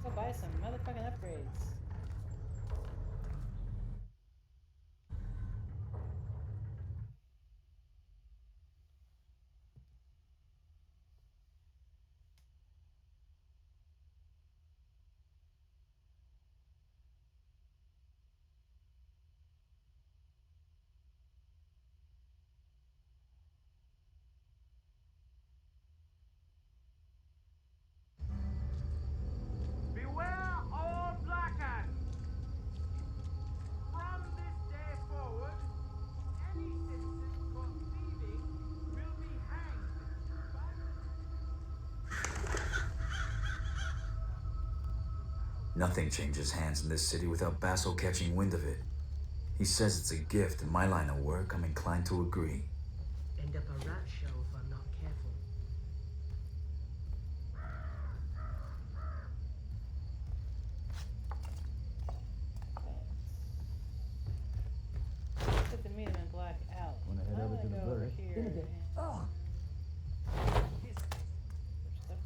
go buy some motherfucking upgrades. Beware all black ants! From this day forward, any citizen caught thieving will be hanged by Nothing changes hands in this city without Basso catching wind of it. He says it's a gift. In my line of work, I'm inclined to agree. End up a rat show if I'm not careful. Put the meet him in Black Alley. Wanna head I'm over gonna to the go over bird? here. In a bit. and Oh. purchase upgrades.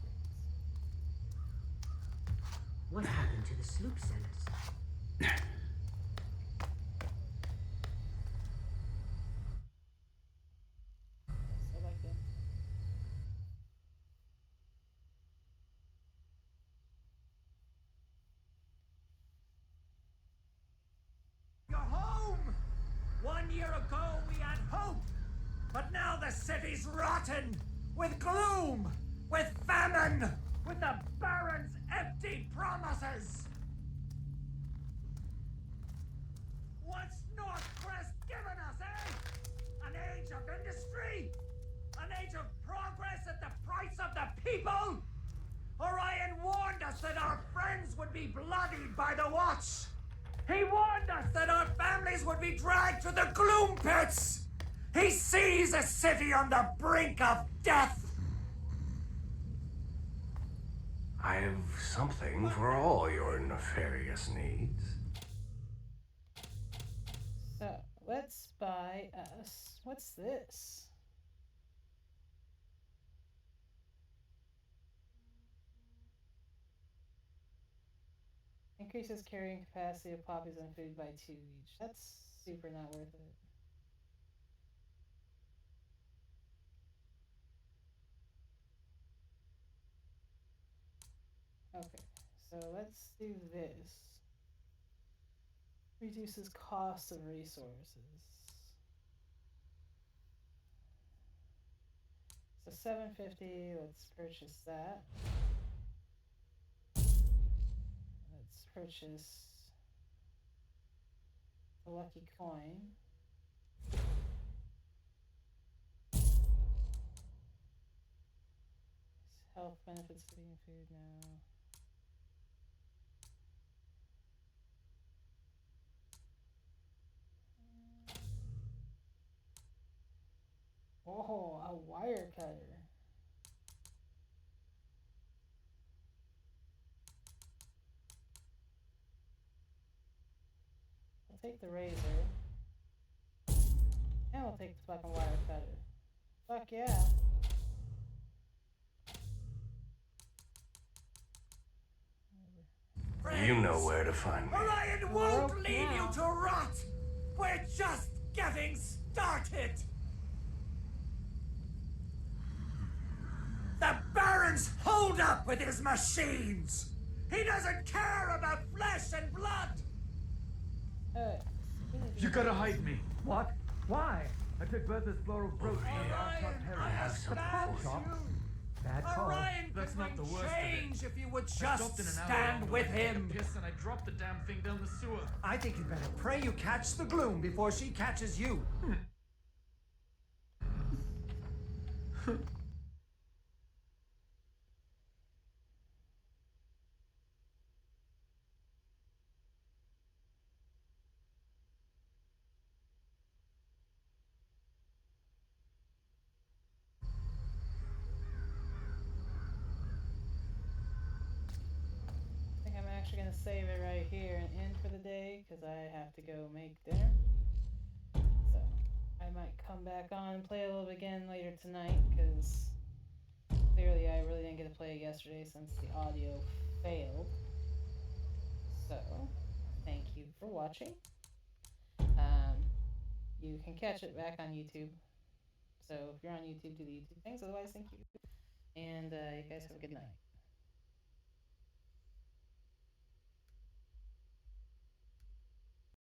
What happened to the sloop sellers? So like them. You're home! 1 year ago we had hope, but now the city's rotten with gloom, with famine, with the Baron's empty promises. What's Northcrest given us, eh? An age of industry? An age of progress at the price of the people? Orion warned us that our friends would be bloodied by the Watch. He warned us that our families would be dragged to the gloom pits. He sees a city on the brink of death. I have something for all your nefarious needs. So, let's buy us... What's this? Increases carrying capacity of poppies and food by 2 each. That's super not worth it. Okay, so let's do this. Reduces cost of resources. So 750, let's purchase that. Let's purchase the lucky coin. Health benefits of eating food now. Oh, a wire cutter. I'll take the razor. And we'll take the fucking wire cutter. Fuck yeah. You know where to find me. Orion won't leave you to rot! We're just getting started! The Baron's holed up with his machines! He doesn't care about flesh and blood! You gotta hide me. What? Why? I took Bertha's floral brooch from the Arcot I have something for you. Bad call. Orion That's could not the bring worst of it. change if you would I just stopped in an alley stand with to take a him. piss and I dropped the damn thing down the sewer. I think you'd better pray you catch the gloom before she catches you. I think I'm actually gonna save it right here and end for the day because I have to go make dinner. So I might come back on and play a little bit again later tonight because clearly I really didn't get to play it yesterday since the audio failed. So thank you for watching. You can catch it back on YouTube. So if you're on YouTube, do the YouTube things. Otherwise, thank you. And you guys have a good night.